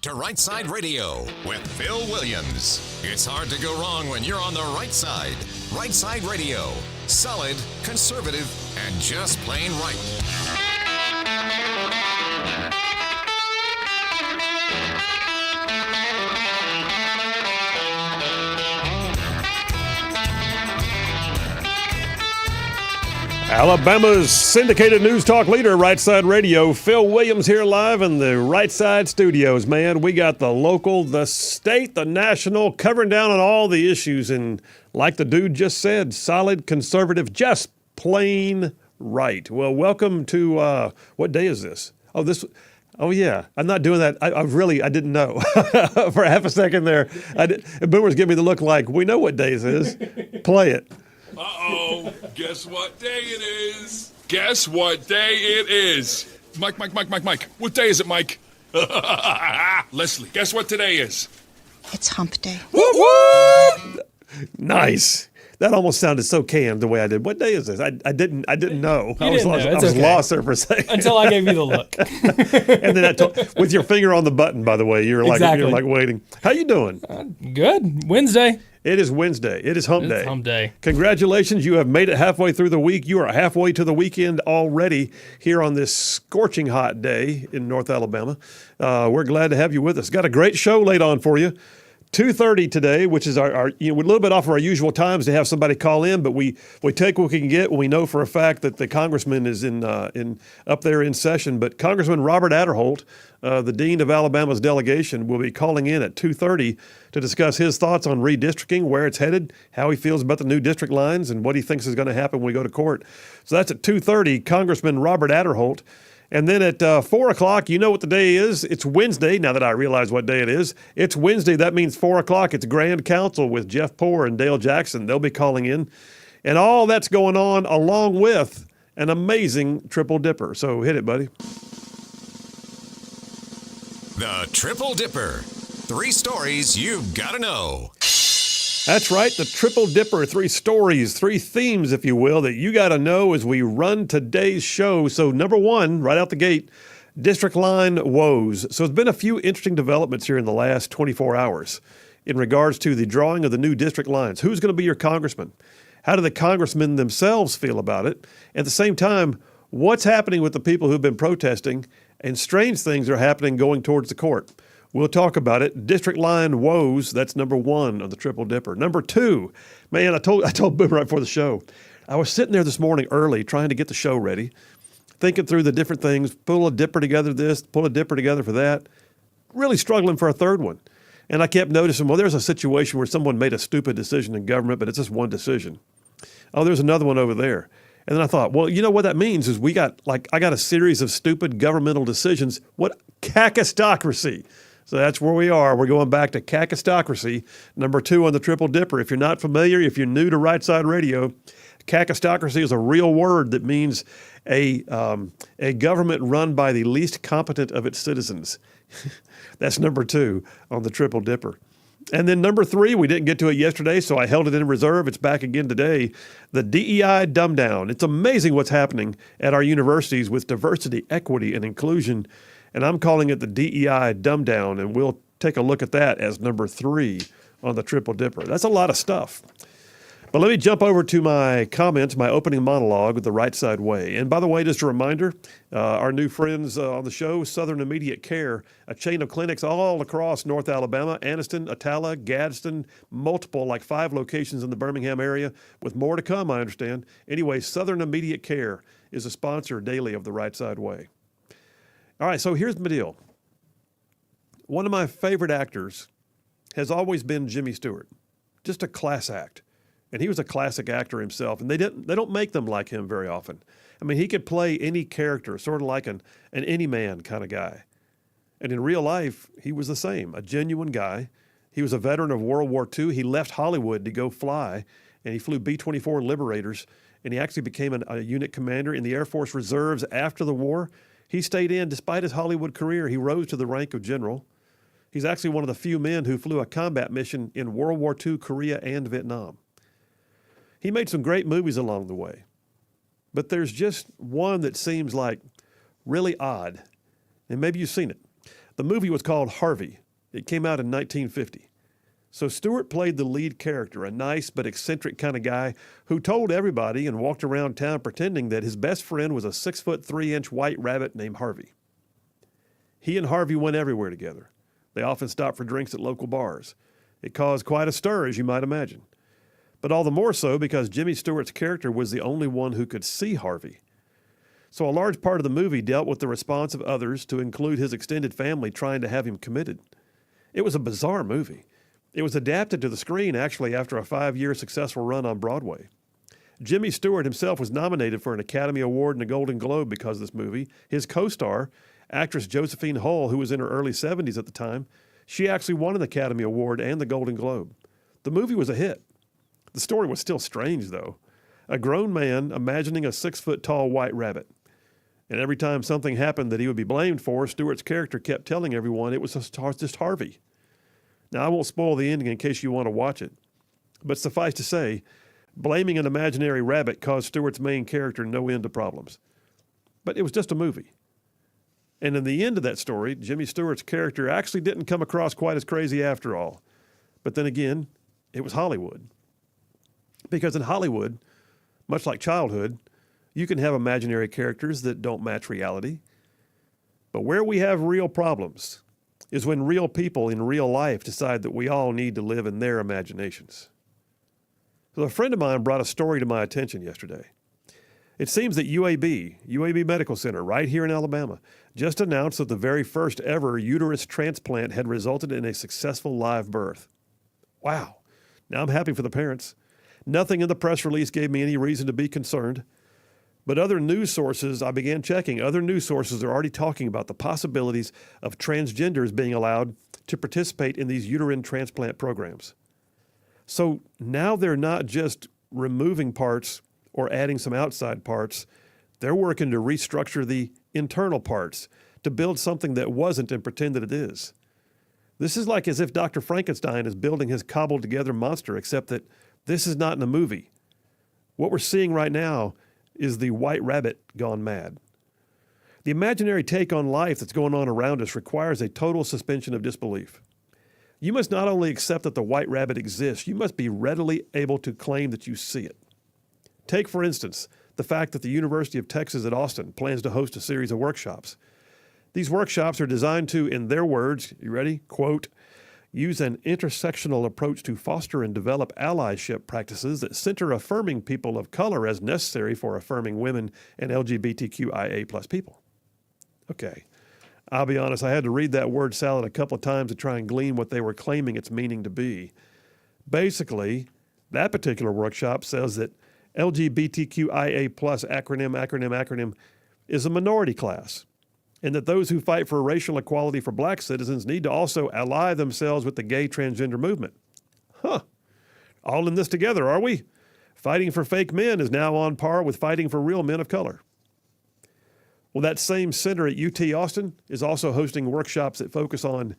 to Rightside Radio with Phil Williams. It's hard to go wrong when you're on the right side. Rightside Radio. Solid, conservative, and just plain right. Alabama's syndicated news talk leader, Rightside Radio. Phil Williams here live in the Rightside studios, man. We got the local, the state, the national, covering down on all the issues. And like the dude just said, solid, conservative, just plain right. Well, welcome to, what day is this? Oh, yeah. I'm not doing that. I didn't know. For half a second there, Boomer's giving me the look like, we know what day this is. Play it. Uh-oh, guess what day it is? Guess what day it is? Mike. What day is it, Mike? Leslie, guess what today is? It's hump day. Woo! Nice. That almost sounded so canned the way I did. What day is this? I didn't know. I was lost there for a second. Until I gave you the look. And then with your finger on the button, by the way, you're like waiting. How you doing? Good. Wednesday. It is Wednesday. It is hump day. It's hump day. Congratulations. You have made it halfway through the week. You are halfway to the weekend already here on this scorching hot day in North Alabama. We're glad to have you with us. Got a great show laid on for you. 2:30 today, which is our we're a little bit off of our usual times to have somebody call in, but we take what we can get when we know for a fact that the congressman is in up there in session. But Congressman Robert Adderholt, the dean of Alabama's delegation, will be calling in at 2:30 to discuss his thoughts on redistricting, where it's headed, how he feels about the new district lines, and what he thinks is going to happen when we go to court. So that's at 2:30. Congressman Robert Adderholt. And then at 4 o'clock, you know what the day is. It's Wednesday, now that I realize what day it is. It's Wednesday. That means 4 o'clock. It's Grand Council with Jeff Poore and Dale Jackson. They'll be calling in. And all that's going on along with an amazing Triple Dipper. So hit it, buddy. The Triple Dipper. 3 stories you've got to know. That's right, the Triple Dipper, 3 stories, 3 themes, if you will, that you got to know as we run today's show. So number 1, right out the gate, district line woes. So it's been a few interesting developments here in the last 24 hours in regards to the drawing of the new district lines. Who's going to be your congressman? How do the congressmen themselves feel about it? At the same time, what's happening with the people who've been protesting? And strange things are happening going towards the court. We'll talk about it. District line woes, that's number 1 on the Triple Dipper. Number 2, man, I told Boomer right before the show, I was sitting there this morning early trying to get the show ready, thinking through the different things, pull a dipper together this, pull a dipper together for that, really struggling for a third one. And I kept noticing, well, there's a situation where someone made a stupid decision in government, but it's just one decision. Oh, there's another one over there. And then I thought, well, you know what that means is I got a series of stupid governmental decisions. What? Kakistocracy. So that's where we are. We're going back to kakistocracy, number 2 on the Triple Dipper. If you're not familiar, if you're new to Rightside Radio, kakistocracy is a real word that means a government run by the least competent of its citizens. That's number 2 on the Triple Dipper. And then number 3, we didn't get to it yesterday, so I held it in reserve. It's back again today. The DEI dumb down. It's amazing what's happening at our universities with diversity, equity, and inclusion. And I'm calling it the DEI dumb down, and we'll take a look at that as number 3 on the Triple Dipper. That's a lot of stuff. But let me jump over to my comments, my opening monologue with the Right Side Way. And by the way, just a reminder, our new friends on the show, Southern Immediate Care, a chain of clinics all across North Alabama, Anniston, Attala, Gadsden, multiple, like 5 locations in the Birmingham area, with more to come, I understand. Anyway, Southern Immediate Care is a sponsor daily of the Right Side Way. All right, so here's my deal. One of my favorite actors has always been Jimmy Stewart, just a class act. And he was a classic actor himself, and they don't make them like him very often. I mean, he could play any character, sort of like an any man kind of guy. And in real life, he was the same, a genuine guy. He was a veteran of World War II. He left Hollywood to go fly, and he flew B-24 Liberators, and he actually became a unit commander in the Air Force Reserves after the war. He stayed in despite his Hollywood career. He rose to the rank of general. He's actually one of the few men who flew a combat mission in World War II, Korea, and Vietnam. He made some great movies along the way, but there's just one that seems like really odd, and maybe you've seen it. The movie was called Harvey. It came out in 1950. So Stewart played the lead character, a nice but eccentric kind of guy who told everybody and walked around town pretending that his best friend was a 6'3" white rabbit named Harvey. He and Harvey went everywhere together. They often stopped for drinks at local bars. It caused quite a stir, as you might imagine. But all the more so because Jimmy Stewart's character was the only one who could see Harvey. So a large part of the movie dealt with the response of others, to include his extended family trying to have him committed. It was a bizarre movie. It was adapted to the screen, actually, after a 5-year successful run on Broadway. Jimmy Stewart himself was nominated for an Academy Award and a Golden Globe because of this movie. His co-star, actress Josephine Hull, who was in her early 70s at the time, she actually won an Academy Award and the Golden Globe. The movie was a hit. The story was still strange, though. A grown man imagining a 6-foot-tall white rabbit. And every time something happened that he would be blamed for, Stewart's character kept telling everyone it was just Harvey. Now, I won't spoil the ending in case you want to watch it. But suffice to say, blaming an imaginary rabbit caused Stewart's main character no end of problems. But it was just a movie. And in the end of that story, Jimmy Stewart's character actually didn't come across quite as crazy after all. But then again, it was Hollywood. Because in Hollywood, much like childhood, you can have imaginary characters that don't match reality. But where we have real problems is when real people in real life decide that we all need to live in their imaginations. So a friend of mine brought a story to my attention yesterday. It seems that UAB Medical Center, right here in Alabama, just announced that the very first ever uterus transplant had resulted in a successful live birth. Wow. Now I'm happy for the parents. Nothing in the press release gave me any reason to be concerned. But other news sources, I began checking, other news sources are already talking about the possibilities of transgenders being allowed to participate in these uterine transplant programs. So now they're not just removing parts or adding some outside parts. They're working to restructure the internal parts to build something that wasn't and pretend that it is. This is like as if Dr. Frankenstein is building his cobbled together monster, except that this is not in a movie. What we're seeing right now is the white rabbit gone mad. The imaginary take on life that's going on around us requires a total suspension of disbelief. You must not only accept that the white rabbit exists, you must be readily able to claim that you see it. Take, for instance, the fact that the University of Texas at Austin plans to host a series of workshops. These workshops are designed to, in their words, you ready? Quote, use an intersectional approach to foster and develop allyship practices that center affirming people of color as necessary for affirming women and LGBTQIA plus people. Okay, I'll be honest, I had to read that word salad a couple of times to try and glean what they were claiming its meaning to be. Basically, that particular workshop says that LGBTQIA plus acronym is a minority class, and that those who fight for racial equality for black citizens need to also ally themselves with the gay transgender movement. Huh. All in this together, are we? Fighting for fake men is now on par with fighting for real men of color. Well, that same center at UT Austin is also hosting workshops that focus on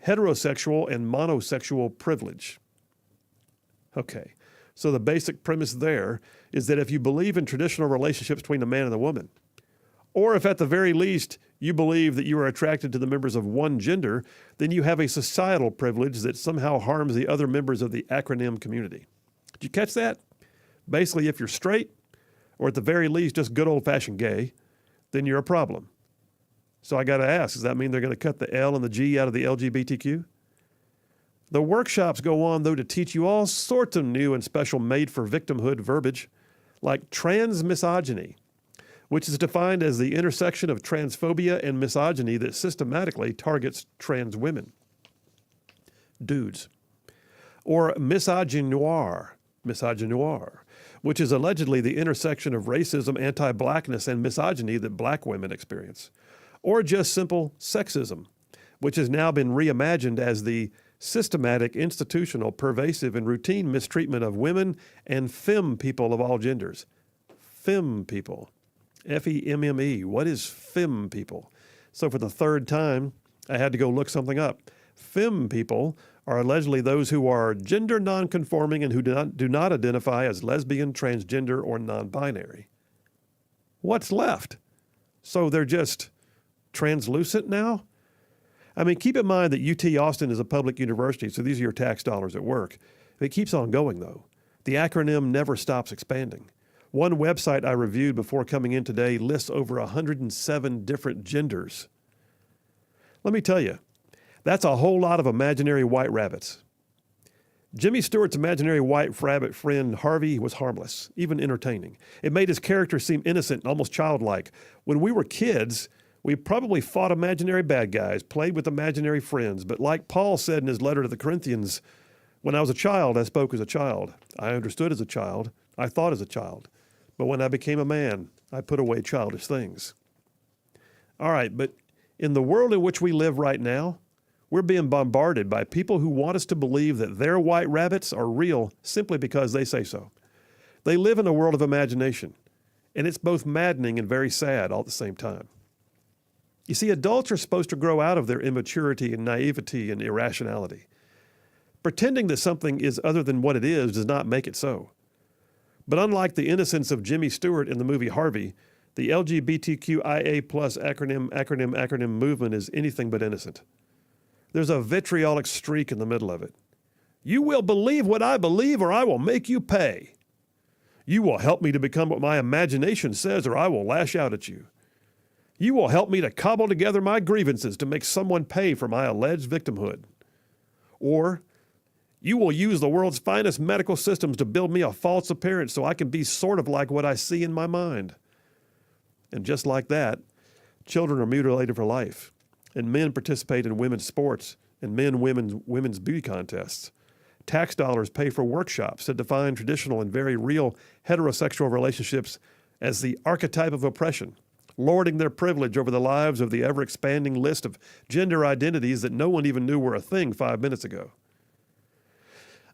heterosexual and monosexual privilege. Okay, so the basic premise there is that if you believe in traditional relationships between a man and a woman, or if at the very least you believe that you are attracted to the members of one gender, then you have a societal privilege that somehow harms the other members of the acronym community. Did you catch that? Basically, if you're straight, or at the very least just good old-fashioned gay, then you're a problem. So I got to ask, does that mean they're going to cut the L and the G out of the LGBTQ? The workshops go on, though, to teach you all sorts of new and special made-for-victimhood verbiage, like transmisogyny, which is defined as the intersection of transphobia and misogyny that systematically targets trans women. Dudes. Or misogynoir, which is allegedly the intersection of racism, anti-blackness, and misogyny that black women experience. Or just simple sexism, which has now been reimagined as the systematic, institutional, pervasive, and routine mistreatment of women and femme people of all genders. Femme people. F-E-M-M-E. What is femme people? So for the third time, I had to go look something up. Femme people are allegedly those who are gender nonconforming and who do not identify as lesbian, transgender, or non-binary. What's left? So they're just translucent now? I mean, keep in mind that UT Austin is a public university, so these are your tax dollars at work. It keeps on going, though. The acronym never stops expanding. One website I reviewed before coming in today lists over 107 different genders. Let me tell you, that's a whole lot of imaginary white rabbits. Jimmy Stewart's imaginary white rabbit friend Harvey was harmless, even entertaining. It made his character seem innocent and almost childlike. When we were kids, we probably fought imaginary bad guys, played with imaginary friends, but like Paul said in his letter to the Corinthians, when I was a child, I spoke as a child. I understood as a child. I thought as a child. But when I became a man, I put away childish things. All right, but in the world in which we live right now, we're being bombarded by people who want us to believe that their white rabbits are real simply because they say so. They live in a world of imagination, and it's both maddening and very sad all at the same time. You see, adults are supposed to grow out of their immaturity and naivety and irrationality. Pretending that something is other than what it is does not make it so. But unlike the innocence of Jimmy Stewart in the movie Harvey, the LGBTQIA+ acronym movement is anything but innocent. There's a vitriolic streak in the middle of it. You will believe what I believe or I will make you pay. You will help me to become what my imagination says or I will lash out at you. You will help me to cobble together my grievances to make someone pay for my alleged victimhood. Or, you will use the world's finest medical systems to build me a false appearance so I can be sort of like what I see in my mind. And just like that, children are mutilated for life, and men participate in women's sports and women's beauty contests. Tax dollars pay for workshops that define traditional and very real heterosexual relationships as the archetype of oppression, lording their privilege over the lives of the ever-expanding list of gender identities that no one even knew were a thing 5 minutes ago.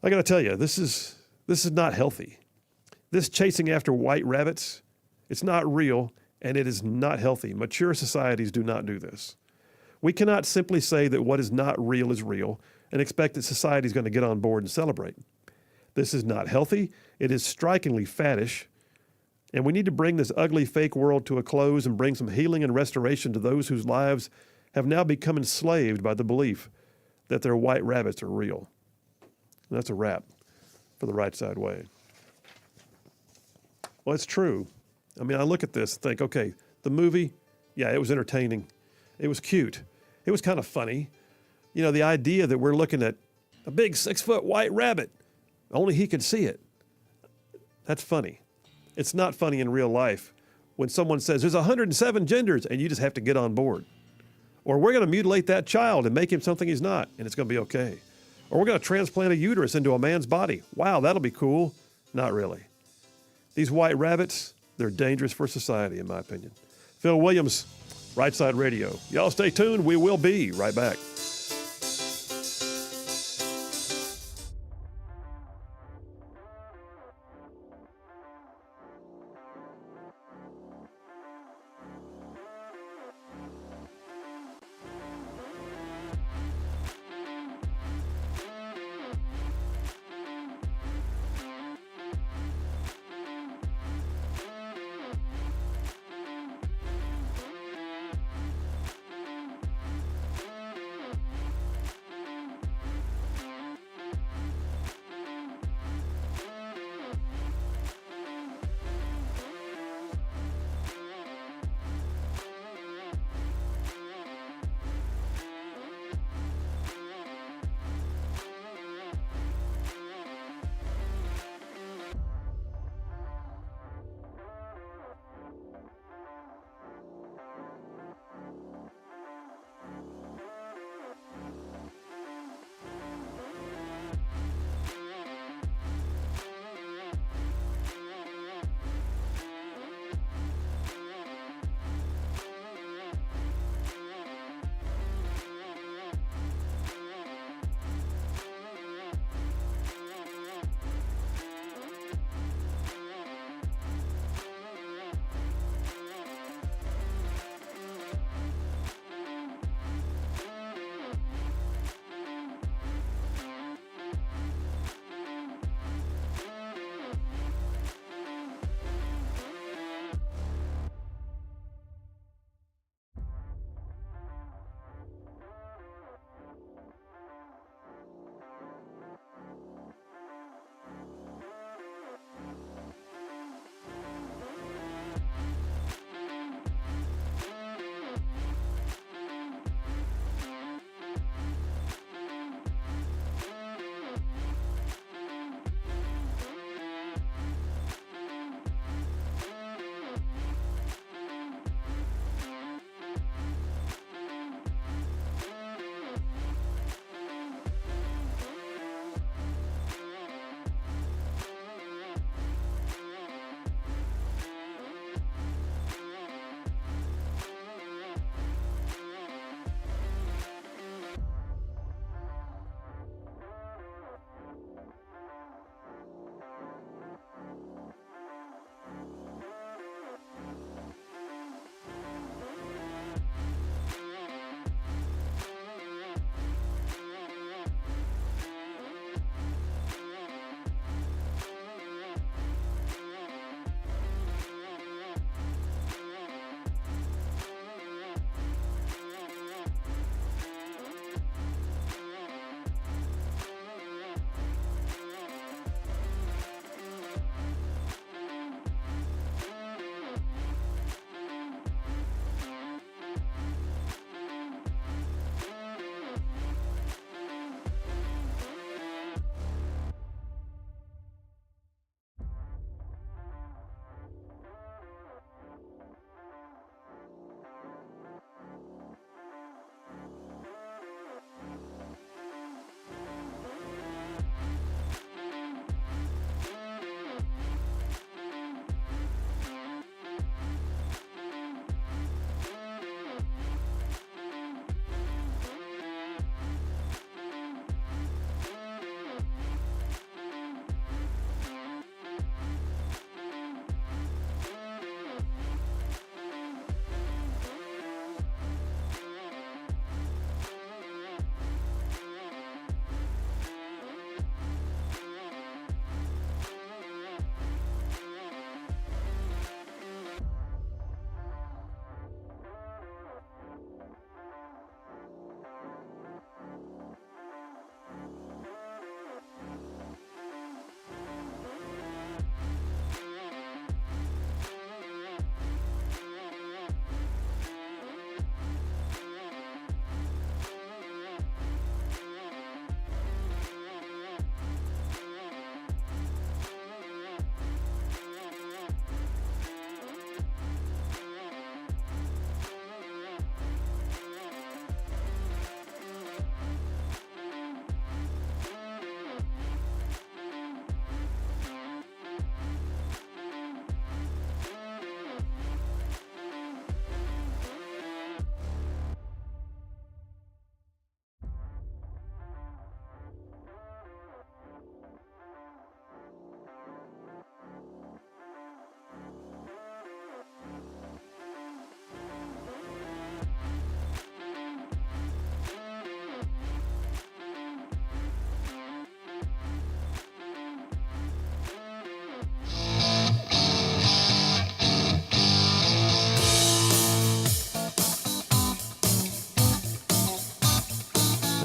I got to tell you, this is not healthy. This chasing after white rabbits, it's not real, and it is not healthy. Mature societies do not do this. We cannot simply say that what is not real is real and expect that society is going to get on board and celebrate. This is not healthy. It is strikingly faddish. And we need to bring this ugly fake world to a close and bring some healing and restoration to those whose lives have now become enslaved by the belief that their white rabbits are real. And that's a wrap for the Rightside Way. Well, it's true. I mean, I look at this and think, okay, the movie, yeah, it was entertaining. It was cute. It was kind of funny. You know, the idea that we're looking at a big 6-foot white rabbit, only he could see it. That's funny. It's not funny in real life when someone says there's 107 genders and you just have to get on board. Or we're going to mutilate that child and make him something he's not, and it's going to be okay. Or we're going to transplant a uterus into a man's body. Wow, that'll be cool. Not really. These white rabbits, they're dangerous for society, in my opinion. Phil Williams, Rightside Radio. Y'all stay tuned. We will be right back.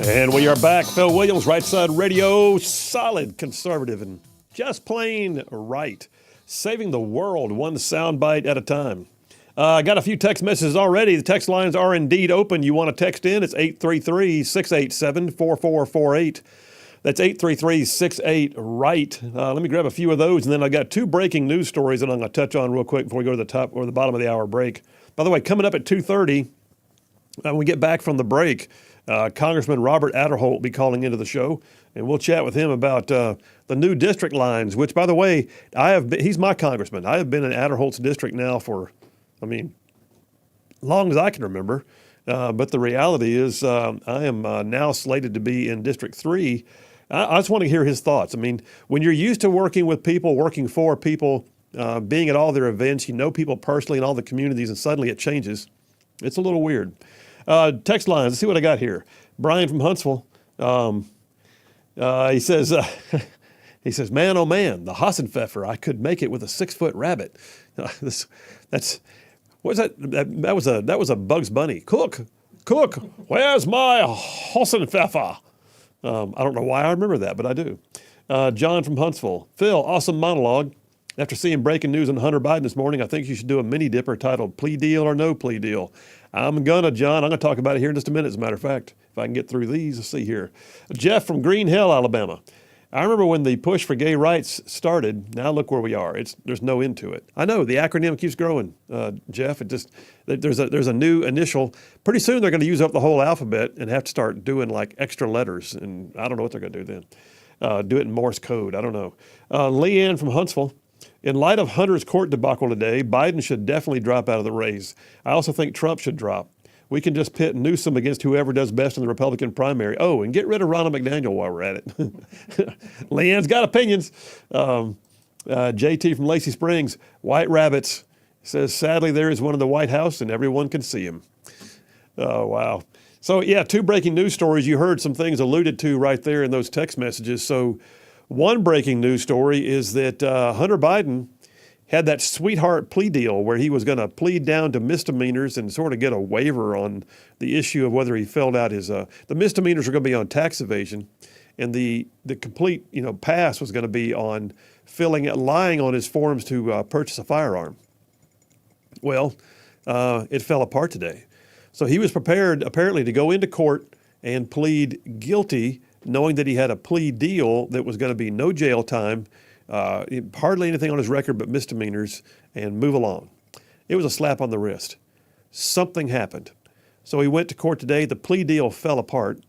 And we are back. Phil Williams, Rightside Radio, solid conservative and just plain right. Saving the world one soundbite at a time. I got a few text messages already. The text lines are indeed open. You want to text in, it's 833-687-4448. That's 833-68-RIGHT. Let me grab a few of those, and then I got two breaking news stories that I'm going to touch on real quick before we go to the top or the bottom of the hour break. By the way, coming up at 2:30, when we get back from the break, Congressman Robert Adderholt will be calling into the show, and we'll chat with him about the new district lines, which, by the way, he's my congressman. I have been in Adderholt's district now for, long as I can remember. But the reality is I am now slated to be in District 3. I just want to hear his thoughts. When you're used to working with people, working for people, being at all their events, you know people personally in all the communities, and suddenly it changes. It's a little weird. Text lines, let's see what I got here. Brian from Huntsville, he says, man, oh man, the Hassenpfeffer, I could make it with a 6-foot rabbit. What's that? That was a Bugs Bunny. Cook, where's my Hassenpfeffer? I don't know why I remember that, but I do. John from Huntsville. Phil, awesome monologue. After seeing breaking news on Hunter Biden this morning, I think you should do a mini dipper titled Plea Deal or No Plea Deal. John. I'm going to talk about it here in just a minute, as a matter of fact. If I can get through these, let's see here. Jeff from Green Hill, Alabama. I remember when the push for gay rights started. Now look where we are. There's no end to it. I know the acronym keeps growing, Jeff. There's a new initial. Pretty soon they're going to use up the whole alphabet and have to start doing like extra letters. And I don't know what they're going to do then. Do it in Morse code. I don't know. Leanne from Huntsville. In light of Hunter's court debacle today, Biden should definitely drop out of the race. I also think Trump should drop. We can just pit Newsom against whoever does best in the Republican primary. Oh, and get rid of Ronald McDaniel while we're at it. Leanne's got opinions. JT from Lacey Springs, White Rabbits, says, sadly, there is one in the White House and everyone can see him. Oh, wow. So, yeah, two breaking news stories. You heard some things alluded to right there in those text messages. So one breaking news story is that Hunter Biden had that sweetheart plea deal where he was going to plead down to misdemeanors and sort of get a waiver on the issue of whether he filled out his, the misdemeanors are going to be on tax evasion, and the complete, pass was going to be on lying on his forms to purchase a firearm. Well, it fell apart today. So he was prepared apparently to go into court and plead guilty, knowing that he had a plea deal that was going to be no jail time, hardly anything on his record but misdemeanors, and move along. It was a slap on the wrist. Something happened. So he went to court today. The plea deal fell apart.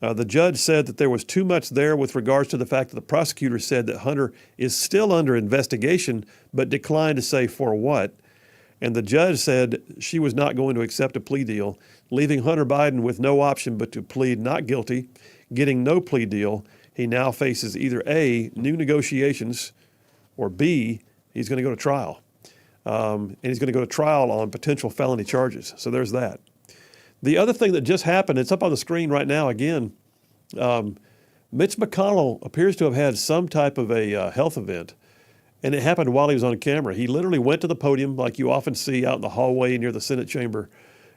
The judge said that there was too much there with regards to the fact that the prosecutor said that Hunter is still under investigation, but declined to say for what. And the judge said she was not going to accept a plea deal, leaving Hunter Biden with no option but to plead not guilty, getting no plea deal. He now faces either A, new negotiations, or B, he's going to go to trial. And he's going to go to trial on potential felony charges. So there's that. The other thing that just happened, it's up on the screen right now again. Mitch McConnell appears to have had some type of a health event, and it happened while he was on camera. He literally went to the podium like you often see out in the hallway near the Senate chamber,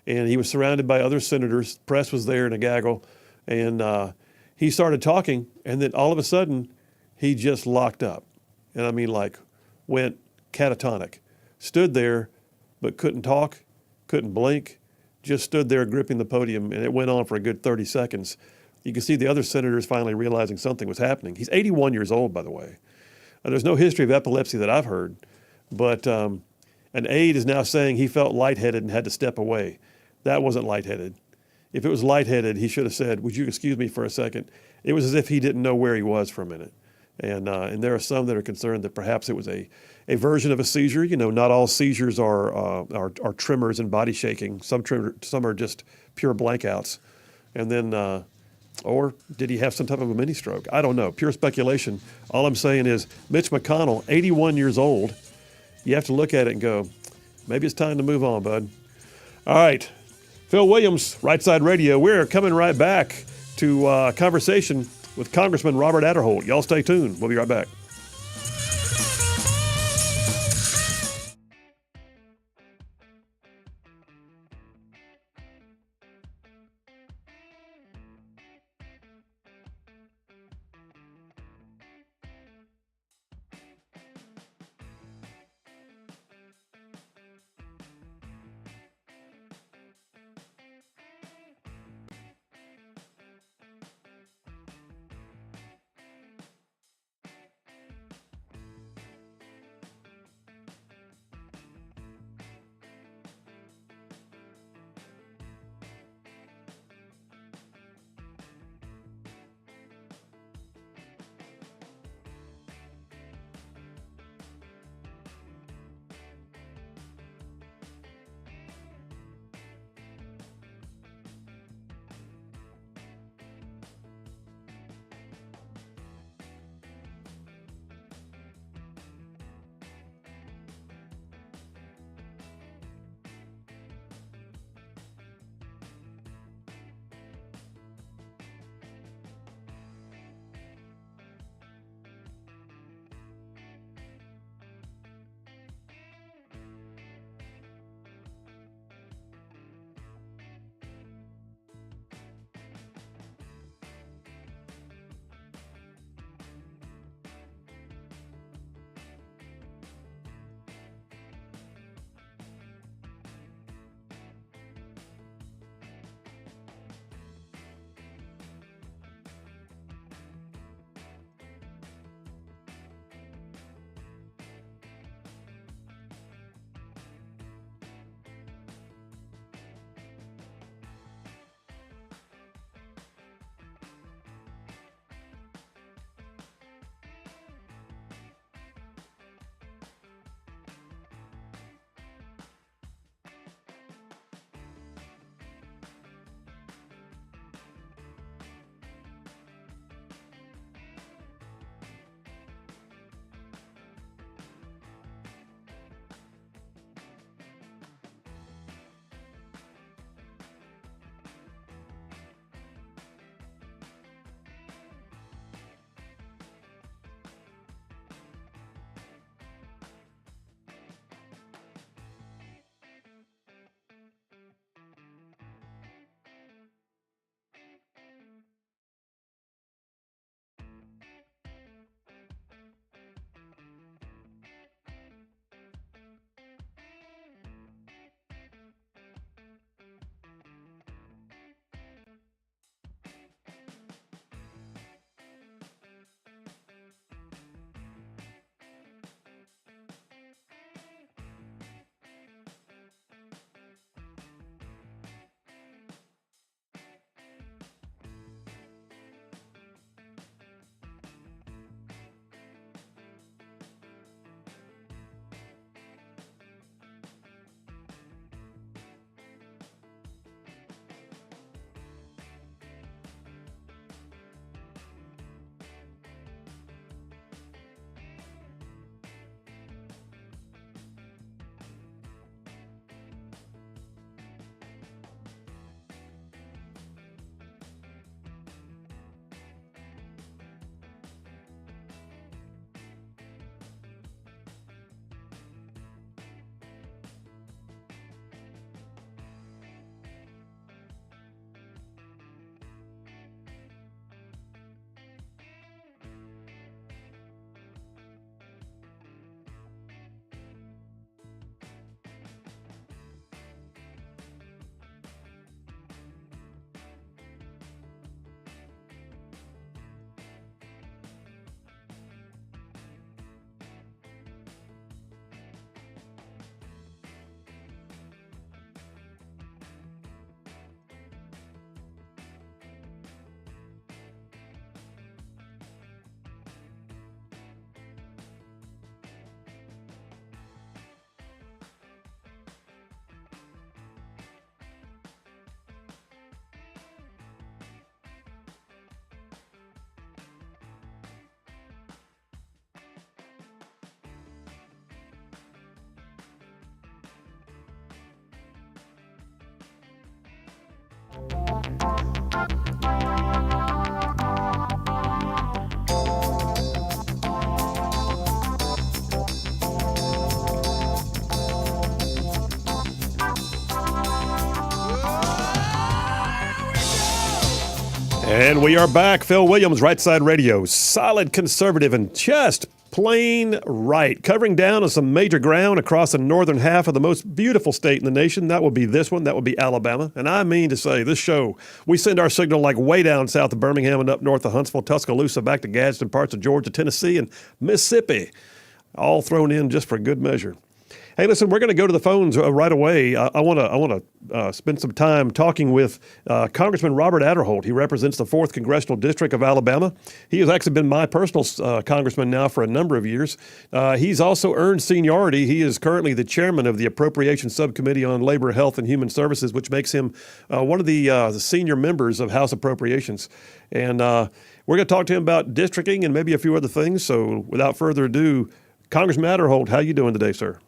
and he was surrounded by other senators. The press was there in a gaggle, and he started talking, and then all of a sudden, he just locked up. And I mean, went catatonic. Stood there, but couldn't talk, couldn't blink, just stood there gripping the podium, and it went on for a good 30 seconds. You can see the other senators finally realizing something was happening. He's 81 years old, by the way. There's no history of epilepsy that I've heard, but an aide is now saying he felt lightheaded and had to step away. That wasn't lightheaded. If it was lightheaded, he should have said, would you excuse me for a second? It was as if he didn't know where he was for a minute. And there are some that are concerned that perhaps it was a version of a seizure. Not all seizures are tremors and body shaking. Some are just pure blankouts. And then, or did he have some type of a mini stroke? I don't know. Pure speculation. All I'm saying is Mitch McConnell, 81 years old, you have to look at it and go, maybe it's time to move on, bud. All right. Phil Williams, Rightside Radio. We're coming right back to conversation with Congressman Robert Adderholt. Y'all stay tuned. We'll be right back. And we are back. Phil Williams, Rightside Radio. Solid conservative and just plain right. Covering down on some major ground across the northern half of the most beautiful state in the nation. That would be this one. That would be Alabama. And I mean to say, this show, we send our signal like way down south of Birmingham and up north of Huntsville, Tuscaloosa, back to Gadsden, parts of Georgia, Tennessee, and Mississippi. All thrown in just for good measure. Hey, listen, we're going to go to the phones right away. I want to spend some time talking with Congressman Robert Aderholt. He represents the 4th Congressional District of Alabama. He has actually been my personal congressman now for a number of years. He's also earned seniority. He is currently the chairman of the Appropriations Subcommittee on Labor, Health, and Human Services, which makes him one of the senior members of House Appropriations. And we're going to talk to him about districting and maybe a few other things. So without further ado, Congressman Aderholt, how you doing today, sir?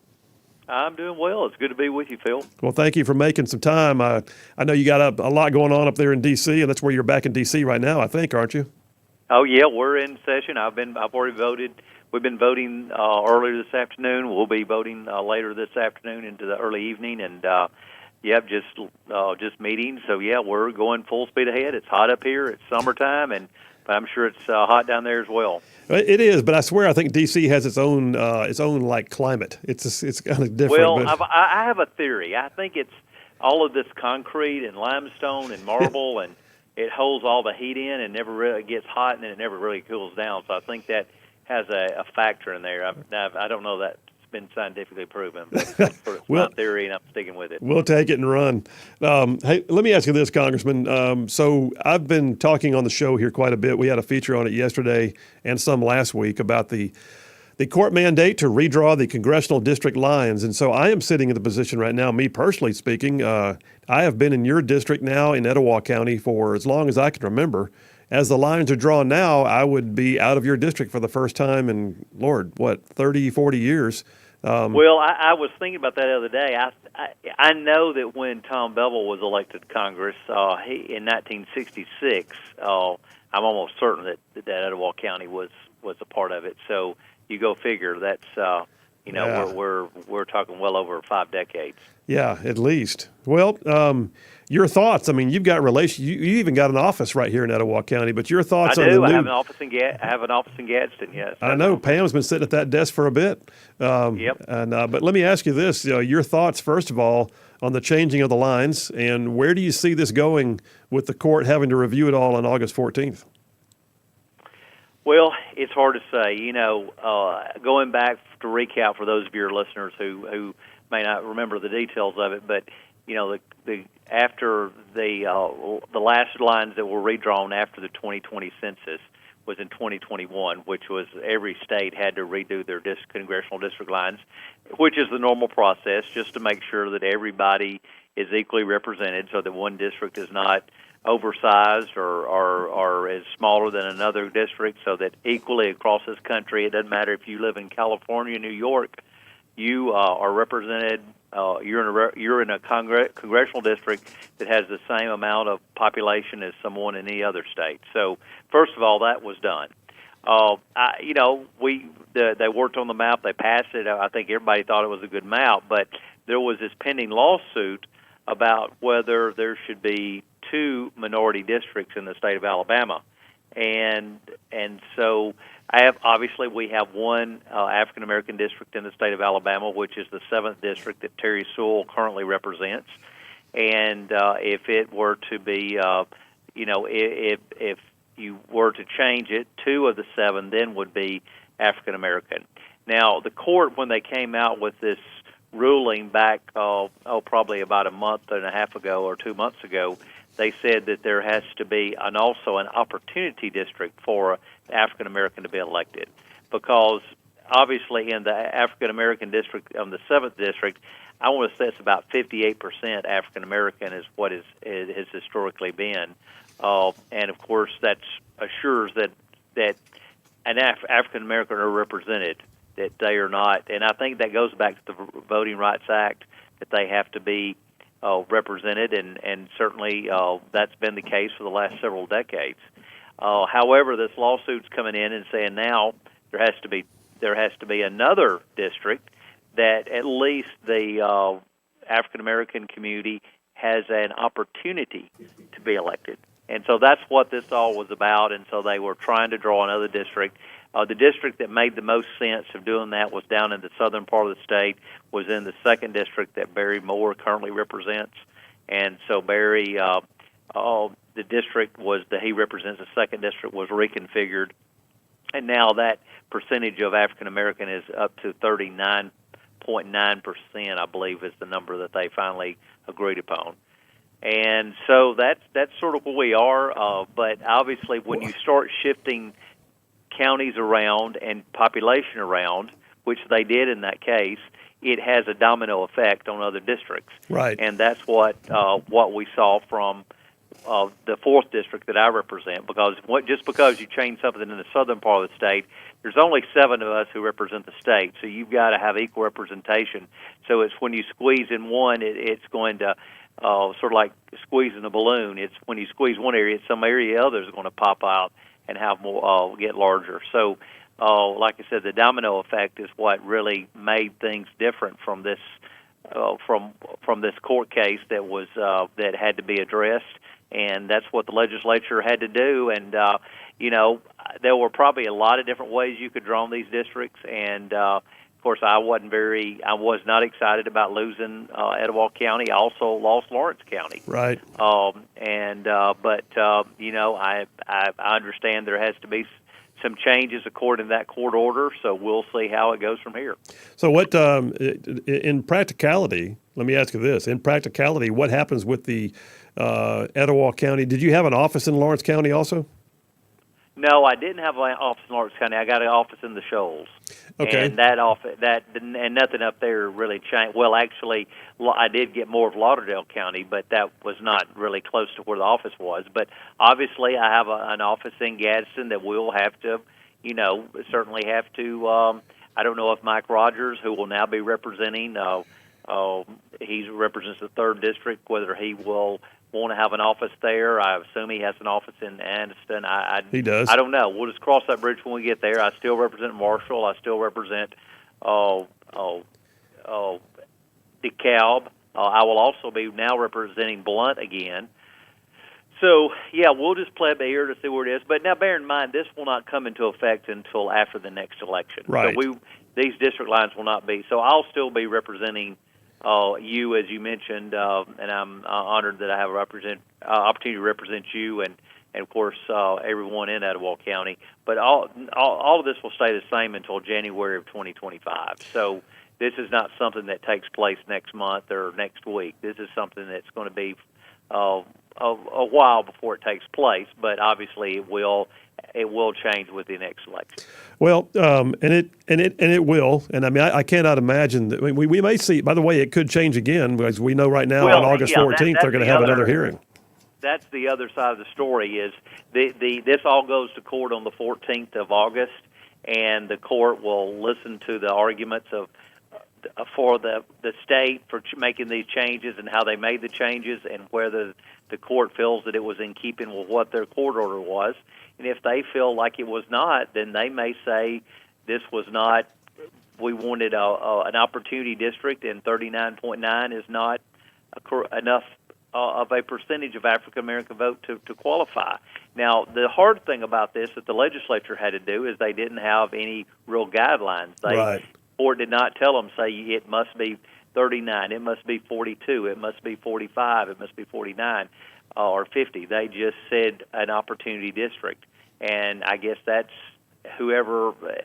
I'm doing well. It's good to be with you, Phil. Well, thank you for making some time. I know you got a lot going on up there in D.C., and that's where you're back in D.C. right now, I think, aren't you? Oh yeah, we're in session. I've already voted. We've been voting earlier this afternoon. We'll be voting later this afternoon into the early evening, and just meetings. So yeah, we're going full speed ahead. It's hot up here. It's summertime, but I'm sure it's hot down there as well. It is, but I swear I think D.C. has its own like climate. It's kind of different. Well, but I have a theory. I think it's all of this concrete and limestone and marble, and it holds all the heat in and never really gets hot, and then it never really cools down. So I think that has a factor in there. I don't know that it's been scientifically proven, but it's my theory, and I'm sticking with it. We'll take it and run. Hey, let me ask you this, Congressman. So I've been talking on the show here quite a bit. We had a feature on it yesterday and some last week about the court mandate to redraw the congressional district lines. And so I am sitting in the position right now, me personally speaking, I have been in your district now in Etowah County for as long as I can remember. As the lines are drawn now, I would be out of your district for the first time in, 30, 40 years. Well, I was thinking about that the other day. I know that when Tom Bevel was elected to Congress in 1966, I'm almost certain that Etowah County was a part of it. So you go figure. That's we're talking well over 5 decades. Yeah, at least. Well, your thoughts. I mean, you've got You even got an office right here in Etowah County. But your thoughts I on do. the new... I have an office in Gadsden. Yes. I know Pam's been sitting at that desk for a bit. Yep. But let me ask you this: your thoughts, first of all, on the changing of the lines, and where do you see this going with the court having to review it all on August 14th? Well, it's hard to say. Going back to recap for those of your listeners who may not remember the details of it, but after the last lines that were redrawn after the 2020 census was in 2021, which was every state had to redo their congressional district lines, which is the normal process, just to make sure that everybody is equally represented, so that one district is not oversized or is smaller than another district, so that equally across this country, it doesn't matter if you live in California, New York, you are represented. You're in a congressional district that has the same amount of population as someone in any other state. So first of all, that was done. They worked on the map. They passed it. I think everybody thought it was a good map, but there was this pending lawsuit about whether there should be 2 minority districts in the state of Alabama, and so obviously we have one African American district in the state of Alabama, which is the 7th district that Terry Sewell currently represents, and if it were to be, if you were to change it, 2 of the 7 then would be African American. Now the court, when they came out with this ruling back, probably about a month and a half ago or 2 months ago, they said that there has to be also an opportunity district for African American to be elected, because obviously in the African American district, on the 7th district, I want to say it's about 58% African American is what has historically been, and of course that assures that an African American are represented, that they are not, and I think that goes back to the Voting Rights Act, that they have to be represented, and certainly that's been the case for the last several decades. However, this lawsuit's coming in and saying now there has to be another district that at least the African American community has an opportunity to be elected. And so that's what this all was about, and so they were trying to draw another district. The district that made the most sense of doing that was down in the southern part of the state, was in the 2nd district that Barry Moore currently represents. And so Barry, the district that he represents, the 2nd district, was reconfigured. And now that percentage of African American is up to 39.9%, I believe, is the number that they finally agreed upon. And so that's sort of where we are. But obviously, when you start shifting counties around and population around, which they did in that case, it has a domino effect on other districts. Right. And that's what we saw from the 4th district that I represent, because just because you change something in the southern part of the state, there's only 7 of us who represent the state, so you've got to have equal representation. So it's when you squeeze in one, it's going to sort of like squeezing a balloon. It's when you squeeze one area, some area others are going to pop out and have more get larger. So, like I said, the domino effect is what really made things different from this from this court case that had to be addressed, and that's what the legislature had to do. And there were probably a lot of different ways you could draw on these districts, and of course, I was not excited about losing Etowah County. I also lost Lawrence County. Right. But I understand there has to be some changes according to that court order, so we'll see how it goes from here. So what, in practicality, let me ask you this. In practicality, what happens with the Etowah County? Did you have an office in Lawrence County also? No, I didn't have an office in Lawrence County. I got an office in the Shoals. Okay. And that office, and nothing up there really changed. Well, actually, I did get more of Lauderdale County, but that was not really close to where the office was. But obviously, I have an office in Gadsden that we'll have to, certainly have to. I don't know if Mike Rogers, who will now be representing, he represents the 3rd district, whether he will want to have an office there. I assume he has an office in Anniston. He does. I don't know. We'll just cross that bridge when we get there. I still represent Marshall. I still represent DeKalb. I will also be now representing Blount again. So, yeah, we'll just play it by ear to see where it is. But now bear in mind, this will not come into effect until after the next election. Right. So these district lines will not be. So I'll still be representing you, as you mentioned, and I'm honored that I have an opportunity to represent you and of course, everyone in Etowah County. But all of this will stay the same until January of 2025. So this is not something that takes place next month or next week. This is something that's going to be a while before it takes place, but obviously it will change with the next election. Well, and it will. And I mean, I cannot imagine that. We may see. By the way, it could change again, as we know right now. On August 14th, they're going to have another hearing. That's the other side of the story. Is this all goes to court on the 14th of August, and the court will listen to the arguments for the state for making these changes and how they made the changes, and whether the court feels that it was in keeping with what their court order was. And if they feel like it was not, then they may say this was not. We wanted an opportunity district, and 39.9 is not enough of a percentage of African American vote to qualify. Now, the hard thing about this that the legislature had to do is they didn't have any real guidelines. The court did not tell them, say, it must be 39, it must be 42, it must be 45, it must be 49 or 50. They just said an opportunity district, and I guess that's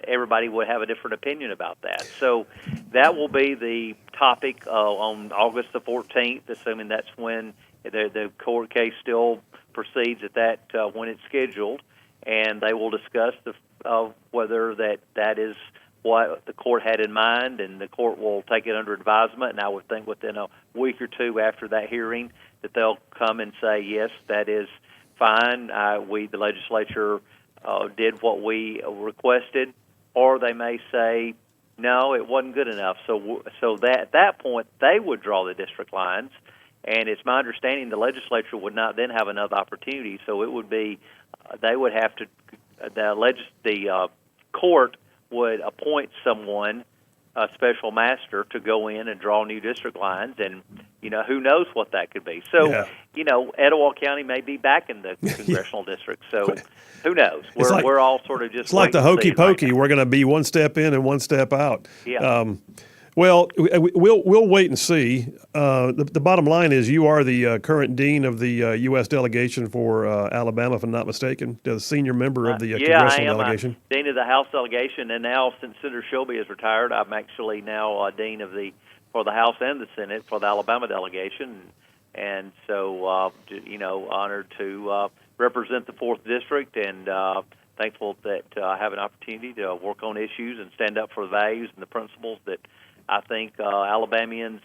everybody would have a different opinion about that. So that will be the topic on August the 14th, assuming that's when the court case still proceeds at that when it's scheduled, and they will discuss whether that is what the court had in mind, and the court will take it under advisement. And I would think within a week or two after that hearing that they'll come and say, yes, that is fine. The legislature did what we requested, or they may say, no, it wasn't good enough. So that at that point, they would draw the district lines, and it's my understanding the legislature would not then have another opportunity. So it would be, they would have to, the court would appoint someone, a special master, to go in and draw new district lines, and who knows what that could be. So Etowah County may be back in the congressional district. So who knows? We're all sort of just it's like the waiting and hokey seeing right pokey. now. We're going to be one step in and one step out. Yeah. Well, we'll wait and see. The bottom line is you are the current dean of the U.S. delegation for Alabama, if I'm not mistaken, the senior member of the Yeah, I congressional am. delegation. I'm dean of the House delegation, and now since Senator Shelby is retired, I'm actually now dean for the House and the Senate for the Alabama delegation, and so honored to represent the 4th District, and thankful that I have an opportunity to work on issues and stand up for the values and the principles that I think Alabamians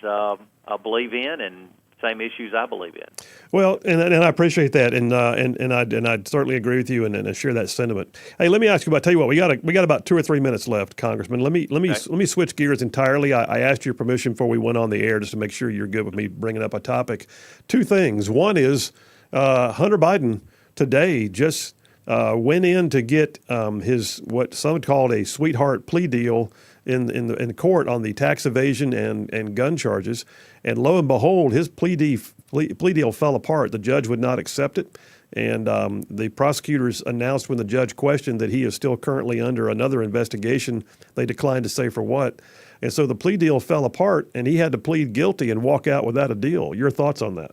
believe in, and same issues I believe in. Well, and I appreciate that, and I certainly agree with you, and I share that sentiment. Hey, let me ask you about. Tell you what, we got about 2 or 3 minutes left, Congressman. Let me switch gears entirely. I asked your permission before we went on the air just to make sure you're good with me bringing up a topic. 2 things. One is Hunter Biden today just went in to get his what some called a sweetheart plea deal in court on the tax evasion and gun charges, and lo and behold, his plea deal fell apart. The judge would not accept it, and the prosecutors announced when the judge questioned that he is still currently under another investigation. They declined to say for what, and so the plea deal fell apart, and he had to plead guilty and walk out without a deal. Your thoughts on that?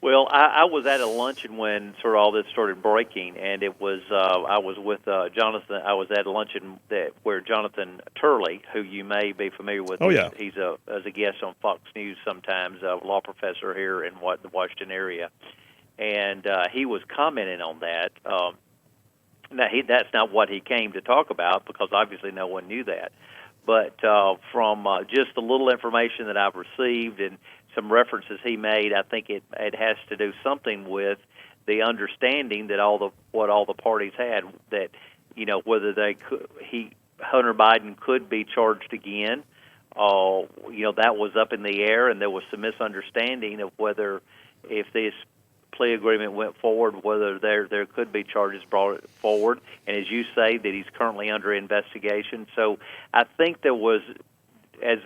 Well, I was at a luncheon when sort of all this started breaking, and it was I was with Jonathan. I was at a luncheon where Jonathan Turley, who you may be familiar with, he's as a guest on Fox News sometimes, a law professor here in the Washington area, and he was commenting on that. Now, that's not what he came to talk about because obviously no one knew that. But from just the little information that I've received and some references he made, I think it has to do something with the understanding that what all the parties had, that whether Hunter Biden could be charged again, that was up in the air, and there was some misunderstanding of whether if this plea agreement went forward, whether there could be charges brought forward, and as you say, that he's currently under investigation. So I think there was, as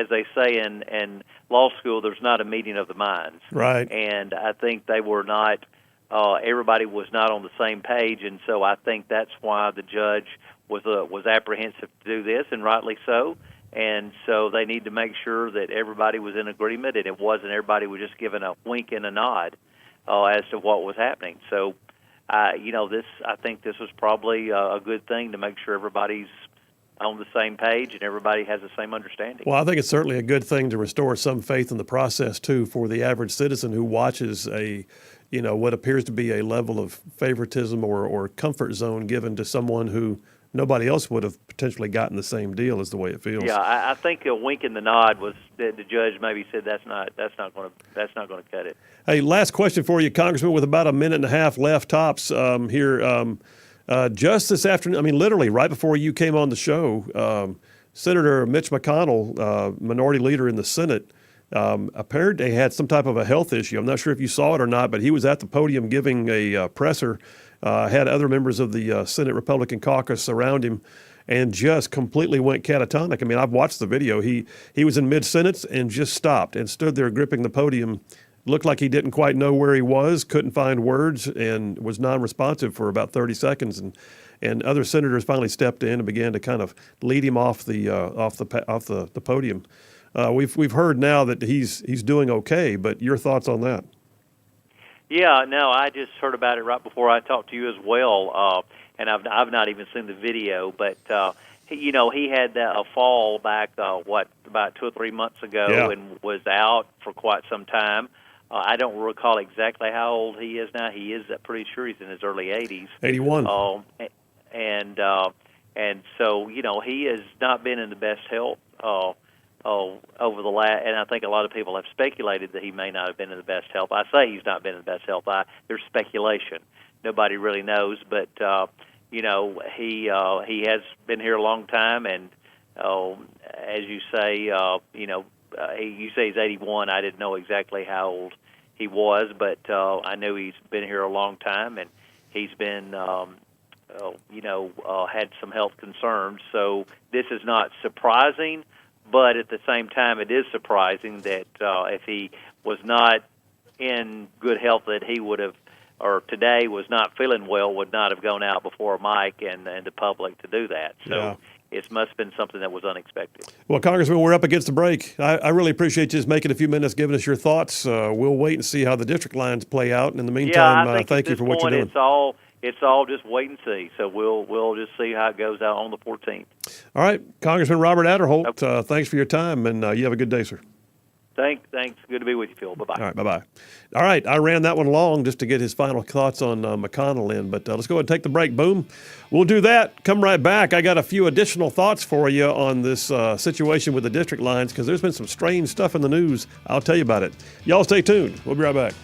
they say in law school, there's not a meeting of the minds. Right. And I think they were not, everybody was not on the same page, and so I think that's why the judge was apprehensive to do this, and rightly so. And so they need to make sure that everybody was in agreement, and it wasn't everybody was just giving a wink and a nod as to what was happening. So, I think this was probably a good thing to make sure everybody's on the same page and everybody has the same understanding. Well, I think it's certainly a good thing to restore some faith in the process too for the average citizen who watches what appears to be a level of favoritism or comfort zone given to someone who nobody else would have potentially gotten the same deal, is the way it feels. Yeah, I think a wink and the nod was that the judge maybe said that's not going to cut it. Hey, last question for you, Congressman, with about a minute and a half left tops here. Just this afternoon, literally right before you came on the show, Senator Mitch McConnell, minority leader in the Senate, apparently had some type of a health issue. I'm not sure if you saw it or not, but he was at the podium giving a presser, had other members of the Senate Republican caucus around him, and just completely went catatonic. I've watched the video. He was in mid-sentence and just stopped and stood there gripping the podium. Looked like he didn't quite know where he was, couldn't find words, and was non-responsive for about 30 seconds. And other senators finally stepped in and began to kind of lead him off the podium. We've heard now that he's doing okay, but your thoughts on that? Yeah, no, I just heard about it right before I talked to you as well, and I've not even seen the video, but he had a fall back about 2 or 3 months ago, and was out for quite some time. I don't recall exactly how old he is now. He is pretty sure he's in his early 80s. 81. And so he has not been in the best health over the last, and I think a lot of people have speculated that he may not have been in the best health. I say he's not been in the best health. There's speculation. Nobody really knows, but he has been here a long time, and as you say, you say he's 81. I didn't know exactly how old he was, but I know he's been here a long time, and he's been, had some health concerns. So this is not surprising, but at the same time, it is surprising that if he was not in good health that he would have, or today was not feeling well, would not have gone out before Mike and the public to do that. So. Yeah. It must have been something that was unexpected. Well, Congressman, we're up against the break. I really appreciate you just making a few minutes, giving us your thoughts. We'll wait and see how the district lines play out. And in the meantime, I think thank at you for this what you're point, doing. It's all just wait and see. So we'll just see how it goes out on the 14th. All right, Congressman Robert Adderholt, thanks for your time, and you have a good day, sir. Thanks. Good to be with you, Phil. Bye-bye. All right, bye-bye. All right, I ran that one long just to get his final thoughts on McConnell in, but let's go ahead and take the break. Boom. We'll do that. Come right back. I got a few additional thoughts for you on this situation with the district lines because there's been some strange stuff in the news. I'll tell you about it. Y'all stay tuned. We'll be right back.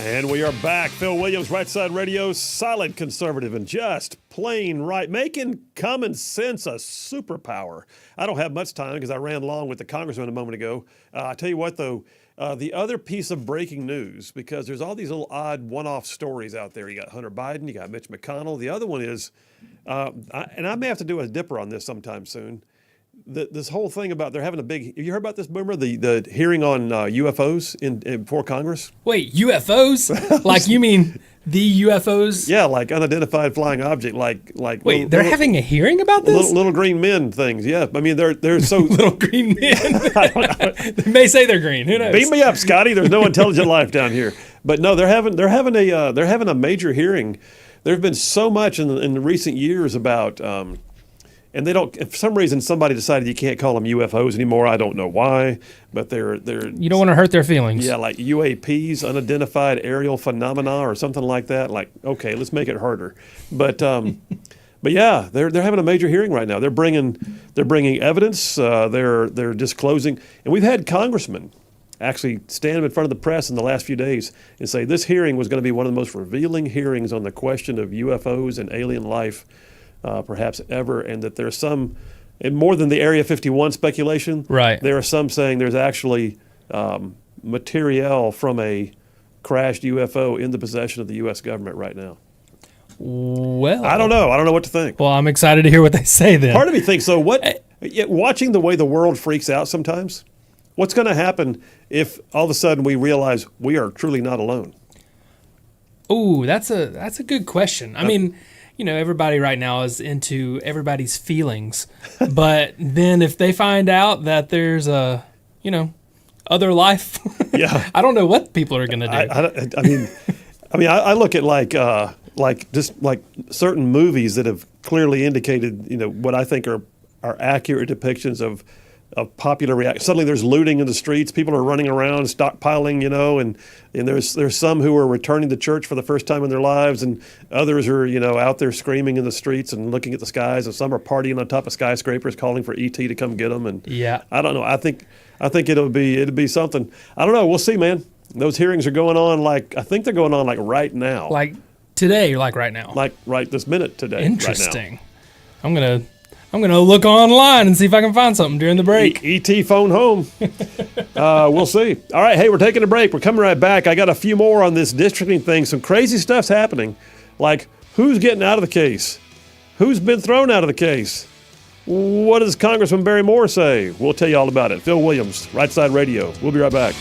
And we are back. Phil Williams, Rightside Radio, solid conservative and just plain right, making common sense a superpower. I don't have much time because I ran long with the congressman a moment ago. I tell you what, though, the other piece of breaking news, because there's all these little odd one-off stories out there. You got Hunter Biden, you got Mitch McConnell. The other one is, and I may have to do a dipper on this sometime soon. This whole thing about they're having a big. Have you heard about this, Boomer? The hearing on UFOs in before Congress. Wait, UFOs? Like you mean the UFOs? Yeah, like unidentified flying object. Like. Wait, they're having a hearing about this? Little green men things. Yeah, I mean they're so Little green men. They may say they're green. Who knows? Beam me up, Scotty. There's no intelligent life down here. But no, they're having a major hearing. There's been so much in the recent years about. And they don't. For some reason, somebody decided you can't call them UFOs anymore. I don't know why, but they're. You don't want to hurt their feelings. Yeah, like UAPs, unidentified aerial phenomena, or something like that. Like, okay, let's make it harder. But yeah, they're having a major hearing right now. They're bringing evidence. They're disclosing, and we've had congressmen actually stand in front of the press in the last few days and say this hearing was going to be one of the most revealing hearings on the question of UFOs and alien life. Perhaps ever, and that there's some, and more than the Area 51 speculation, right? There are some saying there's actually material from a crashed UFO in the possession of the U.S. government right now. Well, I don't know. I don't know what to think. Well, I'm excited to hear what they say then. Part of me thinks so. Watching the way the world freaks out sometimes, what's going to happen if all of a sudden we realize we are truly not alone? Oh, that's a good question. I mean. You know, everybody right now is into everybody's feelings. But then if they find out that there's a, other life, yeah, I don't know what people are going to do. I mean, I look at like certain movies that have clearly indicated, what I think are accurate depictions of popular reaction. Suddenly there's looting in the streets. People are running around, stockpiling, and there's some who are returning to church for the first time in their lives, and others are, out there screaming in the streets and looking at the skies, and some are partying on top of skyscrapers calling for ET to come get them. And yeah, I don't know. I think it'll be something. I don't know. We'll see, man. Those hearings are going on I think they're going on right now. Like today, like right now. Like right this minute today. Interesting. Right now. I'm gonna look online and see if I can find something during the break. ET phone home. We'll see. All right, hey, we're taking a break. We're coming right back. I got a few more on this districting thing. Some crazy stuff's happening. Like, who's getting out of the case? Who's been thrown out of the case? What does Congressman Barry Moore say? We'll tell you all about it. Phil Williams, Rightside Radio. We'll be right back.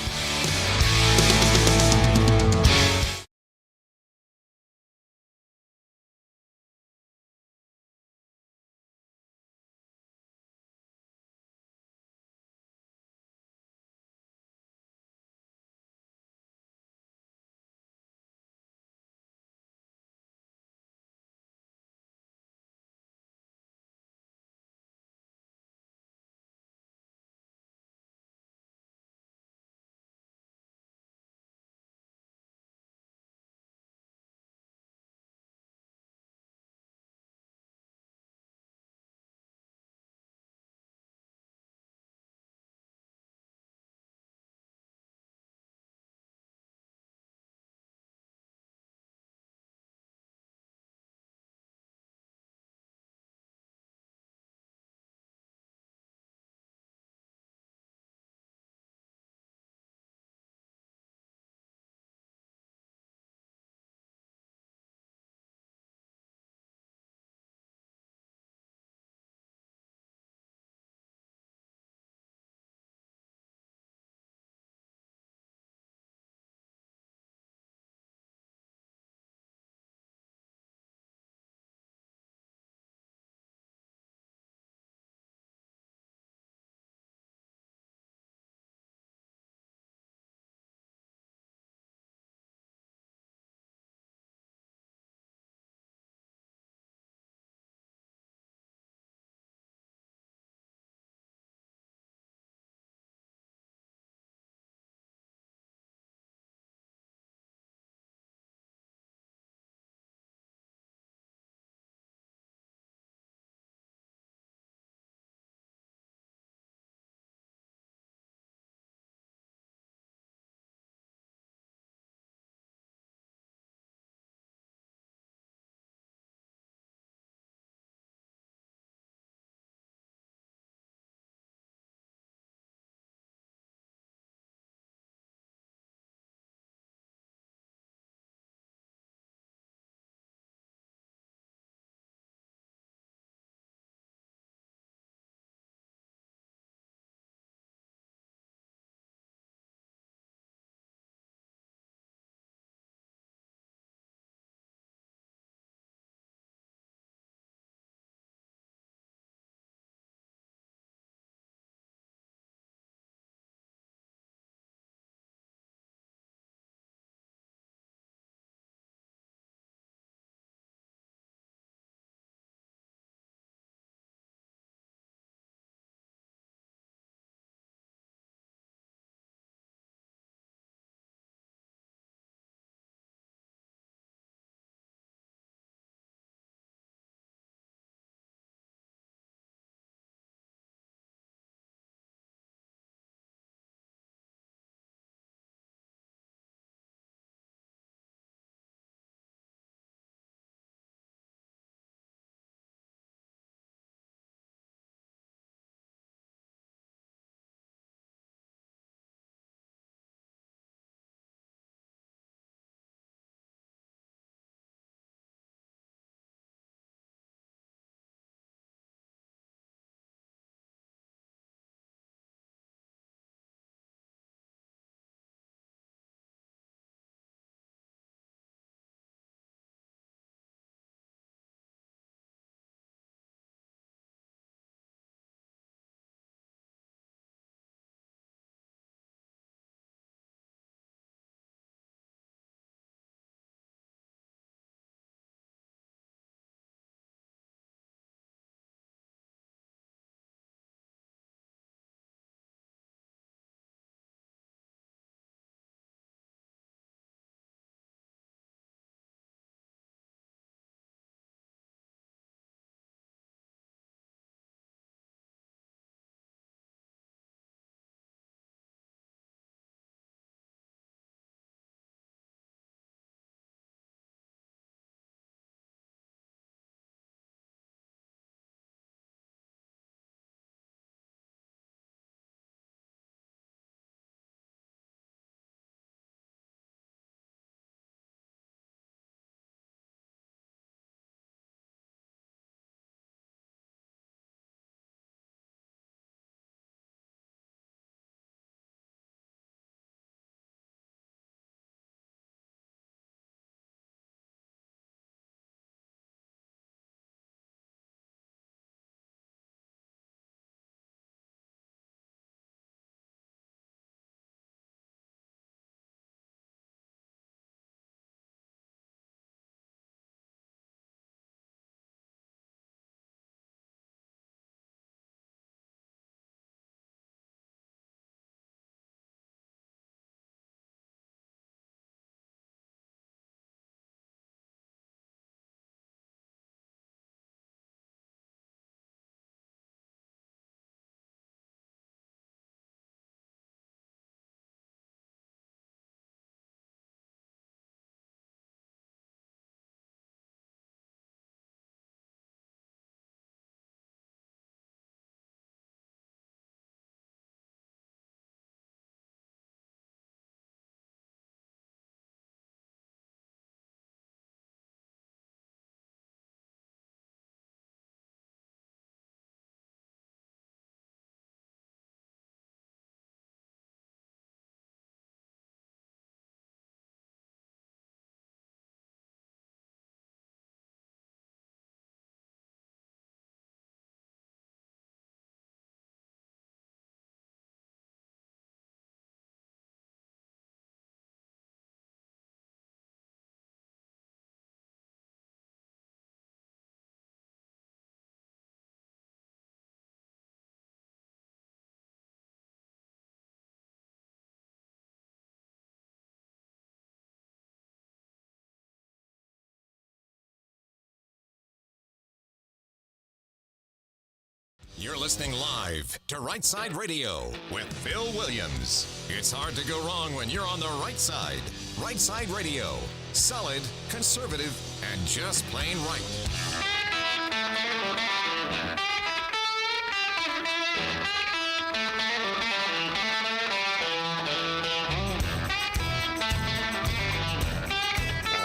You're listening live to Rightside Radio with Phil Williams. It's hard to go wrong when you're on the right side. Rightside Radio. Solid, conservative, and just plain right.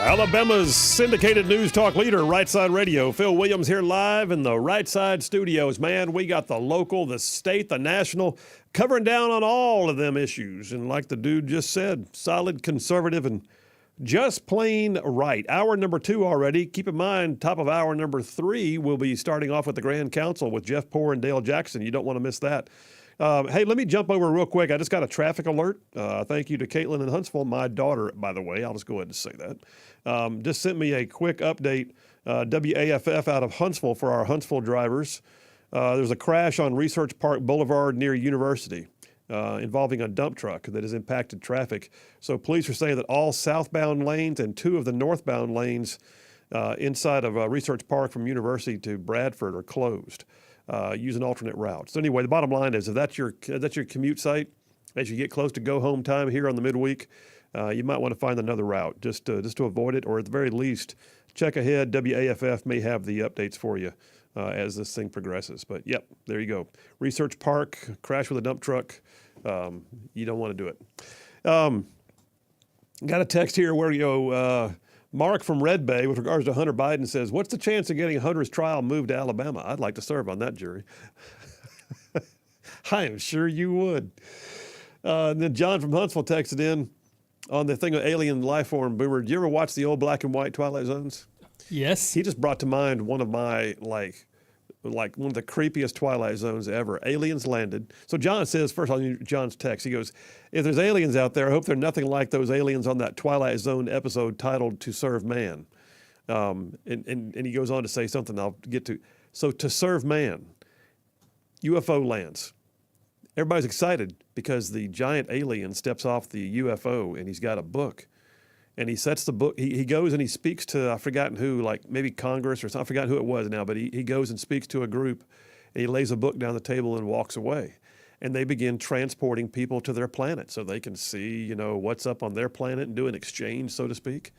Alabama's syndicated news talk leader, Rightside Radio. Phil Williams here live in the Rightside studios. Man, we got the local, the state, the national, covering down on all of them issues. And like the dude just said, solid, conservative, and just plain right. Hour number 2 already. Keep in mind, top of hour number 3, we'll be starting off with the Grand Council with Jeff Poore and Dale Jackson. You don't want to miss that. Hey, let me jump over real quick. I just got a traffic alert. Thank you to Caitlin in Huntsville, my daughter, by the way. I'll just go ahead and say that. Just sent me a quick update, WAFF out of Huntsville for our Huntsville drivers. There's a crash on Research Park Boulevard near University involving a dump truck that has impacted traffic. So police are saying that all southbound lanes and 2 of the northbound lanes inside of Research Park from University to Bradford are closed. Use an alternate route. So anyway, the bottom line is if that's your commute site, as you get close to go home time here on the midweek, you might want to find another route just to avoid it, or at the very least, check ahead. WAFF may have the updates for you as this thing progresses. But yep, there you go. Research Park, crash with a dump truck. You don't want to do it. Got a text here where Mark from Red Bay, with regards to Hunter Biden, says, what's the chance of getting Hunter's trial moved to Alabama? I'd like to serve on that jury. I am sure you would. And then John from Huntsville texted in on the thing of alien life form. Boomer, did you ever watch the old black and white Twilight Zones? Yes. He just brought to mind one of my, like one of the creepiest Twilight Zones ever. Aliens landed. So John says, first on John's text, he goes, if there's aliens out there, I hope they're nothing like those aliens on that Twilight Zone episode titled To Serve Man. And he goes on to say something I'll get to. So To Serve Man, UFO lands. Everybody's excited because the giant alien steps off the UFO and he's got a book. And he sets the book, he goes and he speaks to, I've forgotten who, like maybe Congress or something, I've forgotten who it was now, but he goes and speaks to a group and he lays a book down the table and walks away. And they begin transporting people to their planet so they can see, what's up on their planet and do an exchange, so to speak.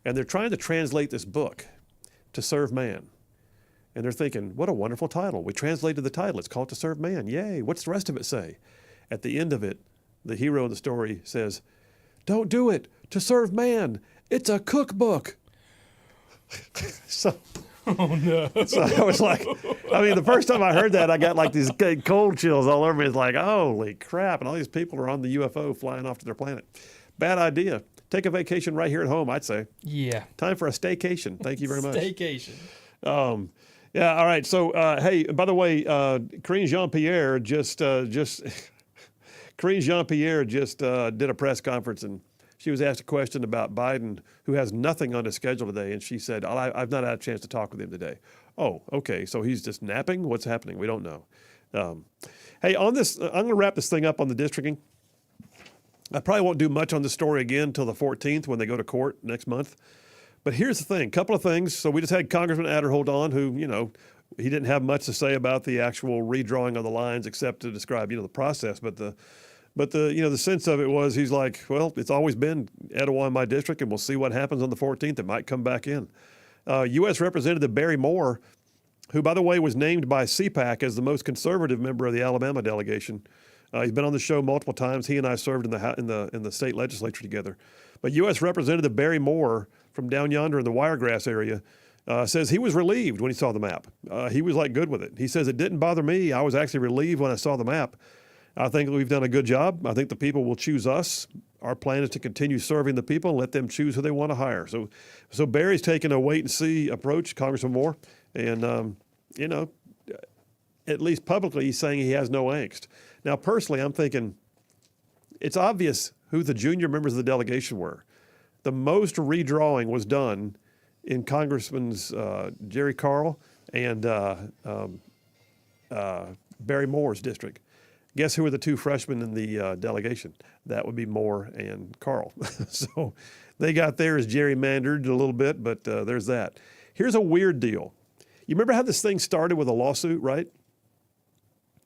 And they're trying to translate this book, To Serve Man. And they're thinking, what a wonderful title. We translated the title. It's called To Serve Man. Yay. What's the rest of it say? At the end of it, the hero of the story says, don't do it. To Serve Man. It's a cookbook. So, Oh, no. so I was like, the first time I heard that, I got like these cold chills all over me. It's like, holy crap. And all these people are on the UFO flying off to their planet. Bad idea. Take a vacation right here at home, I'd say. Yeah. Time for a staycation. Thank you very much. Staycation. Yeah, all right. So, hey, by the way, Karine Jean-Pierre just did a press conference, and she was asked a question about Biden, who has nothing on his schedule today, and she said, I've not had a chance to talk with him today. Oh, okay, so he's just napping? What's happening? We don't know. Hey, on this, I'm going to wrap this thing up on the districting. I probably won't do much on this story again until the 14th when they go to court next month. But here's the thing, couple of things. So we just had Congressman Adderhold on, who, he didn't have much to say about the actual redrawing of the lines except to describe, the process. But the sense of it was he's like, well, it's always been Etowah in my district, and we'll see what happens on the 14th. It might come back in. U.S. Representative Barry Moore, who, by the way, was named by CPAC as the most conservative member of the Alabama delegation. He's been on the show multiple times. He and I served in the state legislature together. But U.S. Representative Barry Moore from down yonder in the Wiregrass area says he was relieved when he saw the map. He was good with it. He says it didn't bother me. I was actually relieved when I saw the map. I think we've done a good job. I think the people will choose us. Our plan is to continue serving the people and let them choose who they want to hire. So Barry's taking a wait and see approach, Congressman Moore, and at least publicly he's saying he has no angst. Now, personally, I'm thinking it's obvious who the junior members of the delegation were. The most redrawing was done in Congressman's Jerry Carl and Barry Moore's district. Guess who are the 2 freshmen in the delegation? That would be Moore and Carl. So they got theirs gerrymandered a little bit, but there's that. Here's a weird deal. You remember how this thing started with a lawsuit, right?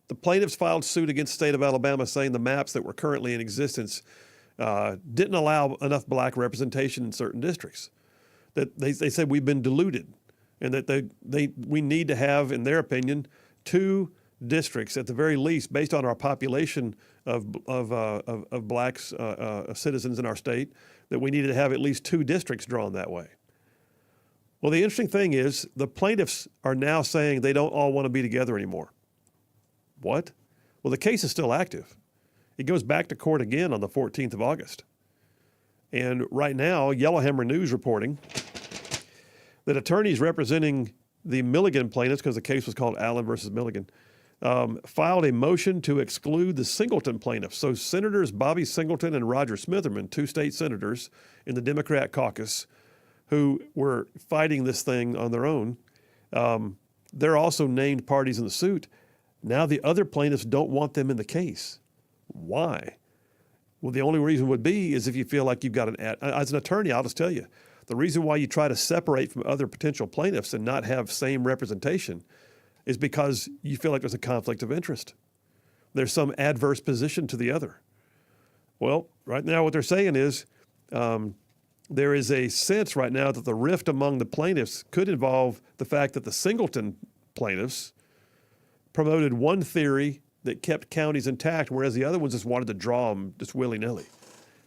The plaintiffs filed suit against the state of Alabama saying the maps that were currently in existence didn't allow enough black representation in certain districts. That they said we've been diluted, and that we need to have, in their opinion, 2 districts at the very least, based on our population of blacks citizens in our state, that we needed to have at least 2 districts drawn that way. Well, the interesting thing is the plaintiffs are now saying they don't all want to be together anymore. What? Well, the case is still active. It goes back to court again on the 14th of August. And right now, Yellowhammer News reporting that attorneys representing the Milligan plaintiffs, because the case was called Allen versus Milligan, filed a motion to exclude the Singleton plaintiffs. So Senators Bobby Singleton and Roger Smitherman, 2 state senators in the Democrat caucus, who were fighting this thing on their own, they're also named parties in the suit. Now the other plaintiffs don't want them in the case. Why? Well, the only reason would be is if you feel like you've got as an attorney, I'll just tell you, the reason why you try to separate from other potential plaintiffs and not have same representation is because you feel like there's a conflict of interest. There's some adverse position to the other. Well, right now what they're saying is there is a sense right now that the rift among the plaintiffs could involve the fact that the Singleton plaintiffs promoted one theory that kept counties intact, whereas the other ones just wanted to draw them just willy-nilly.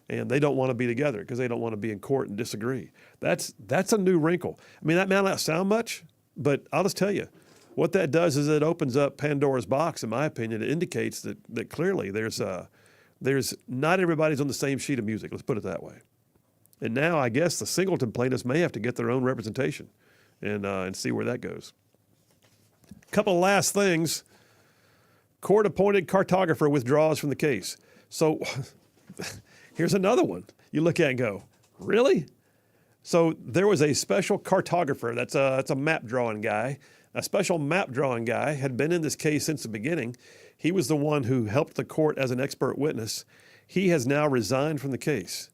And they don't want to be together because they don't want to be in court and disagree. That's a new wrinkle. I mean, that may not sound much, but I'll just tell you, what that does is it opens up Pandora's box, in my opinion. It indicates that clearly there's not everybody's on the same sheet of music, let's put it that way. And now I guess the Singleton plaintiffs may have to get their own representation and see where that goes. Couple last things. Court-appointed cartographer withdraws from the case. So here's another one you look at and go, really? So there was a special cartographer, that's a map drawing guy. A special map drawing guy had been in this case since the beginning. He was the one who helped the court as an expert witness. He has now resigned from the case.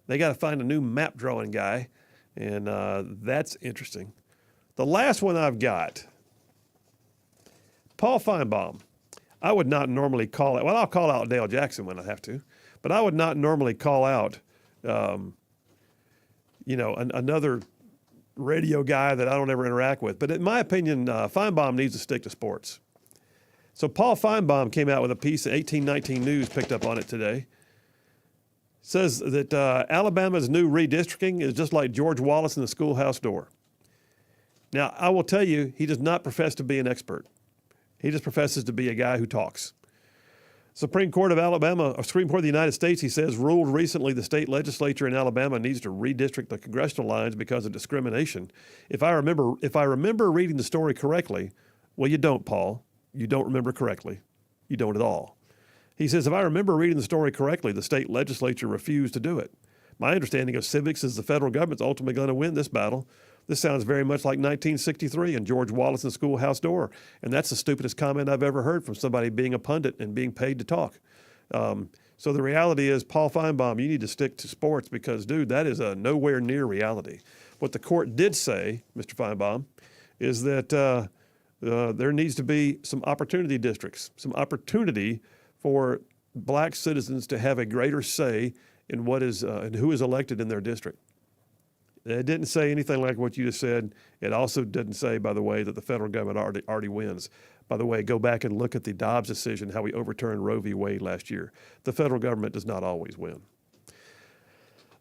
They got to find a new map drawing guy, and that's interesting. The last one I've got, Paul Feinbaum. I would not normally call out, well, I'll call out Dale Jackson when I have to, but I would not normally call out, another radio guy that I don't ever interact with. But in my opinion, Feinbaum needs to stick to sports. So Paul Feinbaum came out with a piece, 1819 News picked up on it today. Says that Alabama's new redistricting is just like George Wallace in the schoolhouse door. Now, I will tell you, he does not profess to be an expert. He just professes to be a guy who talks. Supreme Court of the United States, he says, ruled recently the state legislature in Alabama needs to redistrict the congressional lines because of discrimination. If I remember reading the story correctly, well, you don't, Paul. You don't remember correctly. You don't at all. He says, if I remember reading the story correctly, the state legislature refused to do it. My understanding of civics is the federal government's ultimately going to win this battle. This sounds very much like 1963 and George Wallace and the schoolhouse door. And that's the stupidest comment I've ever heard from somebody being a pundit and being paid to talk. So the reality is, Paul Feinbaum, you need to stick to sports because, dude, that is a nowhere near reality. What the court did say, Mr. Feinbaum, is that there needs to be some opportunity districts, some opportunity for black citizens to have a greater say in what is and who is elected in their district. It didn't say anything like what you just said. It also didn't say, by the way, that the federal government already wins. By the way, go back and look at the Dobbs decision, how we overturned Roe v. Wade last year. The federal government does not always win.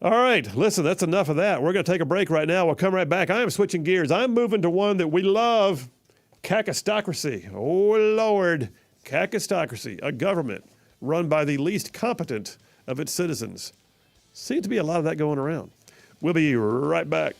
All right, listen, that's enough of that. We're going to take a break right now. We'll come right back. I am switching gears. I'm moving to one that we love, cacistocracy. Oh, Lord, cacistocracy, a government run by the least competent of its citizens. Seems to be a lot of that going around. We'll be right back.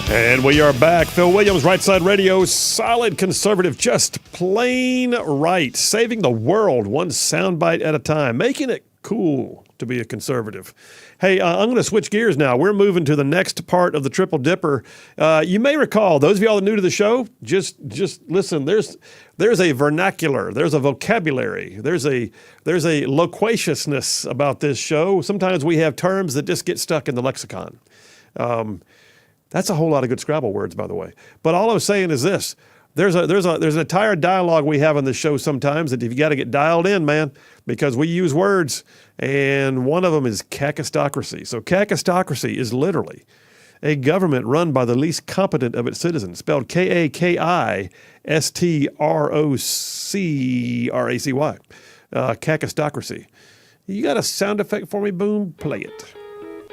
And we are back. Phil Williams, Rightside Radio, solid conservative, just plain right. Saving the world one soundbite at a time, making it cool to be a conservative. Hey, I'm going to switch gears now. We're moving to the next part of the Triple Dipper. You may recall, those of y'all that are new to the show, just listen. There's a vernacular, there's a vocabulary, there's a loquaciousness about this show. Sometimes we have terms that just get stuck in the lexicon. That's a whole lot of good Scrabble words, by the way. But all I'm saying is this. There's an entire dialogue we have on this show sometimes that you got to get dialed in, man, because we use words, and one of them is kakistocracy. So kakistocracy is literally a government run by the least competent of its citizens, spelled Kakistrocracy. Kakistocracy. You got a sound effect for me? Boom, play it.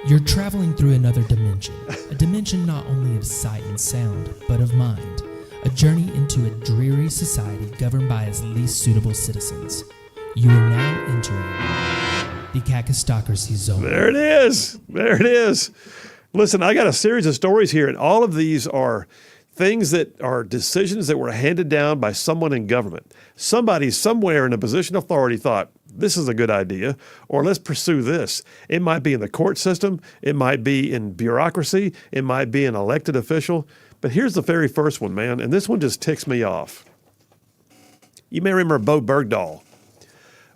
You're traveling through another dimension, a dimension not only of sight and sound, but of mind. A journey into a dreary society governed by its least suitable citizens. You are now entering the kakistocracy zone. There it is. There it is. Listen, I got a series of stories here, and all of these are things that are decisions that were handed down by someone in government. Somebody somewhere in a position of authority thought, this is a good idea, or let's pursue this. It might be in the court system. It might be in bureaucracy. It might be an elected official. But here's the very first one, man, and this one just ticks me off. You may remember Bo Bergdahl.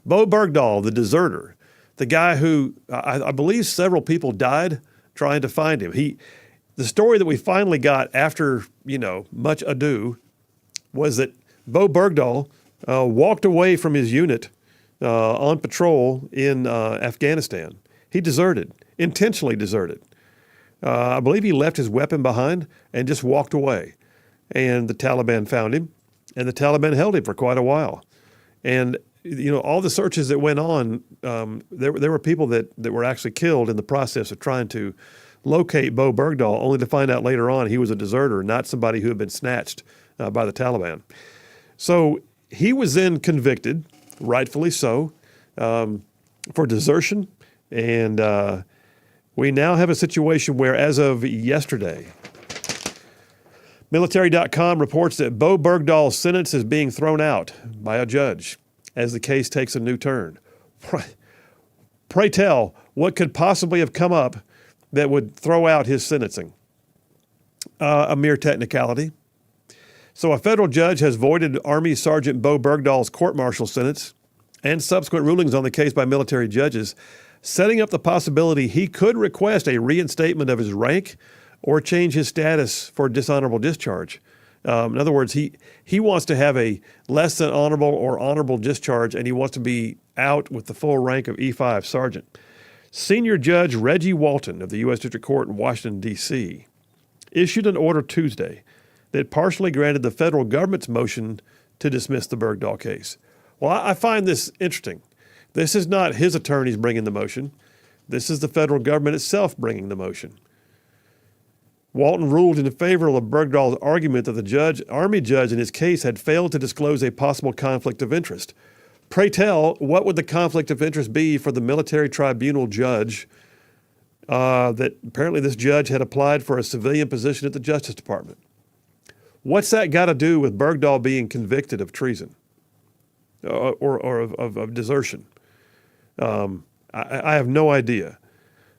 Bo Bergdahl, the deserter, the guy who I believe several people died trying to find him. The story that we finally got after, much ado was that Bo Bergdahl walked away from his unit on patrol in Afghanistan. He deserted, intentionally deserted. I believe he left his weapon behind and just walked away. And the Taliban found him, and the Taliban held him for quite a while. And, all the searches that went on, there were people that were actually killed in the process of trying to locate Bo Bergdahl, only to find out later on he was a deserter, not somebody who had been snatched by the Taliban. So he was then convicted, rightfully so, for desertion. And we now have a situation where, as of yesterday, Military.com reports that Bo Bergdahl's sentence is being thrown out by a judge as the case takes a new turn. Pray tell, what could possibly have come up that would throw out his sentencing? A mere technicality. So a federal judge has voided Army Sergeant Bo Bergdahl's court-martial sentence and subsequent rulings on the case by military judges, setting up the possibility he could request a reinstatement of his rank or change his status for dishonorable discharge. In other words, he wants to have a less than honorable or honorable discharge, and he wants to be out with the full rank of E5 sergeant. Senior Judge Reggie Walton of the U.S. District Court in Washington, D.C., issued an order Tuesday that partially granted the federal government's motion to dismiss the Bergdahl case. Well, I find this interesting. This is not his attorneys bringing the motion. This is the federal government itself bringing the motion. Walton ruled in favor of Bergdahl's argument that the Army judge in his case had failed to disclose a possible conflict of interest. Pray tell, what would the conflict of interest be for the military tribunal judge that apparently this judge had applied for a civilian position at the Justice Department? What's that got to do with Bergdahl being convicted of treason or of desertion? I have no idea.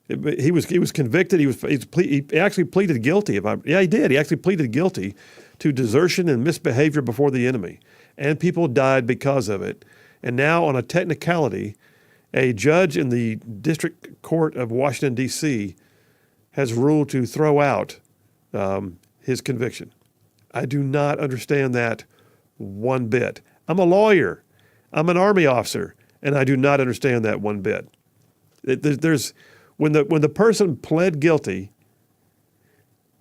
He was convicted. He actually pleaded guilty. He did. He actually pleaded guilty to desertion and misbehavior before the enemy, and people died because of it. And now, on a technicality, a judge in the District Court of Washington, D.C., has ruled to throw out his conviction. I do not understand that one bit. I'm a lawyer. I'm an Army officer, and I do not understand that one bit. When the person pled guilty,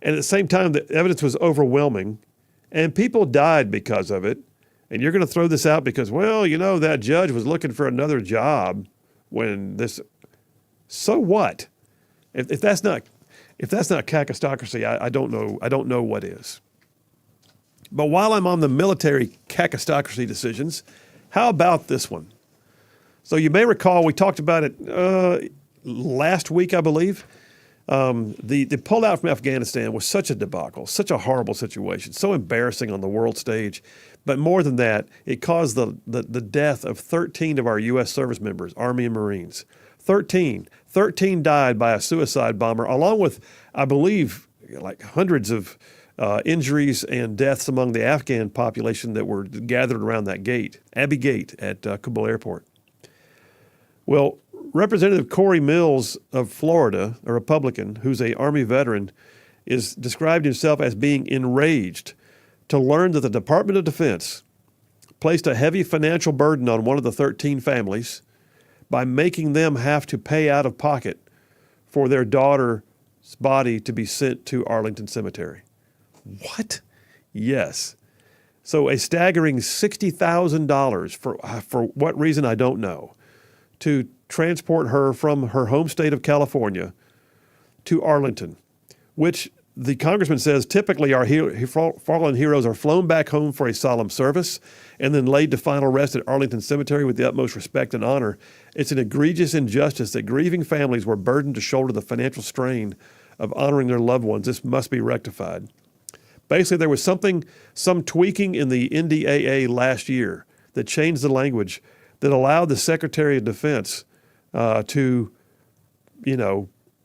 and at the same time the evidence was overwhelming, and people died because of it, and you're going to throw this out because, that judge was looking for another job when this. So what? If that's not kakistocracy, I don't know. I don't know what is. But while I'm on the military kakistocracy decisions, how about this one? So you may recall we talked about it last week, I believe. The pullout from Afghanistan was such a debacle, such a horrible situation, so embarrassing on the world stage. But more than that, it caused the death of 13 of our U.S. service members, Army and Marines. 13 died by a suicide bomber, along with, I believe, like hundreds of injuries and deaths among the Afghan population that were gathered around that gate, Abbey Gate at Kabul Airport. Well, Representative Corey Mills of Florida, a Republican who's an Army veteran, is described himself as being enraged to learn that the Department of Defense placed a heavy financial burden on one of the 13 families by making them have to pay out of pocket for their daughter's body to be sent to Arlington Cemetery. What? Yes. So a staggering $60,000 for what reason I don't know, to transport her from her home state of California to Arlington, which the congressman says typically our fallen heroes are flown back home for a solemn service and then laid to final rest at Arlington Cemetery with the utmost respect and honor. It's an egregious injustice that grieving families were burdened to shoulder the financial strain of honoring their loved ones. This must be rectified. Basically, there was some tweaking in the NDAA last year that changed the language that allowed the Secretary of Defense to,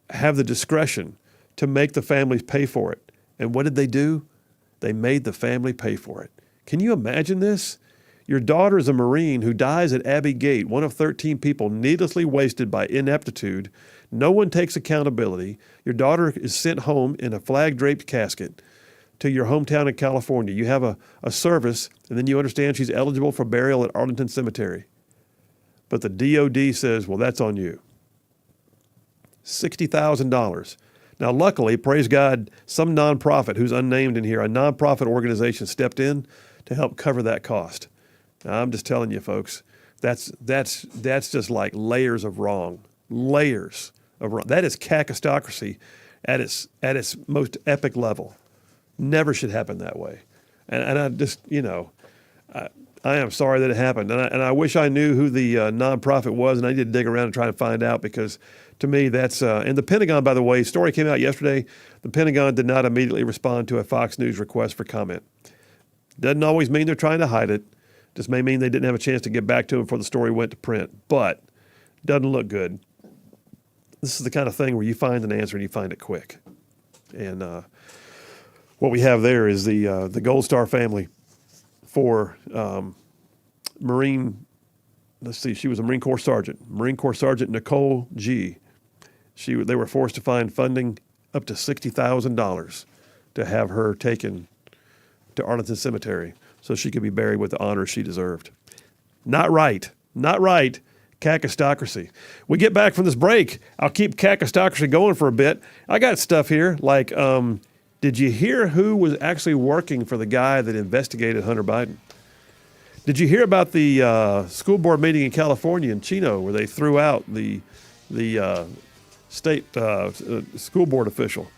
have the discretion to make the families pay for it. And what did they do? They made the family pay for it. Can you imagine this? Your daughter is a Marine who dies at Abbey Gate, one of 13 people needlessly wasted by ineptitude. No one takes accountability. Your daughter is sent home in a flag-draped casket to your hometown in California. You have a service, and then you understand she's eligible for burial at Arlington Cemetery. But the DOD says, well, that's on you. $60,000. Now, luckily, praise God, some nonprofit who's unnamed in here, a nonprofit organization stepped in to help cover that cost. Now, I'm just telling you, folks, that's just like layers of wrong. Layers of wrong. That is kakistocracy at its most epic level. Never should happen that way. And I just, I am sorry that it happened. And I wish I knew who the nonprofit was, and I need to dig around and try to find out, because to me that's, and the Pentagon, by the way, story came out yesterday. The Pentagon did not immediately respond to a Fox News request for comment. Doesn't always mean they're trying to hide it. Just may mean they didn't have a chance to get back to them before the story went to print. But doesn't look good. This is the kind of thing where you find an answer and you find it quick. And what we have there is the Gold Star family for Marine. Let's see, she was a Marine Corps Sergeant. Marine Corps Sergeant Nicole G. They were forced to find funding up to $60,000 to have her taken to Arlington Cemetery so she could be buried with the honor she deserved. Not right. Not right. Kakistocracy. We get back from this break. I'll keep kakistocracy going for a bit. I got stuff here like, did you hear who was actually working for the guy that investigated Hunter Biden? Did you hear about the school board meeting in California in Chino where they threw out the state school board official?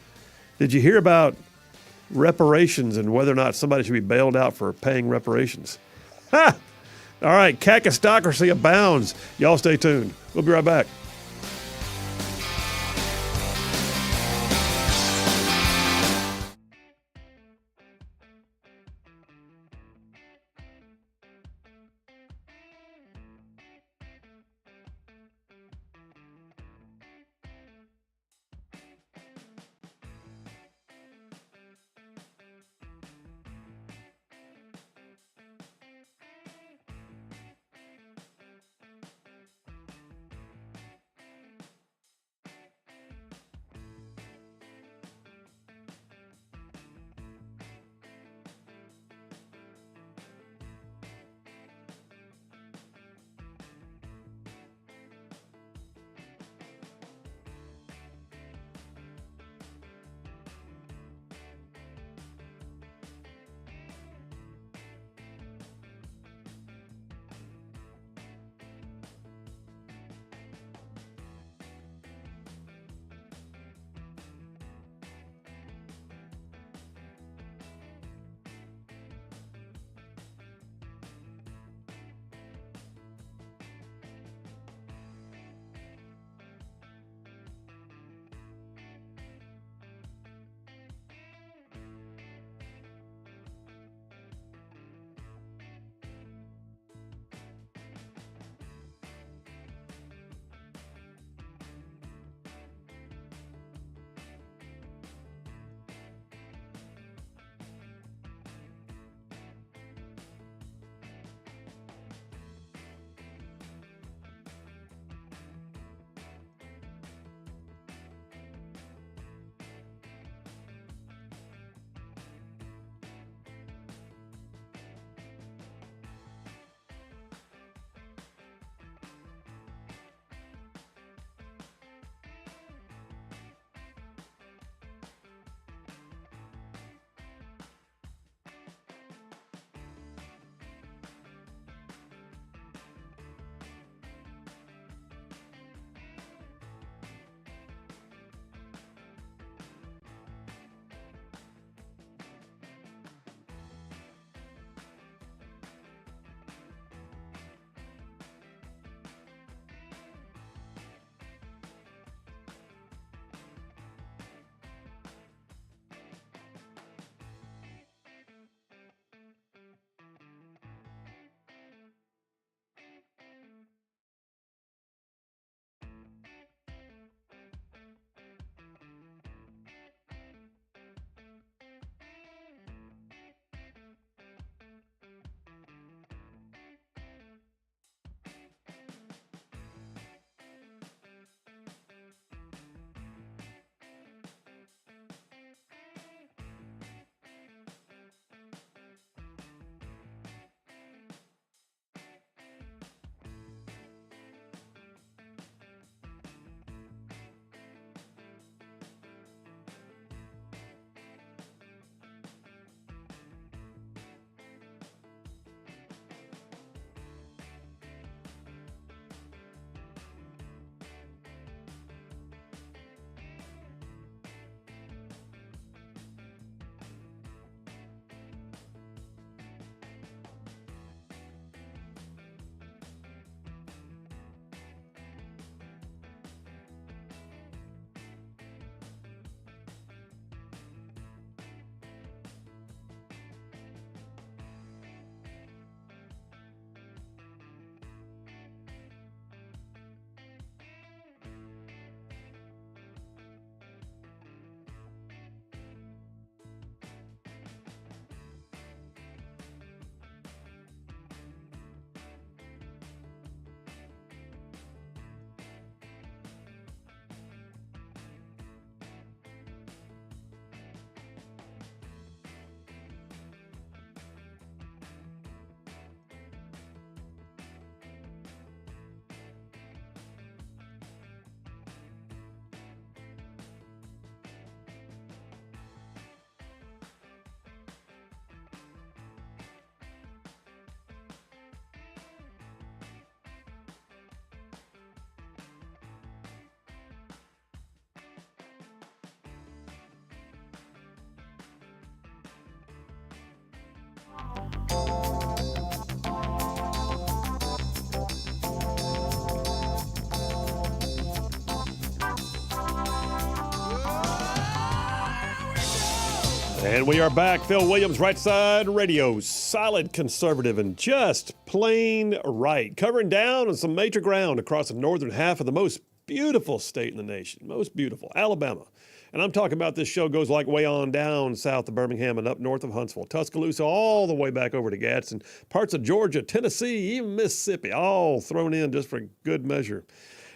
Did you hear about reparations and whether or not somebody should be bailed out for paying reparations? Ha! All right, kakistocracy abounds. Y'all stay tuned. We'll be right back. And we are back. Phil Williams, Rightside Radio, solid conservative and just plain right. Covering down on some major ground across the northern half of the most beautiful state in the nation. Most beautiful, Alabama. And I'm talking about this show goes like way on down south of Birmingham and up north of Huntsville, Tuscaloosa, all the way back over to Gadsden, parts of Georgia, Tennessee, even Mississippi, all thrown in just for good measure.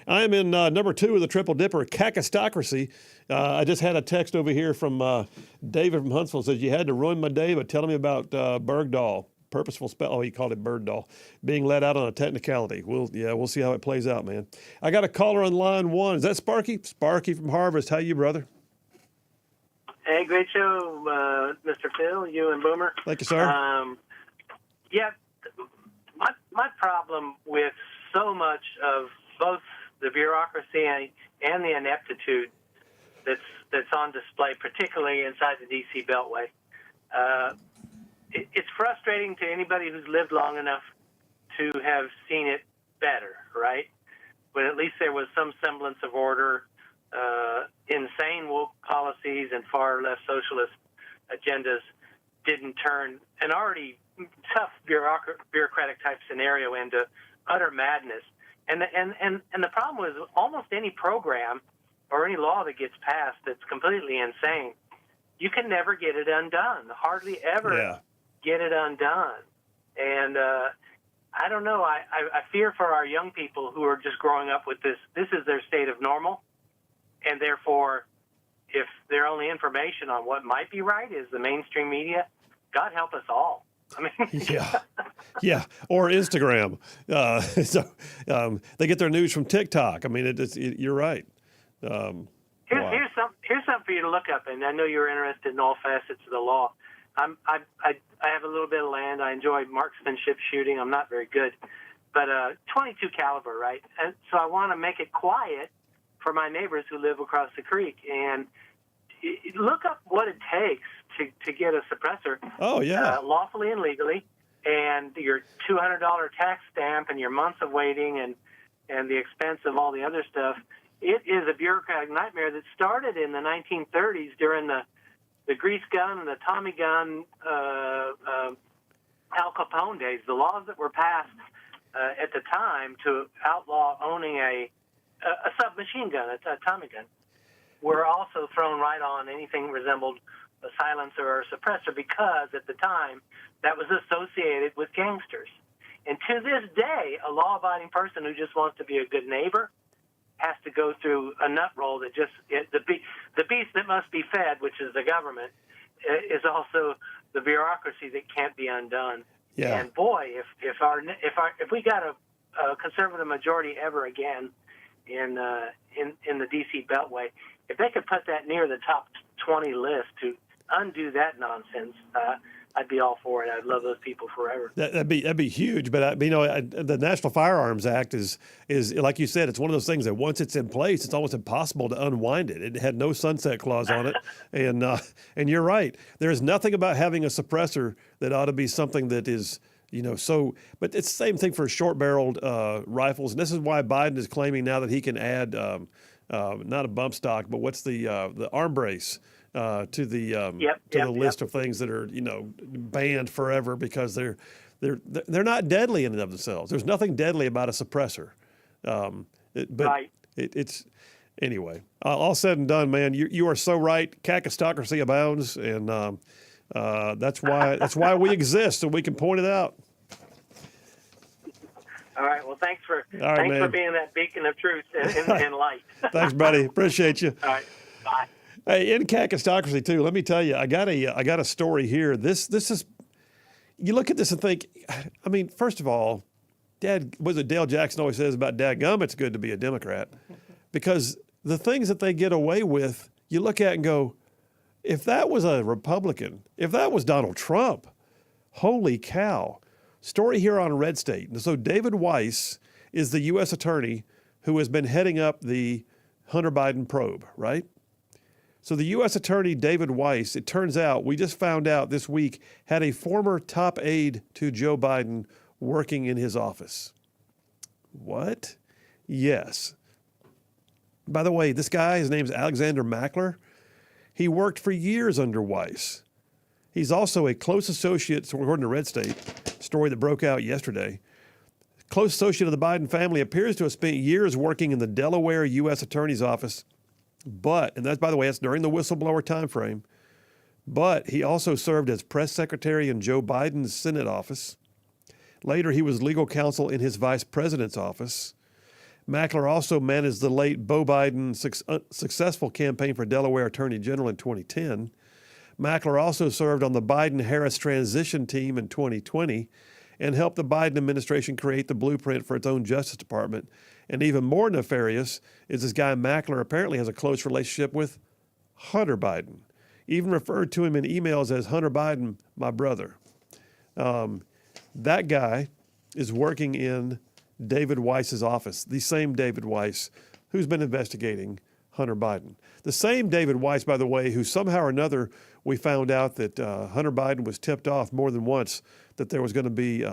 I am in number 2 of the Triple Dipper, Kakistocracy. I just had a text over here from David from Huntsville. Says, you had to ruin my day by telling me about Bergdahl, purposeful spell. Oh, he called it Birdahl, being let out on a technicality. We'll see how it plays out, man. I got a caller on line 1. Is that Sparky? Sparky from Harvest. How you, brother? Hey, great show, Mr. Phil, you and Boomer. Thank you, sir. Yeah, my problem with so much of both the bureaucracy and the ineptitude that's on display, particularly inside the D.C. Beltway. It's frustrating to anybody who's lived long enough to have seen it better, right? But at least there was some semblance of order. Insane woke policies and far left socialist agendas didn't turn an already tough bureaucratic type scenario into utter madness. And the problem was almost any program or any law that gets passed that's completely insane, you can never get it undone. Hardly ever get it undone. And I don't know. I fear for our young people who are just growing up with this. This is their state of normal. And therefore, if their only information on what might be right is the mainstream media, God help us all. I mean, yeah, or Instagram. They get their news from TikTok. I mean, you're right. Here's something for you to look up, and I know you're interested in all facets of the law. I have a little bit of land. I enjoy marksmanship shooting. I'm not very good, but 22 caliber, right? And so I want to make it quiet for my neighbors who live across the creek, and look up what it takes to get a suppressor. Oh, yeah. Lawfully and legally, and your $200 tax stamp and your months of waiting and the expense of all the other stuff. It is a bureaucratic nightmare that started in the 1930s during the grease gun and the Tommy gun Al Capone days. The laws that were passed at the time to outlaw owning a submachine gun, a Tommy gun, were also thrown right on anything resembled a silencer or a suppressor because at the time that was associated with gangsters. And to this day, a law-abiding person who just wants to be a good neighbor has to go through a nut roll that the beast that must be fed, which is the government, is also the bureaucracy that can't be undone. Yeah. And boy, if we got a conservative majority ever again in the D.C. Beltway, if they could put that near the top 20 list to undo that nonsense, I'd be all for it. I'd love those people forever. That'd be huge. But the National Firearms Act is like you said, it's one of those things that once it's in place, it's almost impossible to unwind it. It had no sunset clause on it, and you're right. There is nothing about having a suppressor that ought to be something that is. But it's the same thing for short-barreled rifles, and this is why Biden is claiming now that he can add not a bump stock, but what's the arm brace to the list of things that are banned forever because they're not deadly in and of themselves. There's nothing deadly about a suppressor, it's anyway. All said and done, man. You are so right. Kakistocracy abounds, and that's why we exist, so we can point it out. All right. Well, thanks for man. being that beacon of truth and light. Thanks, buddy. Appreciate you. All right. Bye. Hey, in Kakistocracy too. Let me tell you, I got a story here. This is. You look at this and think. I mean, first of all, Dale Jackson always says about dadgum, it's good to be a Democrat, because the things that they get away with, you look at and go, if that was a Republican, if that was Donald Trump, holy cow. Story here on Red State. So David Weiss is the U.S. attorney who has been heading up the Hunter Biden probe, right? So the U.S. attorney, David Weiss, it turns out, we just found out this week, had a former top aide to Joe Biden working in his office. What? Yes. By the way, this guy, his name's Alexander Mackler. He worked for years under Weiss. He's also a close associate, so according to Red State, story that broke out yesterday. Close associate of the Biden family appears to have spent years working in the Delaware U.S. Attorney's Office, and that's, by the way, that's during the whistleblower time frame. But he also served as press secretary in Joe Biden's Senate office. Later, he was legal counsel in his vice president's office. Mackler also managed the late Beau Biden's successful campaign for Delaware Attorney General in 2010. Mackler also served on the Biden-Harris transition team in 2020 and helped the Biden administration create the blueprint for its own Justice Department. And even more nefarious is this guy Mackler apparently has a close relationship with Hunter Biden, even referred to him in emails as Hunter Biden, my brother. That guy is working in David Weiss's office, the same David Weiss who's been investigating Hunter Biden. The same David Weiss, by the way, who somehow or another we found out that Hunter Biden was tipped off more than once that there was going to be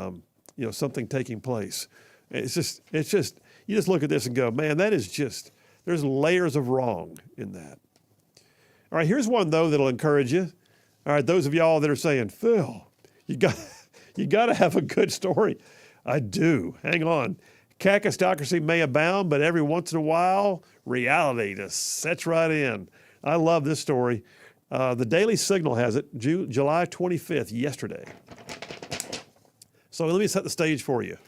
something taking place. It's just you just look at this and go, man, there's layers of wrong in that. All right, here's one though that'll encourage you. All right, those of y'all that are saying, Phil, you got to have a good story. I do. Hang on. Kakistocracy may abound, but every once in a while, reality just sets right in. I love this story. The Daily Signal has it, July 25th, yesterday. So let me set the stage for you.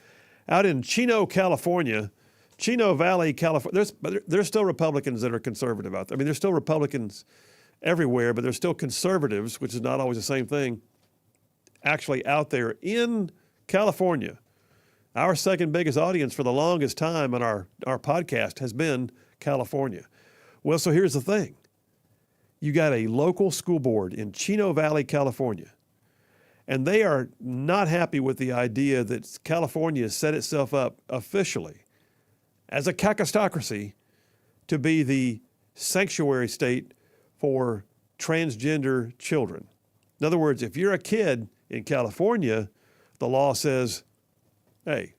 Out in Chino Valley, California, there's still Republicans that are conservative out there. I mean, there's still Republicans everywhere, but there's still conservatives, which is not always the same thing, actually out there in California. Our second biggest audience for the longest time on our podcast has been California. Well, so here's the thing. You got a local school board in Chino Valley, California, and they are not happy with the idea that California has set itself up officially as a kakistocracy to be the sanctuary state for transgender children. In other words, if you're a kid in California, the law says, hey,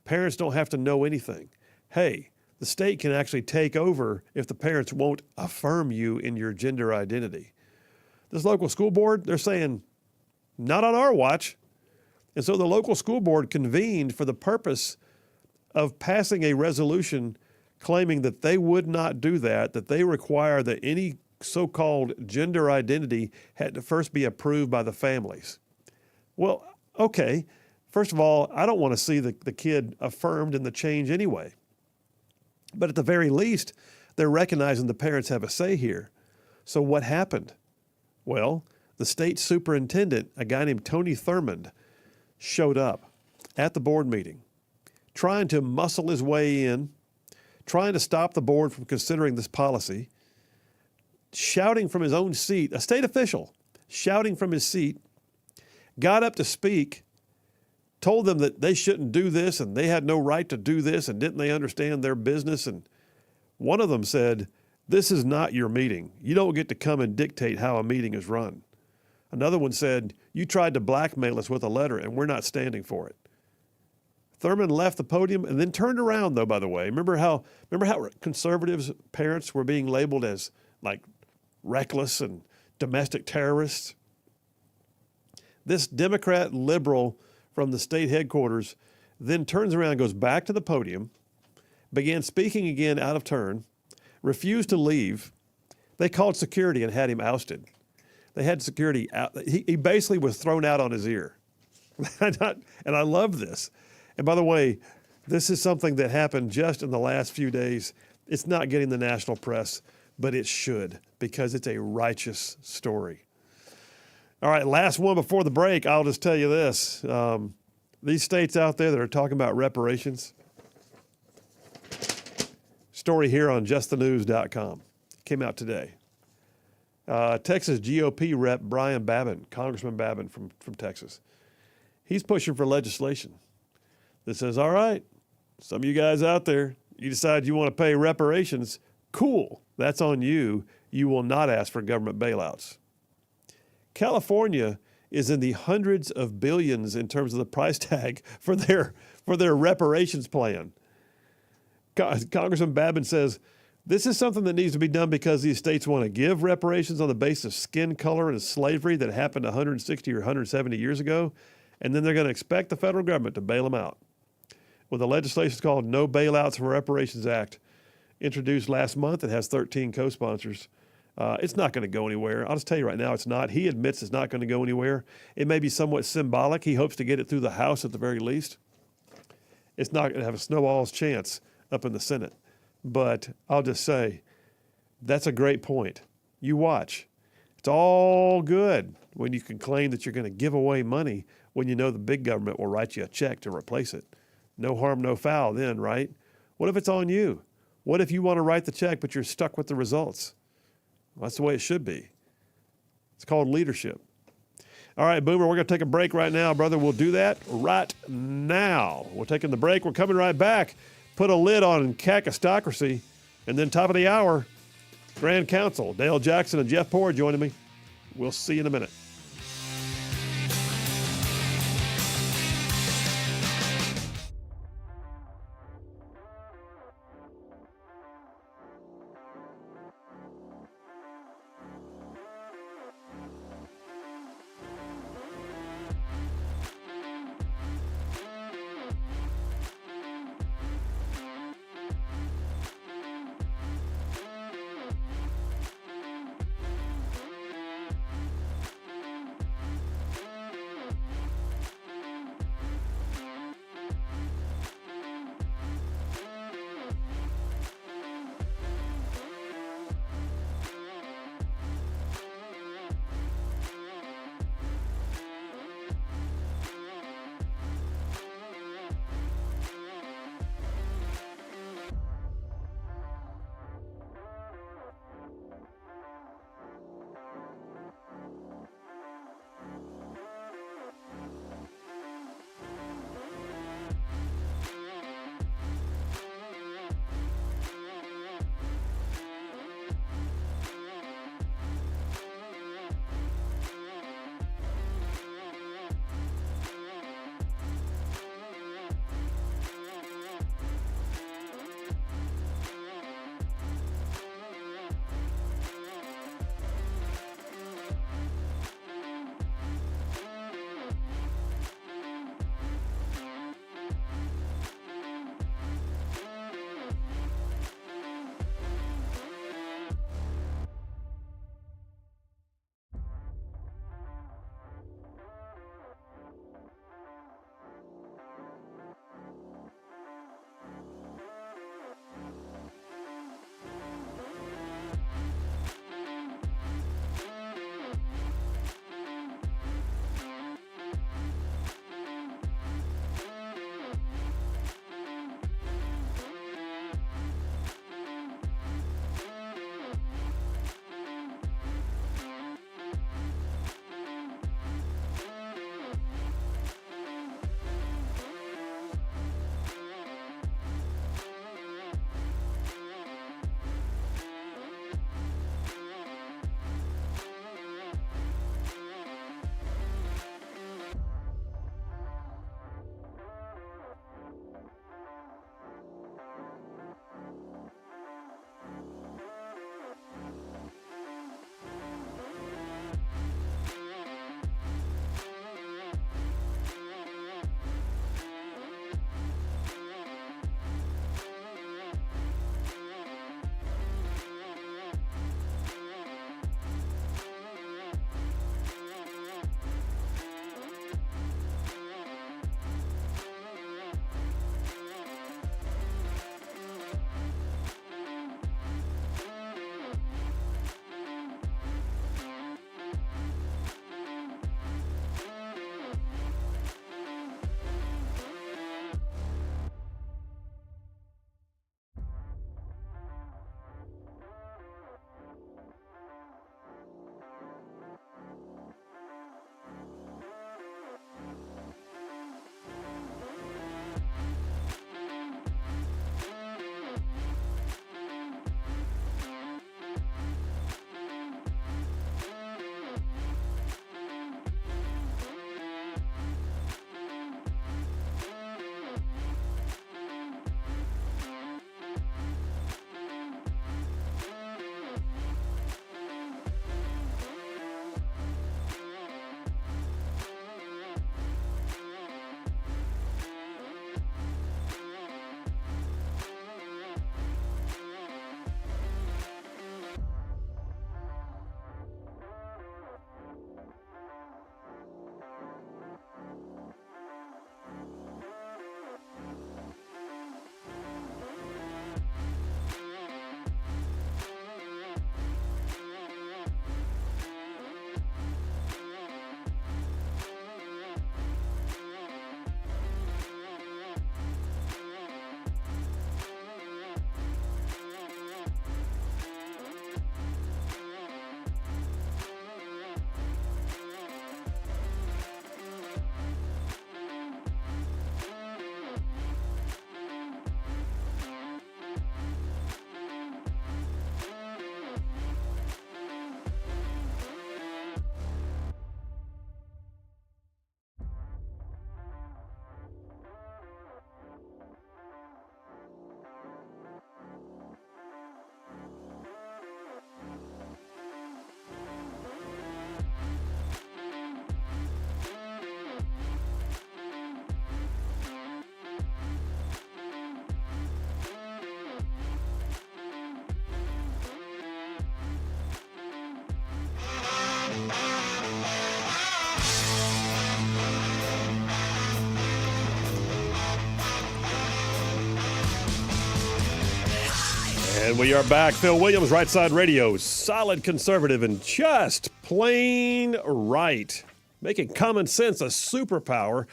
parents don't have to know anything. Hey, the state can actually take over if the parents won't affirm you in your gender identity. This local school board, they're saying, not on our watch. And so the local school board convened for the purpose of passing a resolution claiming that they would not do that they require that any so-called gender identity had to first be approved by the families. Well, okay. First of all, I don't want to see the kid affirmed in the change anyway. But at the very least, they're recognizing the parents have a say here. So what happened? Well, the state superintendent, a guy named Tony Thurmond, showed up at the board meeting, trying to muscle his way in, trying to stop the board from considering this policy, shouting from his own seat, a state official shouting from his seat, got up to speak, told them that they shouldn't do this and they had no right to do this and didn't they understand their business. And one of them said, this is not your meeting. You don't get to come and dictate how a meeting is run. Another one said, you tried to blackmail us with a letter and we're not standing for it. Thurmond left the podium and then turned around, though, by the way. Remember how conservatives' parents were being labeled as like reckless and domestic terrorists? This Democrat liberal from the state headquarters then turns around and goes back to the podium, began speaking again out of turn, refused to leave. They called security and had him ousted. They had security out. He basically was thrown out on his ear. And I love this. And by the way, this is something that happened just in the last few days. It's not getting the national press, but it should because it's a righteous story. All right, last one before the break. I'll just tell you this. These states out there that are talking about reparations, story here on justthenews.com. Came out today. Texas GOP rep Brian Babin, Congressman Babin from Texas, he's pushing for legislation that says, all right, some of you guys out there, you decide you want to pay reparations, cool, that's on you. You will not ask for government bailouts. California is in the hundreds of billions in terms of the price tag for their reparations plan. Congressman Babin says, This is something that needs to be done because these states want to give reparations on the basis of skin color and slavery that happened 160 or 170 years ago, and then they're going to expect the federal government to bail them out. With a legislation called No Bailouts for Reparations Act, introduced last month, it has 13 co-sponsors. It's not going to go anywhere. I'll just tell you right now, it's not. He admits it's not going to go anywhere. It may be somewhat symbolic. He hopes to get it through the House at the very least. It's not going to have a snowball's chance up in the Senate. But I'll just say, that's a great point. You watch. It's all good when you can claim that you're going to give away money when you know the big government will write you a check to replace it. No harm, no foul then, right? What if it's on you? What if you want to write the check, but you're stuck with the results? Well, that's the way it should be. It's called leadership. All right, Boomer, we're going to take a break right now, brother. We'll do that right now. We're taking the break. We're coming right back. Put a lid on Kakistocracy. And then top of the hour, Grand Council, Dale Jackson and Jeff Poor joining me. We'll see you in a minute. And we are back. Phil Williams, Right Side Radio. Solid conservative and just plain right. Making common sense a superpower.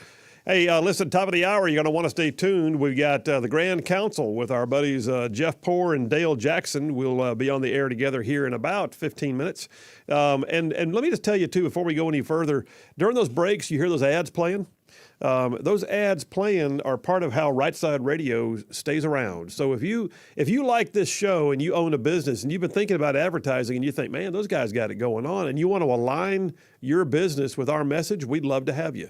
Hey, listen, top of the hour, you're going to want to stay tuned. We've got the Grand Council with our buddies Jeff Poore and Dale Jackson. We'll be on the air together here in about 15 minutes. And let me just tell you, too, before we go any further, during those breaks, you hear those ads playing? Those ads playing are part of how Right Side Radio stays around. So if you like this show and you own a business and you've been thinking about advertising and you think, man, those guys got it going on, and you want to align your business with our message, we'd love to have you.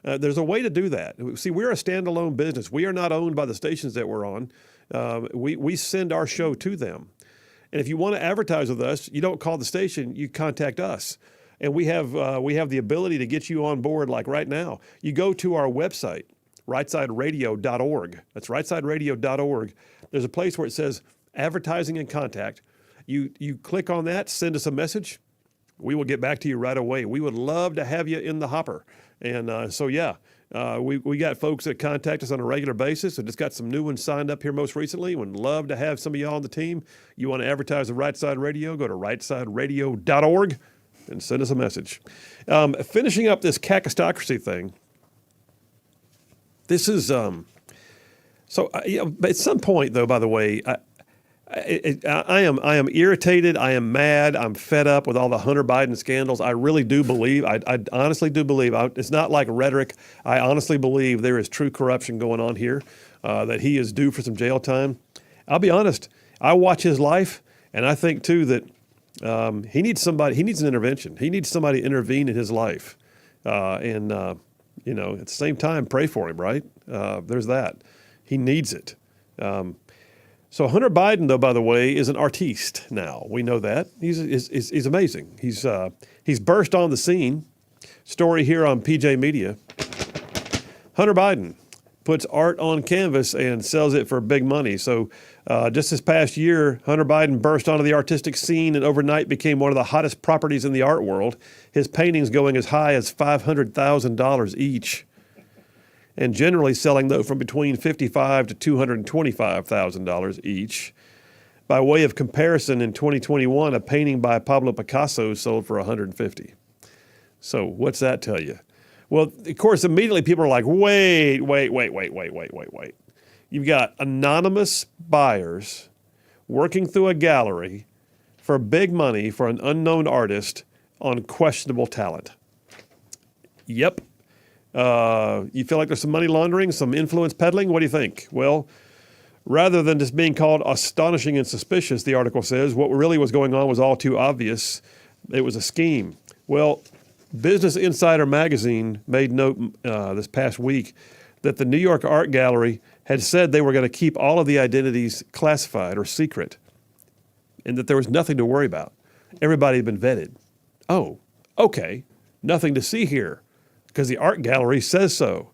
There's a way to do that. See, we're a standalone business. We are not owned by the stations that we're on. We send our show to them. And if you want to advertise with us, you don't call the station, you contact us. And we have the ability to get you on board like right now. You go to our website, rightsideradio.org. That's rightsideradio.org. There's a place where it says advertising and contact. You click on that, send us a message. We will get back to you right away. We would love to have you in the hopper. And we got folks that contact us on a regular basis. And just got some new ones signed up here most recently. Would love to have some of y'all on the team. You want to advertise the Right Side Radio, go to rightsideradio.org. and send us a message. Finishing up this kakistocracy thing, this is at some point, though, by the way, I am irritated. I am mad. I'm fed up with all the Hunter Biden scandals. I really do believe, I honestly do believe, it's not like rhetoric. I honestly believe there is true corruption going on here, that he is due for some jail time. I'll be honest, I watch his life, and I think, too, that he needs somebody. He needs an intervention. He needs somebody to intervene in his life, and at the same time, pray for him. Right? There's that. He needs it. So Hunter Biden, though, by the way, is an artiste now. We know that he's amazing. He's burst on the scene. Story here on PJ Media. Hunter Biden puts art on canvas and sells it for big money. So just this past year, Hunter Biden burst onto the artistic scene and overnight became one of the hottest properties in the art world. His paintings going as high as $500,000 each, and generally selling, though, from between $55,000 to $225,000 each. By way of comparison, in 2021, a painting by Pablo Picasso sold for $150,000. So what's that tell you? Well, of course, immediately people are like, wait. You've got anonymous buyers working through a gallery for big money for an unknown artist on questionable talent. Yep. You feel like there's some money laundering, some influence peddling? What do you think? Well, rather than just being called astonishing and suspicious, the article says, what really was going on was all too obvious. It was a scheme. Well, Business Insider magazine made note this past week that the New York Art Gallery had said they were going to keep all of the identities classified or secret, and that there was nothing to worry about. Everybody had been vetted. Oh, okay, nothing to see here, because the art gallery says so.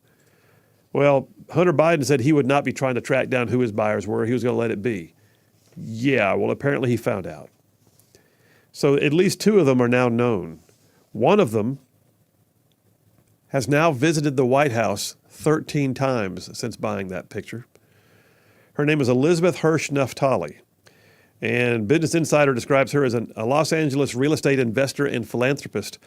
Well, Hunter Biden said he would not be trying to track down who his buyers were. He was going to let it be. Yeah, well, apparently he found out. So at least two of them are now known. One of them has now visited the White House 13 times since buying that picture. Her name is Elizabeth Hirsch Naftali, and Business Insider describes her as a Los Angeles real estate investor and philanthropist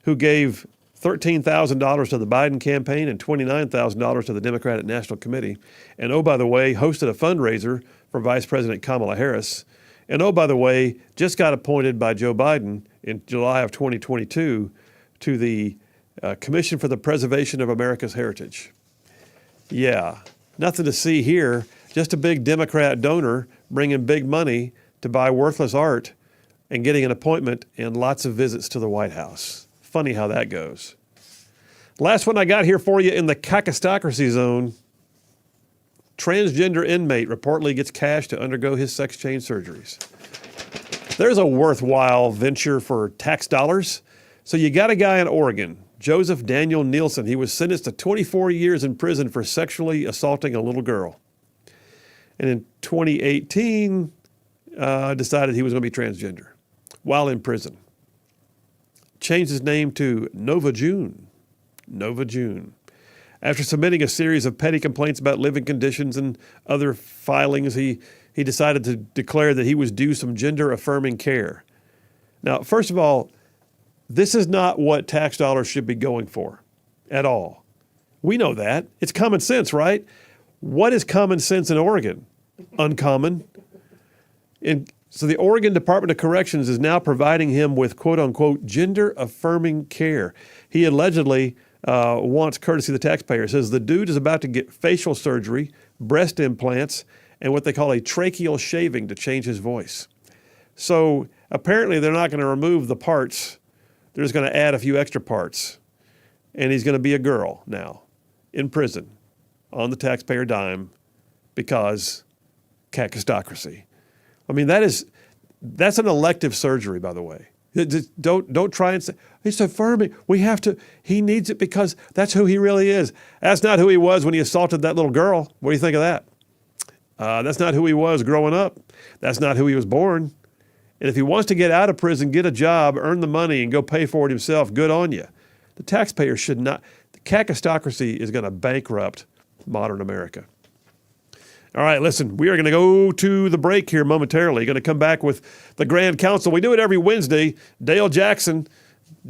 who gave $13,000 to the Biden campaign and $29,000 to the Democratic National Committee. And oh, by the way, hosted a fundraiser for Vice President Kamala Harris. And oh, by the way, just got appointed by Joe Biden in July of 2022 to the Commission for the Preservation of America's Heritage. Yeah, nothing to see here. Just a big Democrat donor bringing big money to buy worthless art and getting an appointment and lots of visits to the White House. Funny how that goes. Last one I got here for you in the kakistocracy zone. Transgender inmate reportedly gets cash to undergo his sex change surgeries. There's a worthwhile venture for tax dollars. So you got a guy in Oregon, Joseph Daniel Nielsen. He was sentenced to 24 years in prison for sexually assaulting a little girl. And in 2018, decided he was going to be transgender while in prison. Changed his name to Nova June. Nova June. After submitting a series of petty complaints about living conditions and other filings, he he decided to declare that he was due some gender-affirming care. Now, first of all, this is not what tax dollars should be going for at all. We know that. It's common sense, right? What is common sense in Oregon? Uncommon. So the Oregon Department of Corrections is now providing him with quote-unquote gender-affirming care. He allegedly wants courtesy of the taxpayer. Says the dude is about to get facial surgery, breast implants, and what they call a tracheal shaving to change his voice. So apparently they're not going to remove the parts. They're just going to add a few extra parts. And he's going to be a girl now in prison on the taxpayer dime because kakistocracy. I mean, that's an elective surgery, by the way. Don't try and say, it's affirming. We have to, he needs it because that's who he really is. That's not who he was when he assaulted that little girl. What do you think of that? That's not who he was growing up. That's not who he was born. And if he wants to get out of prison, get a job, earn the money, and go pay for it himself, good on you. The taxpayer should not. The kakistocracy is going to bankrupt modern America. All right, listen, we are going to go to the break here momentarily. Going to come back with the Grand Council. We do it every Wednesday. Dale Jackson,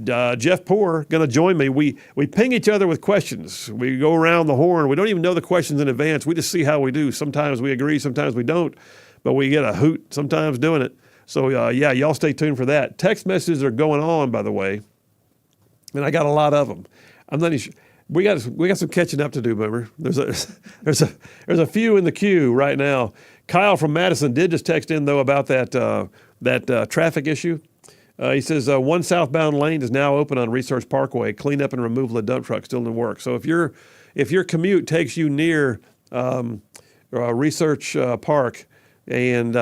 Jeff Poor going to join me. We ping each other with questions. We go around the horn. We don't even know the questions in advance. We just see how we do. Sometimes we agree, sometimes we don't. But we get a hoot sometimes doing it. So, yeah, y'all stay tuned for that. Text messages are going on, by the way, and I got a lot of them. I'm not even sure. We got some catching up to do, remember? There's a few in the queue right now. Kyle from Madison did just text in, though, about that traffic issue. He says one southbound lane is now open on Research Parkway. Cleanup and removal of dump trucks still in work. So if your commute takes you near Research Park and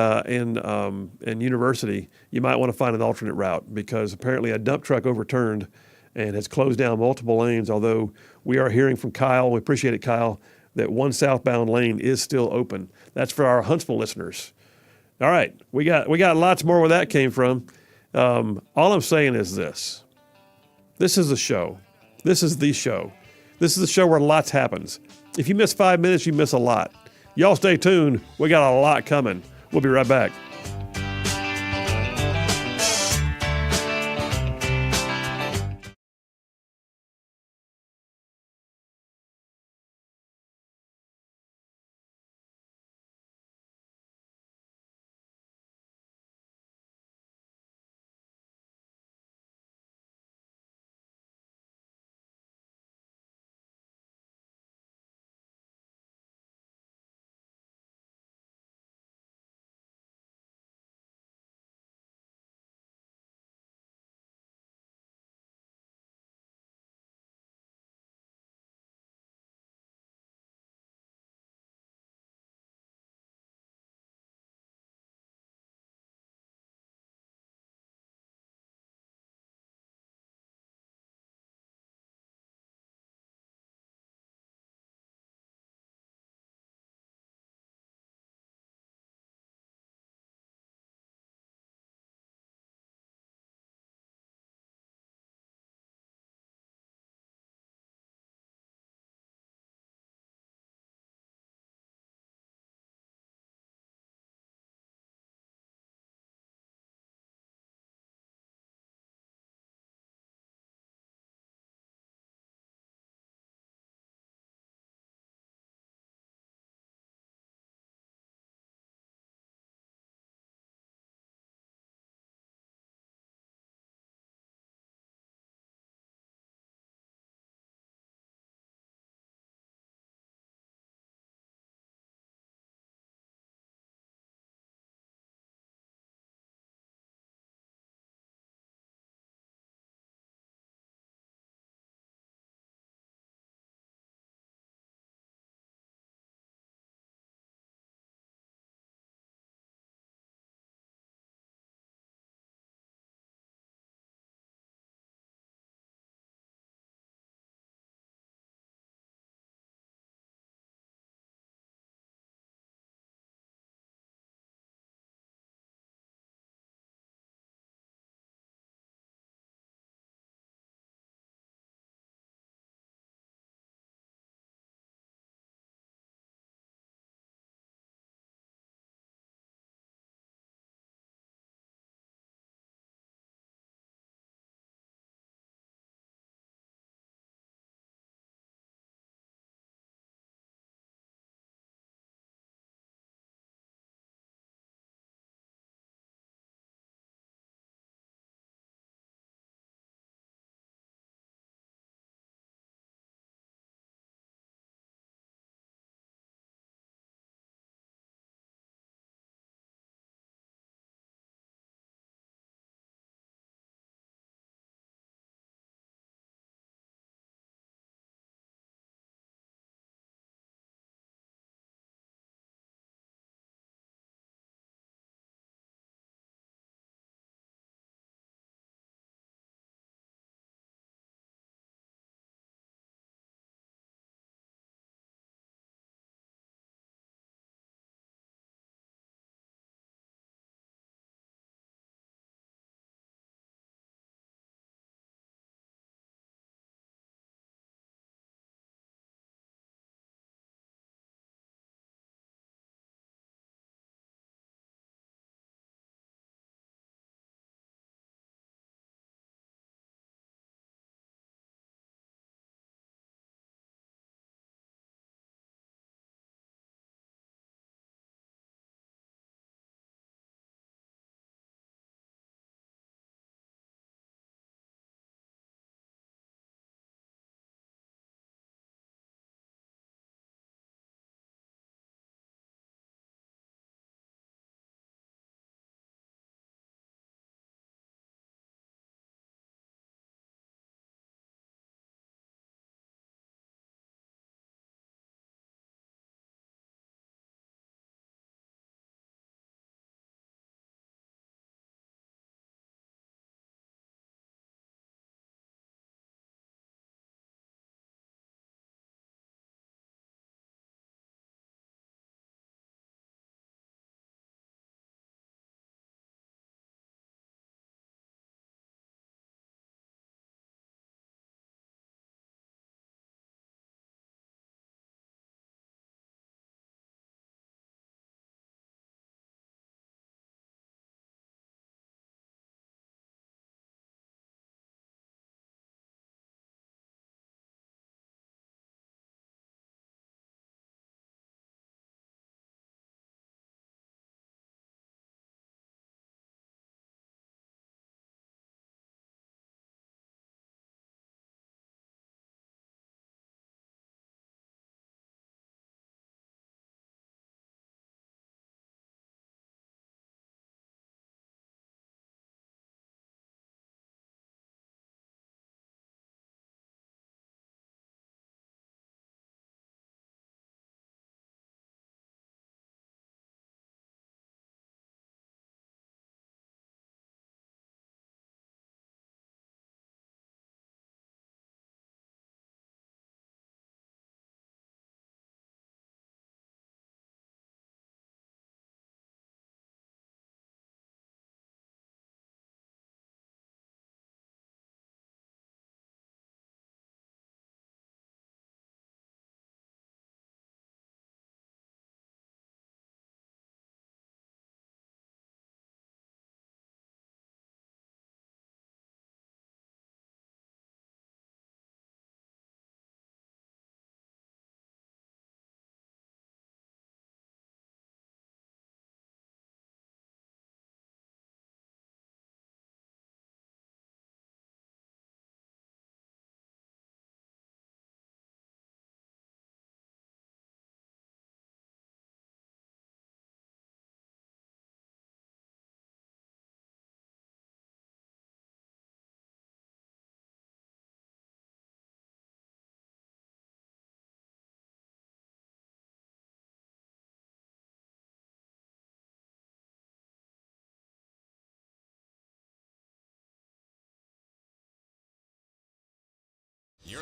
University, you might want to find an alternate route because apparently a dump truck overturned and has closed down multiple lanes, although we are hearing from Kyle, we appreciate it, Kyle, that one southbound lane is still open. That's for our Huntsville listeners. All right, we got lots more where that came from. All I'm saying is this. This is the show. This is the show. This is the show where lots happens. If you miss 5 minutes, you miss a lot. Y'all stay tuned. We got a lot coming. We'll be right back.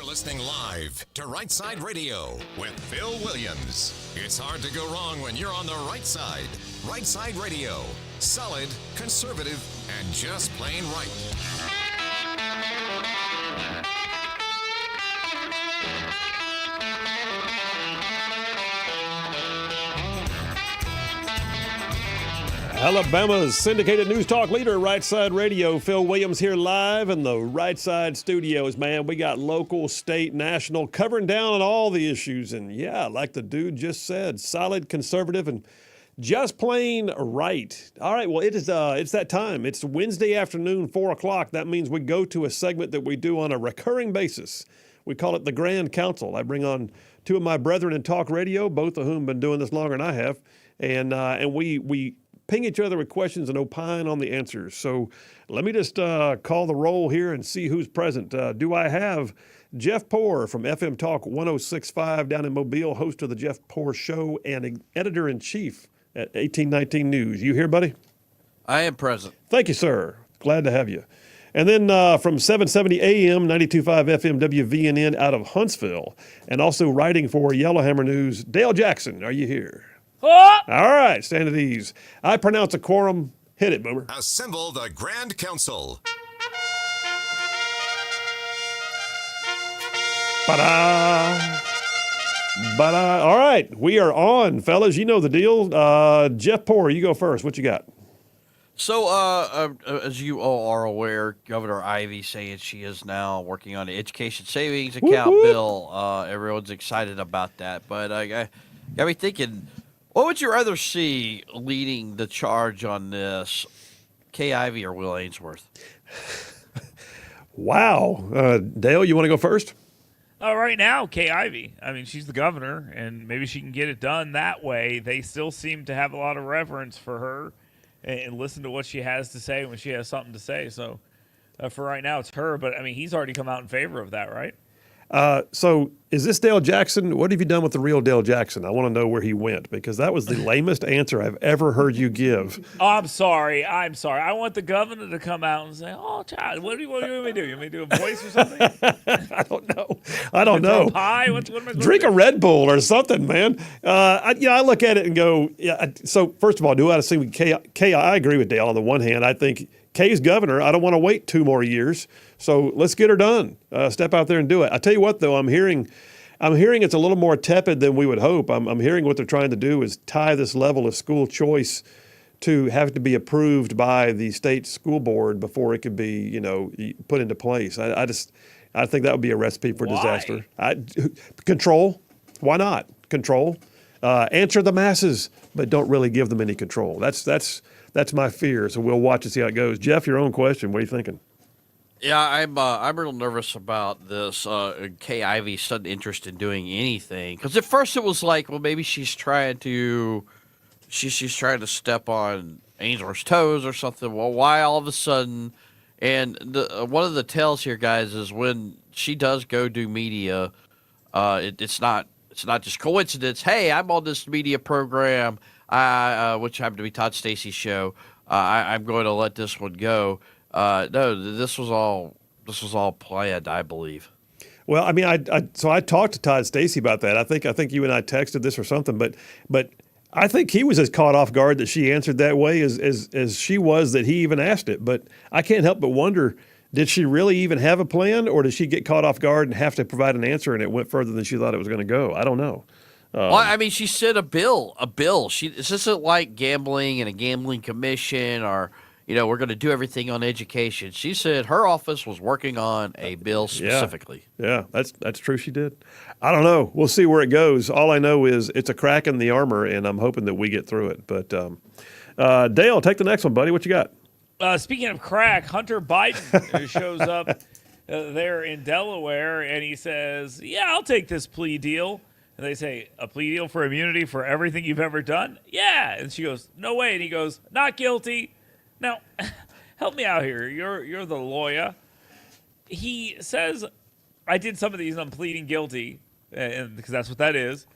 You're listening live to Rightside Radio with Phil Williams. It's hard to go wrong when you're on the right side. Rightside Radio. Solid, conservative, and just plain right. Alabama's syndicated news talk leader, Rightside Radio. Phil Williams here live in the Rightside studios, man. We got local, state, national, covering down on all the issues. And yeah, like the dude just said, solid, conservative, and just plain right. All right, well, it's that time. It's Wednesday afternoon, 4 o'clock. That means we go to a segment that we do on a recurring basis. We call it the Grand Council. I bring on two of my brethren in talk radio, both of whom have been doing this longer than I have. And we ping each other with questions and opine on the answers. So let me just call the roll here and see who's present. Do I have Jeff Poor from FM Talk 106.5 down in Mobile, host of the Jeff Poor Show and editor-in-chief at 1819 News. You here, buddy? I am present. Thank you, sir. Glad to have you. And then from 770 AM, 92.5 FM WVNN out of Huntsville, and also writing for Yellowhammer News, Dale Jackson. Are you here? Oh! All right, stand at ease. I pronounce a quorum. Hit it, Boomer. Assemble the Grand Council. Ba-da. Ba-da. All right, we are on, fellas. You know the deal. Jeff Poor, you go first. What you got? So, as you all are aware, Governor Ivey saying she is now working on the education savings account bill. Everyone's excited about that. But I got me thinking, what would you rather see leading the charge on this, Kay Ivey or Will Ainsworth? Wow. Dale, you want to go first? Right now, Kay Ivey. I mean, she's the governor, and maybe she can get it done that way. They still seem to have a lot of reverence for her and listen to what she has to say when she has something to say. So for right now, it's her. But, I mean, he's already come out in favor of that, right? So is this Dale Jackson? What have you done with the real Dale Jackson? I want to know where he went, because that was the lamest answer I've ever heard you give. Oh, I'm sorry. I want the governor to come out and say, "Oh, child, what do you want me to do? You want me to do a voice or something?" I don't know. Pie? What am I supposed Drink to a do? Red Bull or something, man. I look at it and go, yeah. So first of all, do I see Kay? I agree with Dale on the one hand. I think Kay's governor. I don't want to wait 2 more years. So let's get her done. Step out there and do it. I tell you what, though, I'm hearing it's a little more tepid than we would hope. I'm hearing what they're trying to do is tie this level of school choice to have to be approved by the state school board before it could be, put into place. I think that would be a recipe for disaster. Control. Why not? Control. Answer the masses, but don't really give them any control. That's my fear. So we'll watch and see how it goes. Jeff, your own question. What are you thinking? Yeah, I'm real nervous about this. Kay Ivey's sudden interest in doing anything, because at first it was like, well, maybe she's trying to step on Ainsworth's toes or something. Well, why all of a sudden? And one of the tells here, guys, is when she does go do media, it's not just coincidence. Hey, I'm on this media program, which happened to be Todd Stacey's show. I'm going to let this one go. No, this was all planned, I believe. Well, I mean, I talked to Todd Stacey about that. I think you and I texted this or something, but I think he was as caught off guard that she answered that way as she was that he even asked it. But I can't help but wonder, did she really even have a plan, or did she get caught off guard and have to provide an answer and it went further than she thought it was going to go? I don't know. Well, I mean, she said a bill. This isn't like gambling and a gambling commission, or we're going to do everything on education. She said her office was working on a bill specifically. Yeah, that's true. She did. I don't know. We'll see where it goes. All I know is it's a crack in the armor, and I'm hoping that we get through it. But Dale, take the next one, buddy. What you got? Speaking of crack, Hunter Biden shows up there in Delaware, and he says, "Yeah, I'll take this plea deal." And they say, "A plea deal for immunity for everything you've ever done?" "Yeah." And she goes, "No way." And he goes, "Not guilty." Now, help me out here. You're the lawyer. He says, "I did some of these. I'm pleading guilty," and because that's what that is.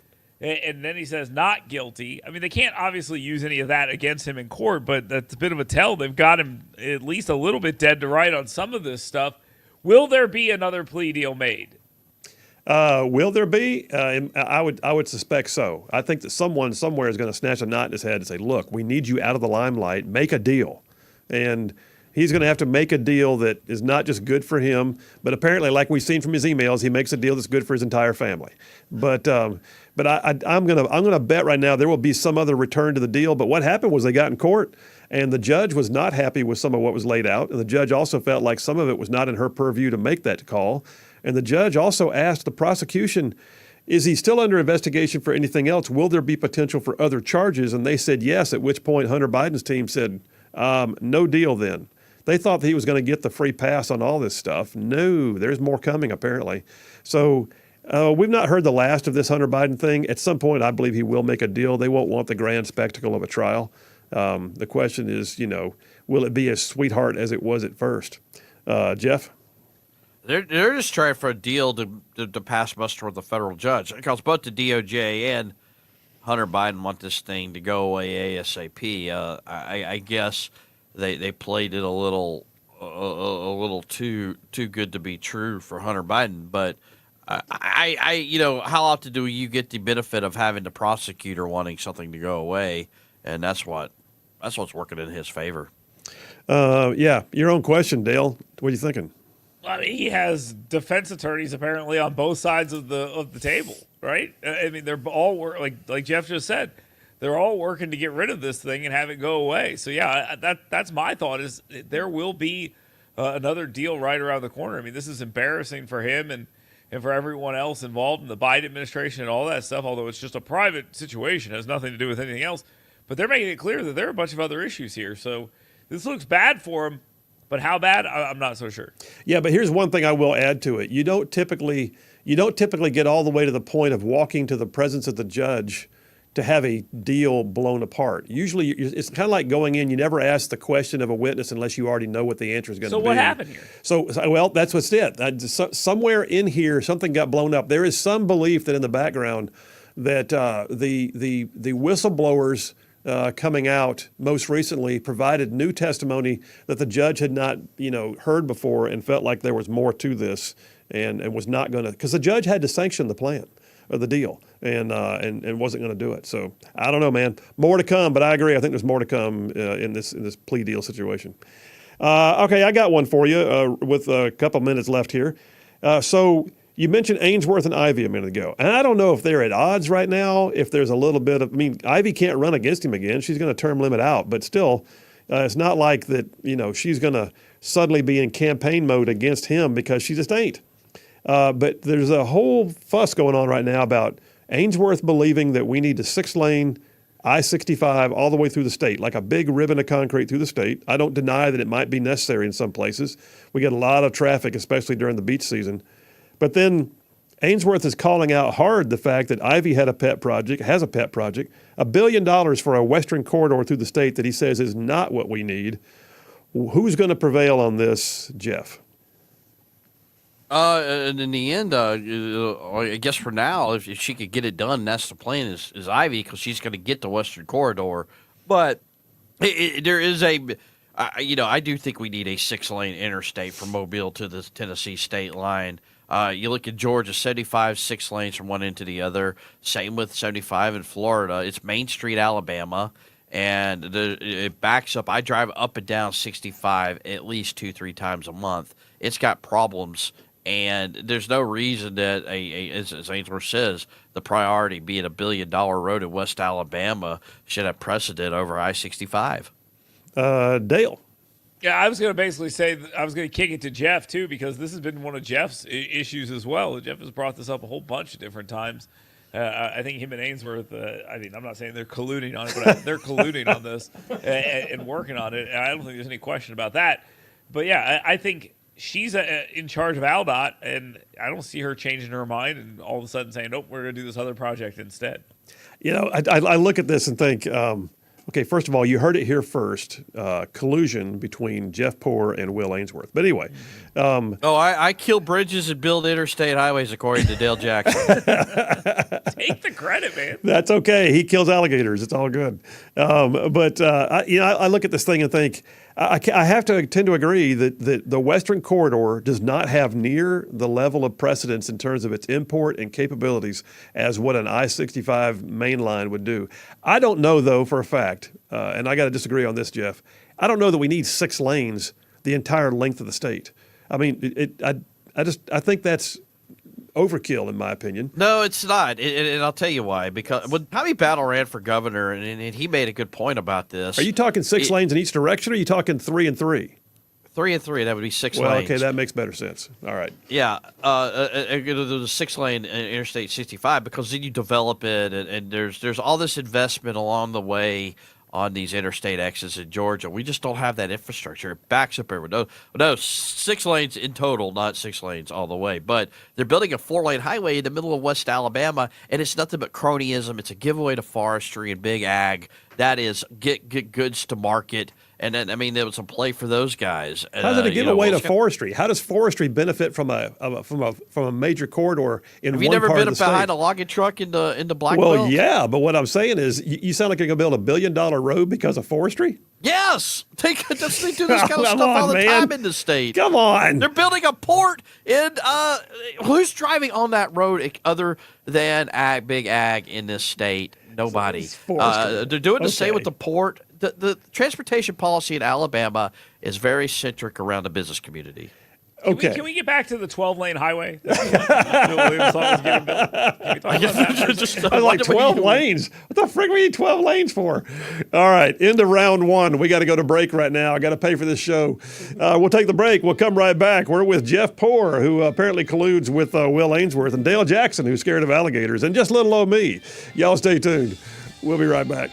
And then he says, "Not guilty." I mean, they can't obviously use any of that against him in court, but that's a bit of a tell. They've got him at least a little bit dead to right on some of this stuff. Will there be another plea deal made? Will there be? I would suspect so. I think that someone somewhere is going to snatch a knot in his head and say, "Look, we need you out of the limelight. Make a deal," and he's going to have to make a deal that is not just good for him, but apparently, like we've seen from his emails, he makes a deal that's good for his entire family. But I'm gonna bet right now there will be some other return to the deal. But what happened was they got in court, and the judge was not happy with some of what was laid out, and the judge also felt like some of it was not in her purview to make that call. And the judge also asked the prosecution, is he still under investigation for anything else? Will there be potential for other charges? And they said yes, at which point Hunter Biden's team said, no deal then. They thought that he was going to get the free pass on all this stuff. No, there's more coming apparently. So we've not heard the last of this Hunter Biden thing. At some point, I believe he will make a deal. They won't want the grand spectacle of a trial. The question is, will it be as sweetheart as it was at first? Jeff? They're just trying for a deal to pass muster with the federal judge, because both the DOJ and Hunter Biden want this thing to go away ASAP. I guess they played it a little too good to be true for Hunter Biden. But how often do you get the benefit of having the prosecutor wanting something to go away? And that's what's working in his favor. Yeah, your own question, Dale. What are you thinking? I mean, he has defense attorneys apparently on both sides of the table, right? I mean, they're all like Jeff just said, they're all working to get rid of this thing and have it go away. So yeah, that's my thought is there will be another deal right around the corner. I mean, this is embarrassing for him and for everyone else involved in the Biden administration and all that stuff. Although it's just a private situation, it has nothing to do with anything else. But they're making it clear that there are a bunch of other issues here. So this looks bad for him. But how bad? I'm not so sure. Yeah, but here's one thing I will add to it. You don't typically get all the way to the point of walking to the presence of the judge to have a deal blown apart. Usually, it's kind of like going in. You never ask the question of a witness unless you already know what the answer is going to be. So what happened here? So well, that's what's it. Somewhere in here, something got blown up. There is some belief that in the background that the whistleblowers coming out most recently provided new testimony that the judge had not, heard before and felt like there was more to this and was not going to, because the judge had to sanction the plan or the deal and wasn't going to do it. So I don't know, man. More to come, but I agree. I think there's more to come in this plea deal situation. Okay, I got one for you with a couple minutes left here. So you mentioned Ainsworth and Ivy a minute ago. And I don't know if they're at odds right now, if there's a little bit of, Ivy can't run against him again. She's going to term limit out. But still, it's not like that, she's going to suddenly be in campaign mode against him because she just ain't. But there's a whole fuss going on right now about Ainsworth believing that we need a 6-lane I-65 all the way through the state, like a big ribbon of concrete through the state. I don't deny that it might be necessary in some places. We get a lot of traffic, especially during the beach season. But then Ainsworth is calling out hard the fact that Ivy has a pet project, $1 billion for a western corridor through the state that he says is not what we need. Who's going to prevail on this, Jeff? And in the end, I guess for now, if she could get it done, that's the plan is Ivy, because she's going to get the western corridor. But there is I do think we need a 6-lane interstate from Mobile to the Tennessee state line. You look at Georgia, 75, 6 lanes from one end to the other. Same with 75 in Florida. It's Main Street, Alabama, and it backs up. I drive up and down 65 at least 2-3 times a month. It's got problems, and there's no reason that, as Ainsworth says, the priority being $1 billion road in West Alabama should have precedent over I-65. Dale. Yeah, I was going to basically say I was going to kick it to Jeff, too, because this has been one of Jeff's issues as well. Jeff has brought this up a whole bunch of different times. I think him and Ainsworth, I'm not saying they're colluding on it, but they're colluding on this and working on it. And I don't think there's any question about that. But, yeah, I think she's in charge of ALDOT, and I don't see her changing her mind and all of a sudden saying, nope, we're going to do this other project instead. I look at this and think, okay, first of all, you heard it here first, collusion between Jeff Poore and Will Ainsworth. But anyway. I kill bridges and build interstate highways, according to Dale Jackson. Take the credit, man. That's okay. He kills alligators. It's all good. I look at this thing and think, I have to tend to agree that the Western Corridor does not have near the level of precedence in terms of its import and capabilities as what an I-65 main line would do. I don't know, though, for a fact, and I got to disagree on this, Jeff. I don't know that we need 6 lanes the entire length of the state. I mean, I think that's overkill, in my opinion. No, it's not, and I'll tell you why. Because when Tommy Battle ran for governor, and he made a good point about this. Are you talking 6 lanes in each direction, or are you talking 3 and 3? 3 and 3, that would be 6 well, lanes. Okay, that makes better sense. All right. Yeah, there's a 6-lane Interstate 65 because then you develop it, and there's all this investment along the way on these interstate exits in Georgia. We just don't have that infrastructure. It backs up everywhere. No, 6 lanes in total, not 6 lanes all the way. But they're building a 4-lane highway in the middle of West Alabama, and it's nothing but cronyism. It's a giveaway to forestry and big ag. That is get goods to market. And then, I mean, there was some play for those guys. How's it a giveaway to forestry? How does forestry benefit from a major corridor in one part of the state? Have you never been behind a logging truck in the Black Well, Belt? yeah, but what I'm saying is, you sound like you're going to build $1 billion road because of forestry? Yes, they do this kind of Come stuff on, all the man. time in the state. Come on. They're building a port in. Who's driving on that road other than big ag in this state? Nobody. They're doing the same with the port. The transportation policy in Alabama is very centric around the business community. Can we get back to the 12-lane highway? Bill Williams thought was getting built? Can we talk about that? I was like 12 lanes. What the frick we need 12 lanes for? All right, into round 1. We got to go to break right now. I got to pay for this show. We'll take the break. We'll come right back. We're with Jeff Poore, who apparently colludes with Will Ainsworth, and Dale Jackson, who's scared of alligators, and just little old me. Y'all stay tuned. We'll be right back.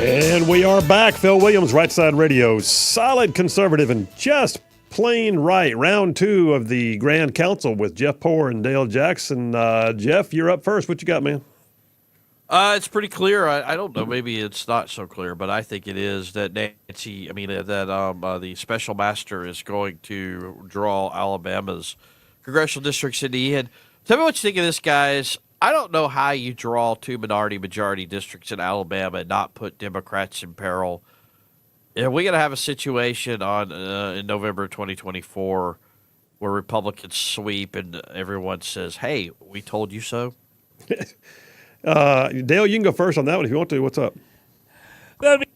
And we are back. Phil Williams, Rightside Radio. Solid conservative and just plain right. Round 2 of the Grand Council with Jeff Poore and Dale Jackson. Jeff, you're up first. What you got, man? It's pretty clear. I don't know. Maybe it's not so clear, but I think it is that the special master is going to draw Alabama's congressional districts into E. Tell me what you think of this, guys. I don't know how you draw 2 minority-majority districts in Alabama and not put Democrats in peril. Are we going to have a situation in November 2024 where Republicans sweep and everyone says, hey, we told you so? Dale, you can go first on that one if you want to. What's up? Did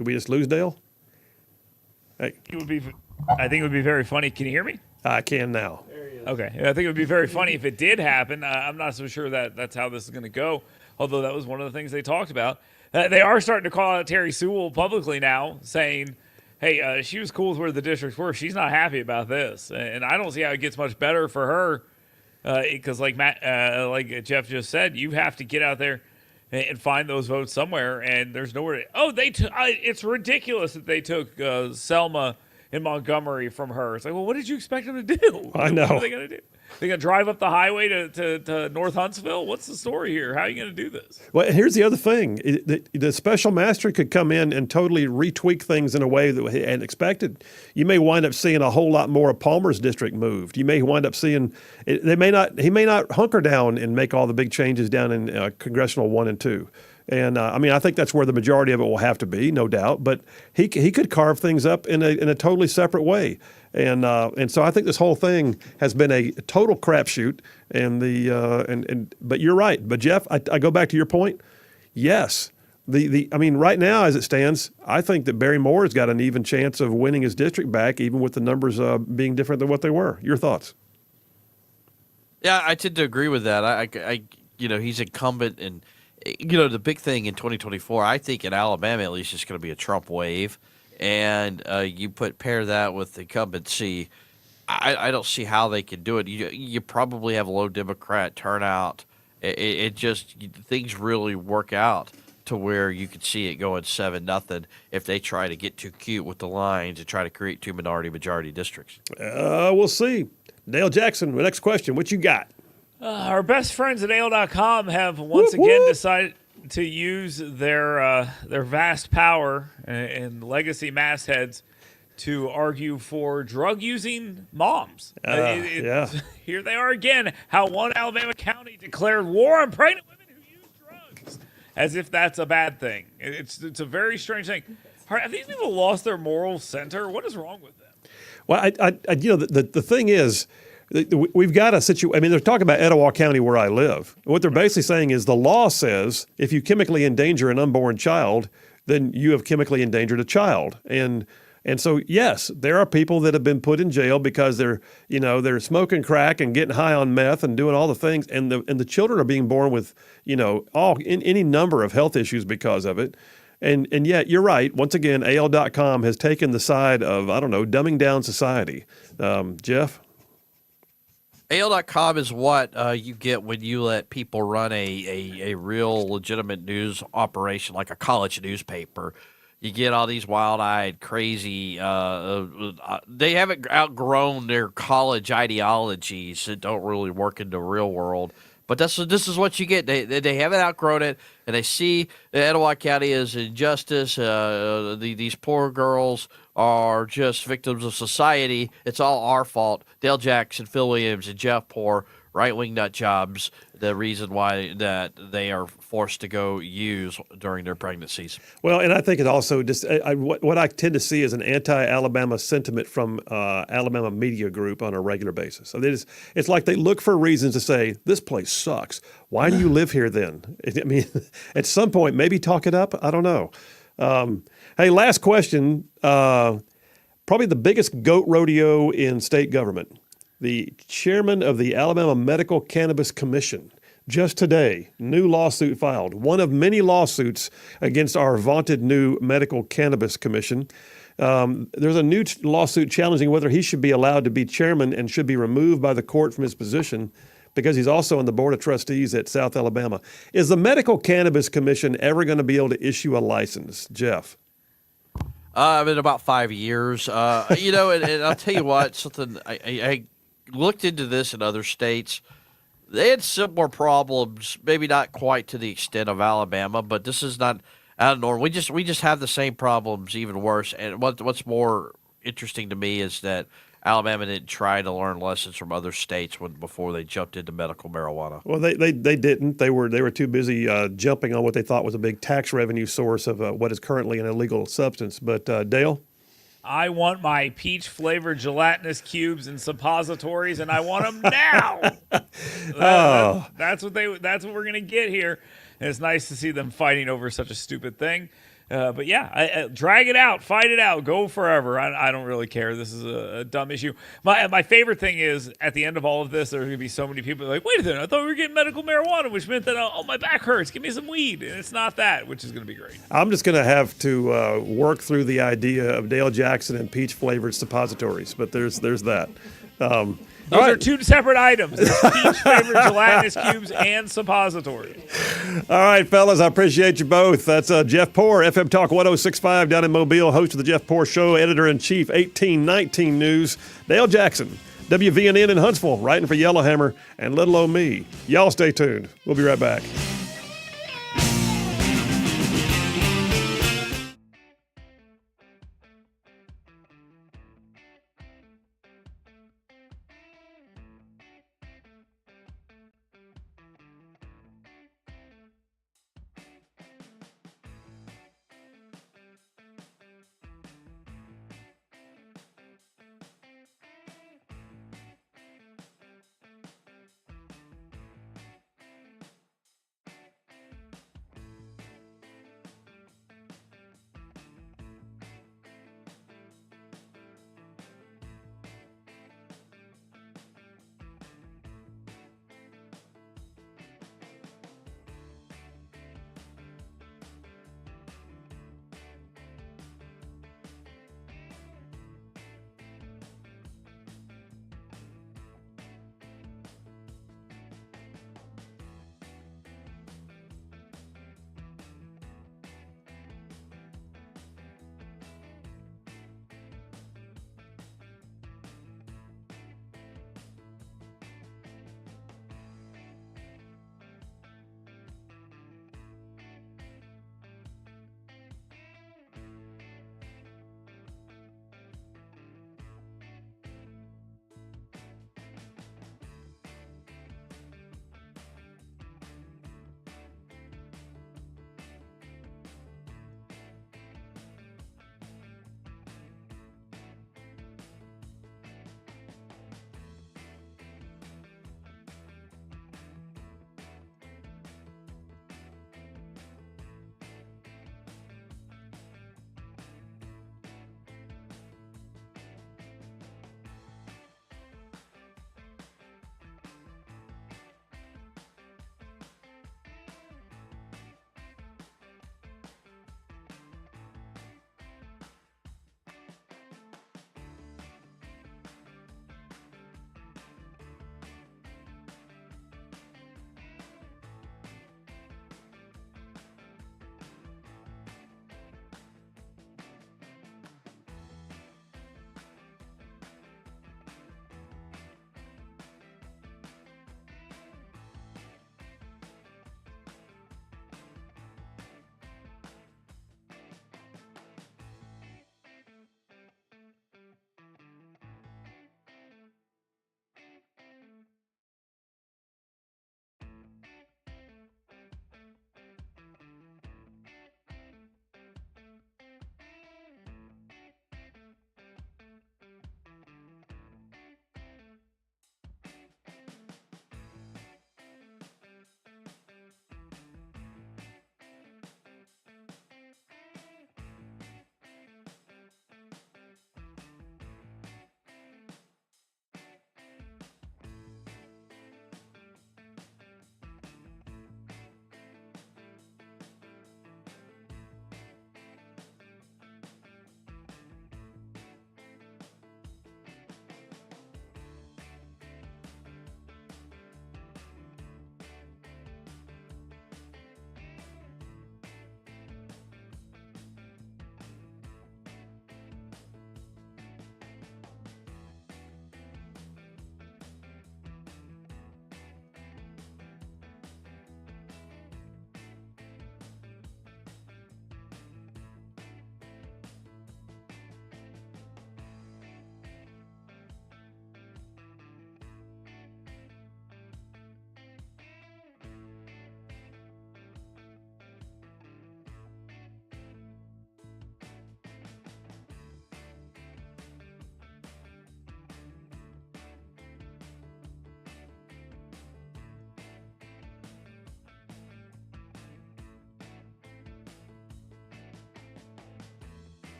we just lose Dale? Hey. I think it would be very funny. Can you hear me? I can now. Okay. I think it would be very funny if it did happen. I'm not so sure that that's how this is going to go, although that was one of the things they talked about. They are starting to call out Terry Sewell publicly now, saying, hey, she was cool with where the districts were. She's not happy about this. And I don't see how it gets much better for her because like Jeff just said, you have to get out there and find those votes somewhere, and there's nowhere to – it's ridiculous that they took Selma – in Montgomery from her. It's like, well, what did you expect them to do? I know. What are they going to do? They're going to drive up the highway to North Huntsville? What's the story here? How are you going to do this? Well, here's the other thing. The special master could come in and totally retweak things in a way that we hadn't expected. You may wind up seeing a whole lot more of Palmer's district moved. You may wind up seeing he may not hunker down and make all the big changes down in Congressional 1 and 2. And I think that's where the majority of it will have to be, no doubt. But he could carve things up in a totally separate way, and so I think this whole thing has been a total crapshoot. But you're right. But Jeff, I go back to your point. Yes, right now as it stands, I think that Barry Moore has got an even chance of winning his district back, even with the numbers being different than what they were. Your thoughts? Yeah, I tend to agree with that. He's incumbent and. The big thing in 2024, I think in Alabama at least, is going to be a Trump wave, and you pair that with the incumbency. I don't see how they can do it. You probably have a low Democrat turnout. Things really work out to where you could see it going 7-0 if they try to get too cute with the lines and try to create 2 minority-majority districts. We'll see. Dale Jackson, the next question. What you got? Our best friends at AL.com have once again decided to use their vast power and legacy mastheads to argue for drug-using moms. Yeah. Here they are again, how one Alabama county declared war on pregnant women who use drugs, as if that's a bad thing. It's a very strange thing. Have these people lost their moral center? What is wrong with them? Well, the thing is, we've got a situation. They're talking about Etowah County where I live. What they're basically saying is the law says if you chemically endanger an unborn child, then you have chemically endangered a child. And so, yes, there are people that have been put in jail because they're smoking crack and getting high on meth and doing all the things. And the children are being born with, any number of health issues because of it. And yet, you're right. Once again, AL.com has taken the side of, dumbing down society. Jeff? AL.com is what you get when you let people run a real legitimate news operation like a college newspaper. You get all these wild-eyed, crazy they haven't outgrown their college ideologies that don't really work in the real world. But this is what you get. They haven't outgrown it, and they see that Etowah County is injustice. These poor girls are just victims of society. It's all our fault. Dale Jackson, Phil Williams, and Jeff Poore, right-wing nut jobs, the reason why that they are forced to go use during their pregnancies. Well, and I think it also just what I tend to see is an anti-Alabama sentiment from Alabama media group on a regular basis. So it's like they look for reasons to say, this place sucks. Why do you live here then? At some point, maybe talk it up. I don't know. Hey, last question. Probably the biggest goat rodeo in state government. The chairman of the Alabama Medical Cannabis Commission, just today, new lawsuit filed. One of many lawsuits against our vaunted new Medical Cannabis Commission. There's a new lawsuit challenging whether he should be allowed to be chairman and should be removed by the court from his position because he's also on the board of trustees at South Alabama. Is the Medical Cannabis Commission ever going to be able to issue a license, Jeff? In about 5 years. And I'll tell you what, something I looked into this in other states. They had similar problems, maybe not quite to the extent of Alabama, but this is not out of norm. We just have the same problems, even worse. And what's more interesting to me is that Alabama didn't try to learn lessons from other states before they jumped into medical marijuana. Well, they didn't. They were too busy jumping on what they thought was a big tax revenue source of what is currently an illegal substance. But Dale? I want my peach-flavored gelatinous cubes and suppositories, and I want them now. That's what we're gonna get here. And it's nice to see them fighting over such a stupid thing. But yeah, drag it out, fight it out, go forever. I don't really care. This is a dumb issue. My favorite thing is at the end of all of this, there are going to be so many people like, wait a minute, I thought we were getting medical marijuana, which meant that, my back hurts. Give me some weed. And it's not that, which is going to be great. I'm just going to have to work through the idea of Dale Jackson and peach-flavored suppositories, but there's that. Those are two separate items. There's peach-flavored gelatinous cubes and suppositories. All right, fellas, I appreciate you both. That's Jeff Poor, FM Talk 1065 down in Mobile, host of the Jeff Poor Show, editor-in-chief, 1819 News. Dale Jackson, WVNN in Huntsville, writing for Yellowhammer, and little old me. Y'all stay tuned. We'll be right back.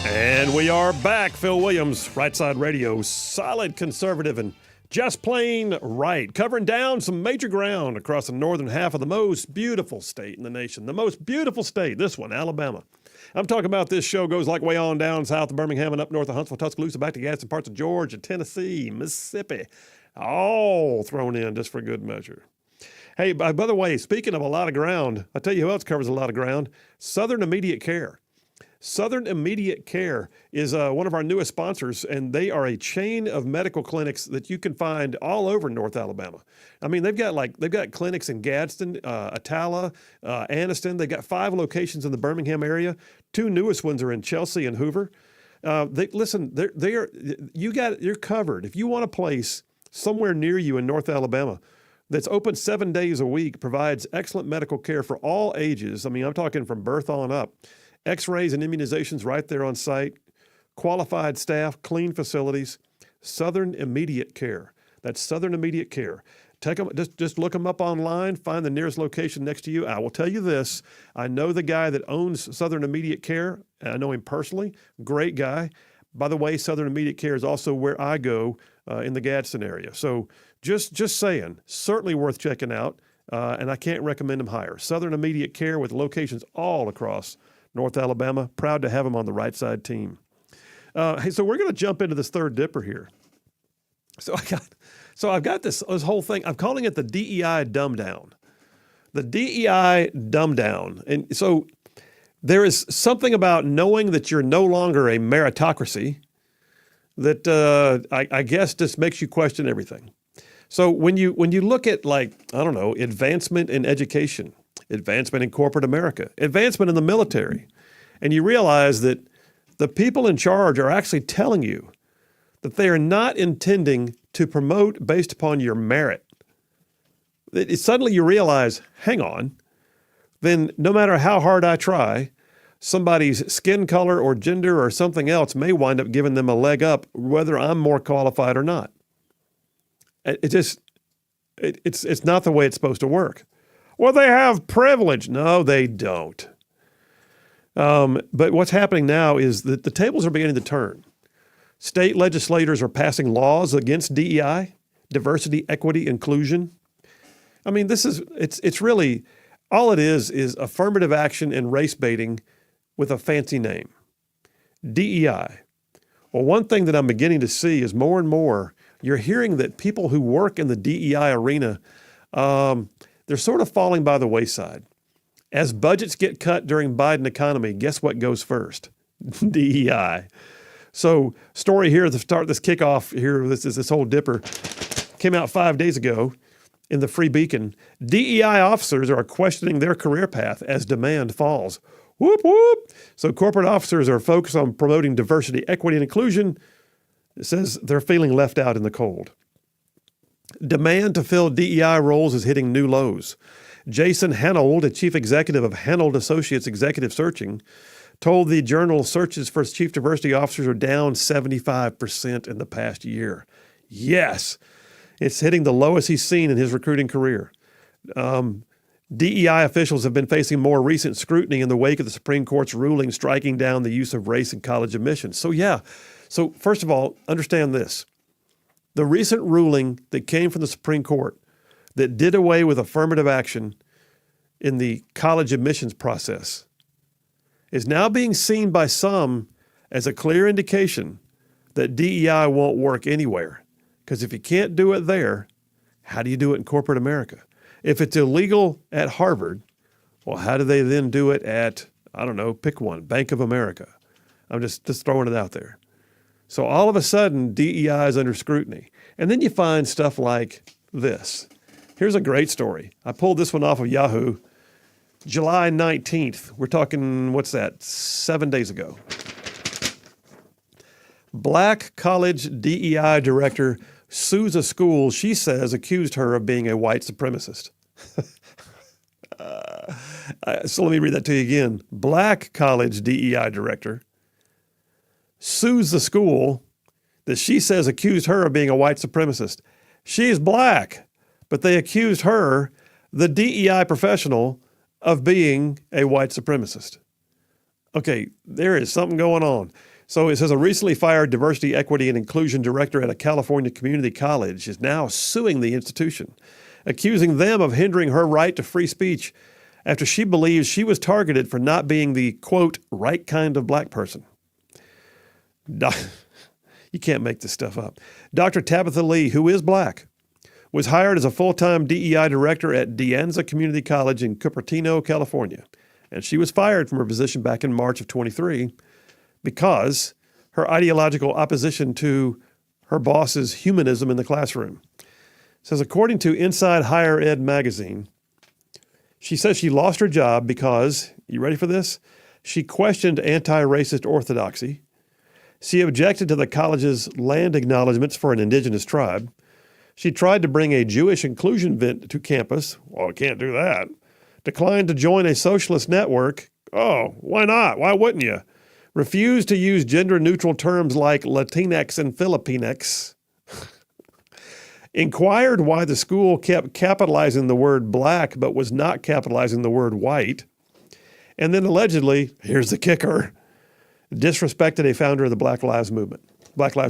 And we are back. Phil Williams, Rightside Radio, solid conservative and just plain right. Covering down some major ground across the northern half of the most beautiful state in the nation. The most beautiful state, this one, Alabama. I'm talking about this show goes like way on down south of Birmingham and up north of Huntsville, Tuscaloosa, back to Gadsden, parts of Georgia, Tennessee, Mississippi. All thrown in just for good measure. Hey, by the way, speaking of a lot of ground, I'll tell you who else covers a lot of ground. Southern Immediate Care. Southern Immediate Care is one of our newest sponsors, and they are a chain of medical clinics that you can find all over North Alabama. I mean, they've got clinics in Gadsden, Atala, Anniston. They've got 5 locations in the Birmingham area. 2 newest ones are in Chelsea and Hoover. You're covered. If you want a place somewhere near you in North Alabama that's open 7 days a week, provides excellent medical care for all ages. I mean, I'm talking from birth on up. X-rays and immunizations right there on site, qualified staff, clean facilities, Southern Immediate Care. That's Southern Immediate Care. Take them, just look them up online, find the nearest location next to you. I will tell you this, I know the guy that owns Southern Immediate Care. I know him personally, great guy. By the way, Southern Immediate Care is also where I go in the Gadsden area. So just saying, certainly worth checking out, and I can't recommend them higher. Southern Immediate Care with locations all across North Alabama. Proud to have them on the Rightside team. Hey, so we're going to jump into this third dipper here. So I've got this whole thing. I'm calling it the DEI dumb down. The DEI dumb down. And so there is something about knowing that you're no longer a meritocracy that I guess just makes you question everything. So when you look at, like, I don't know, advancement in education, advancement in corporate America, advancement in the military, and you realize that the people in charge are actually telling you that they are not intending to promote based upon your merit. Suddenly you realize, hang on, then no matter how hard I try, somebody's skin color or gender or something else may wind up giving them a leg up, whether I'm more qualified or not. It's not the way it's supposed to work. Well, they have privilege. No, they don't. But what's happening now is that the tables are beginning to turn. State legislators are passing laws against DEI, diversity, equity, inclusion. I mean, it's really, all it is affirmative action and race baiting with a fancy name. DEI. Well, one thing that I'm beginning to see is more and more, you're hearing that people who work in the DEI arena, they're sort of falling by the wayside. As budgets get cut during Biden economy, guess what goes first? DEI. So, story here to start this kickoff here, this whole dipper, came out 5 days ago in the Free Beacon. DEI officers are questioning their career path as demand falls. Whoop, whoop. So corporate officers are focused on promoting diversity, equity, and inclusion. It says they're feeling left out in the cold. Demand to fill DEI roles is hitting new lows. Jason Hanold, the chief executive of Hanold Associates Executive Searching, told the journal searches for chief diversity officers are down 75% in the past year. Yes, it's hitting the lowest he's seen in his recruiting career. DEI officials have been facing more recent scrutiny in the wake of the Supreme Court's ruling striking down the use of race in college admissions. So first of all, understand this. The recent ruling that came from the Supreme Court that did away with affirmative action in the college admissions process is now being seen by some as a clear indication that DEI won't work anywhere. Because if you can't do it there, how do you do it in corporate America? If it's illegal at Harvard, well, how do they then do it at, I don't know, pick one, Bank of America? I'm just throwing it out there. So all of a sudden, DEI is under scrutiny. And then you find stuff like this. Here's a great story. I pulled this one off of Yahoo. July 19th. We're talking, 7 days ago. Black college DEI director sues a school she says accused her of being a white supremacist. So let me read that to you again. Black college DEI director sues the school that she says accused her of being a white supremacist. She's black, but they accused her, the DEI professional, of being a white supremacist. Okay, there is something going on. So it says a recently fired diversity, equity, and inclusion director at a California community college is now suing the institution, accusing them of hindering her right to free speech after she believes she was targeted for not being the, quote, right kind of black person. You can't make this stuff up. Dr. Tabitha Lee, who is black, was hired as a full-time DEI director at De Anza Community College in Cupertino, California. And she was fired from her position back in March of 23 because her ideological opposition to her boss's humanism in the classroom. It says, according to Inside Higher Ed magazine, she says she lost her job because, you ready for this? She questioned anti-racist orthodoxy. She objected to the college's land acknowledgments for an indigenous tribe. She tried to bring a Jewish inclusion event to campus. Well, I can't do that. Declined to join a socialist network. Oh, why not? Why wouldn't you? Refused to use gender-neutral terms like Latinx and Filipinx. Inquired why the school kept capitalizing the word black but was not capitalizing the word white. And then allegedly, here's the kicker, disrespected a founder of the Black Lives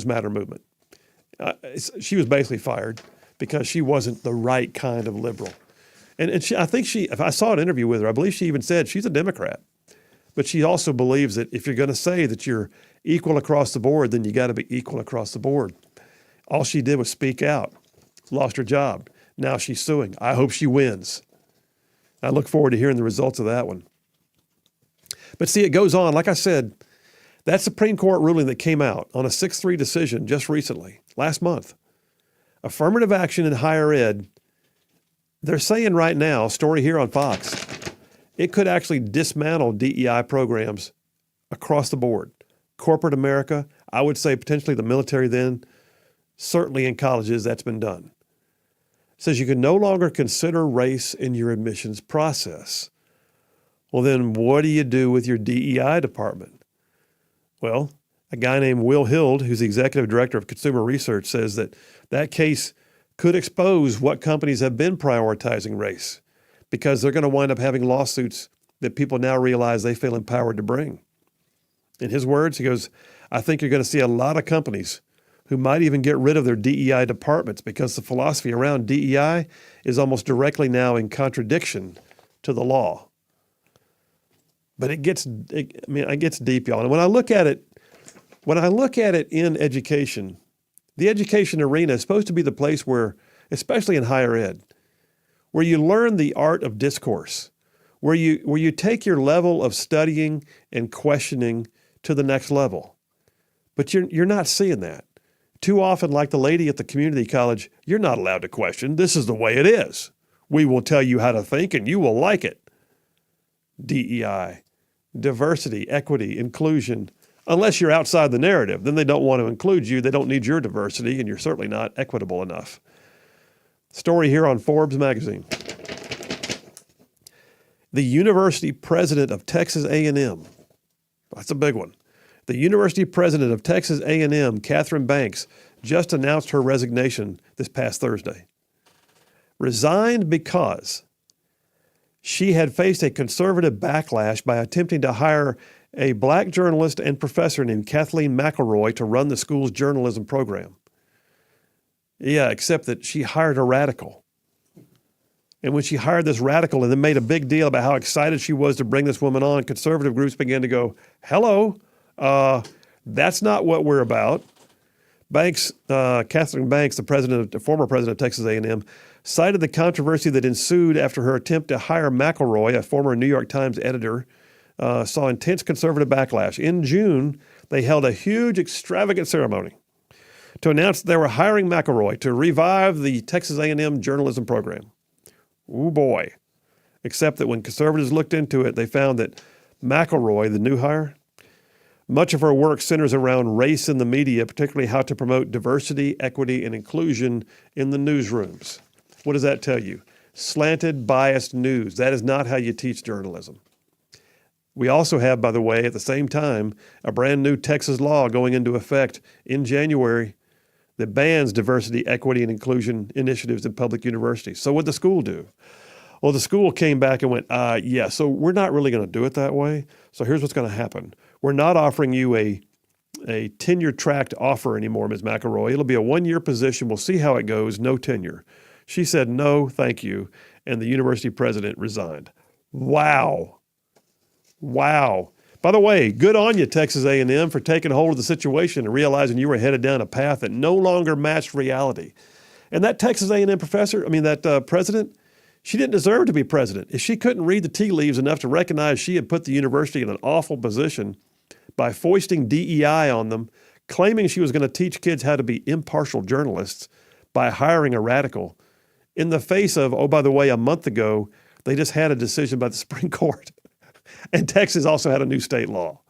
Matter movement. She was basically fired because she wasn't the right kind of liberal. And if I saw an interview with her, I believe she even said she's a Democrat. But she also believes that if you're going to say that you're equal across the board, then you got to be equal across the board. All she did was speak out, lost her job. Now she's suing. I hope she wins. I look forward to hearing the results of that one. But see, it goes on. Like I said, that Supreme Court ruling that came out on a 6-3 decision just recently, last month, affirmative action in higher ed, they're saying right now, story here on Fox, it could actually dismantle DEI programs across the board. Corporate America, I would say potentially the military then, certainly in colleges that's been done. It says you can no longer consider race in your admissions process. Well, then what do you do with your DEI department? Well, a guy named Will Hild, who's the executive director of consumer research, says that case could expose what companies have been prioritizing race because they're going to wind up having lawsuits that people now realize they feel empowered to bring. In his words, he goes, I think you're going to see a lot of companies who might even get rid of their DEI departments because the philosophy around DEI is almost directly now in contradiction to the law. But it gets deep, y'all. And when I look at it in education, the education arena is supposed to be the place where, especially in higher ed, where you learn the art of discourse, where you take your level of studying and questioning to the next level. But you're not seeing that. Too often, like the lady at the community college, you're not allowed to question. This is the way it is. We will tell you how to think and you will like it. DEI, diversity, equity, inclusion. Unless you're outside the narrative, then they don't want to include you. They don't need your diversity, and you're certainly not equitable enough. Story here on Forbes magazine. The university president of Texas A&M, that's a big one. The university president of Texas A&M, Catherine Banks, just announced her resignation this past Thursday. Resigned because she had faced a conservative backlash by attempting to hire a black journalist and professor named Kathleen McElroy to run the school's journalism program. Yeah, except that she hired a radical. And when she hired this radical and then made a big deal about how excited she was to bring this woman on, conservative groups began to go, hello, that's not what we're about. Catherine Banks, the former president of Texas A&M, cited the controversy that ensued after her attempt to hire McElroy, a former New York Times editor, saw intense conservative backlash. In June, they held a huge, extravagant ceremony to announce they were hiring McElroy to revive the Texas A&M journalism program. Ooh, boy. Except that when conservatives looked into it, they found that McElroy, the new hire, much of her work centers around race in the media, particularly how to promote diversity, equity, and inclusion in the newsrooms. What does that tell you? Slanted, biased news. That is not how you teach journalism. We also have, by the way, at the same time, a brand new Texas law going into effect in January that bans diversity, equity, and inclusion initiatives in public universities. So what did the school do? Well, the school came back and went, so we're not really going to do it that way. So here's what's going to happen. We're not offering you a a tenure-tracked offer anymore, Ms. McElroy. It'll be a one-year position. We'll see how it goes. No tenure. She said, no, thank you. And the university president resigned. Wow. Wow. By the way, good on you, Texas A&M, for taking hold of the situation and realizing you were headed down a path that no longer matched reality. And that Texas A&M president, she didn't deserve to be president. If she couldn't read the tea leaves enough to recognize she had put the university in an awful position by foisting DEI on them, claiming she was going to teach kids how to be impartial journalists by hiring a radical, in the face of, oh, by the way, a month ago, they just had a decision by the Supreme Court. And Texas also had a new state law.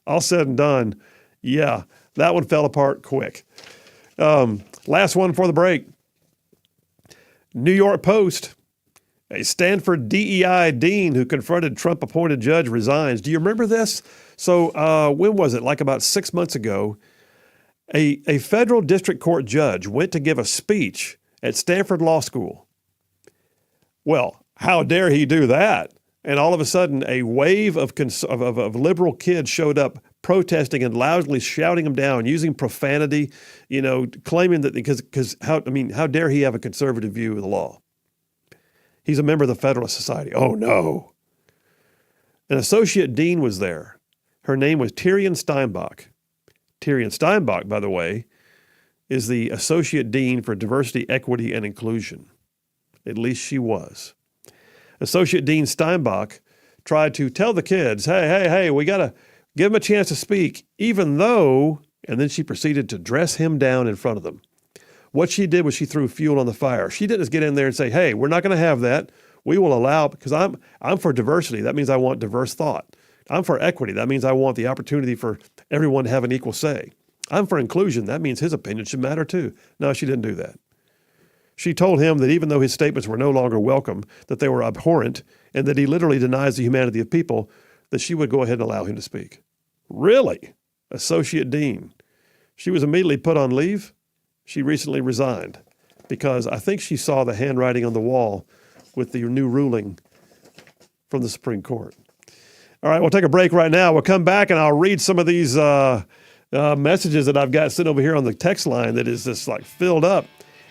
All said and done, yeah, that one fell apart quick. Last one for the break. New York Post, a Stanford DEI dean who confronted Trump-appointed judge resigns. Do you remember this? So when was it? Like about 6 months ago, a federal district court judge went to give a speech at Stanford Law School. Well, how dare he do that? And all of a sudden, a wave of liberal kids showed up protesting and loudly shouting him down, using profanity, claiming that because how dare he have a conservative view of the law? He's a member of the Federalist Society. Oh, no. An associate dean was there. Her name was Tyrion Steinbach. Tyrion Steinbach, by the way, is the associate dean for diversity, equity, and inclusion. At least she was. Associate Dean Steinbach tried to tell the kids, hey, we got to give him a chance to speak, even though, and then she proceeded to dress him down in front of them. What she did was she threw fuel on the fire. She didn't just get in there and say, hey, we're not going to have that. We will allow, because I'm for diversity. That means I want diverse thought. I'm for equity. That means I want the opportunity for everyone to have an equal say. I'm for inclusion. That means his opinion should matter too. No, she didn't do that. She told him that even though his statements were no longer welcome, that they were abhorrent, and that he literally denies the humanity of people, that she would go ahead and allow him to speak. Really? Associate Dean. She was immediately put on leave. She recently resigned because I think she saw the handwriting on the wall with the new ruling from the Supreme Court. All right, we'll take a break right now. We'll come back and I'll read some of these messages that I've got sitting over here on the text line that is just like filled up.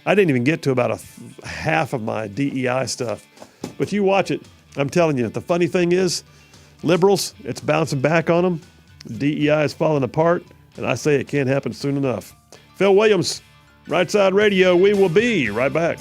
I didn't even get to about half of my DEI stuff, but you watch it. I'm telling you, the funny thing is, liberals, it's bouncing back on them. DEI is falling apart, and I say it can't happen soon enough. Phil Williams, Rightside Radio. We will be right back.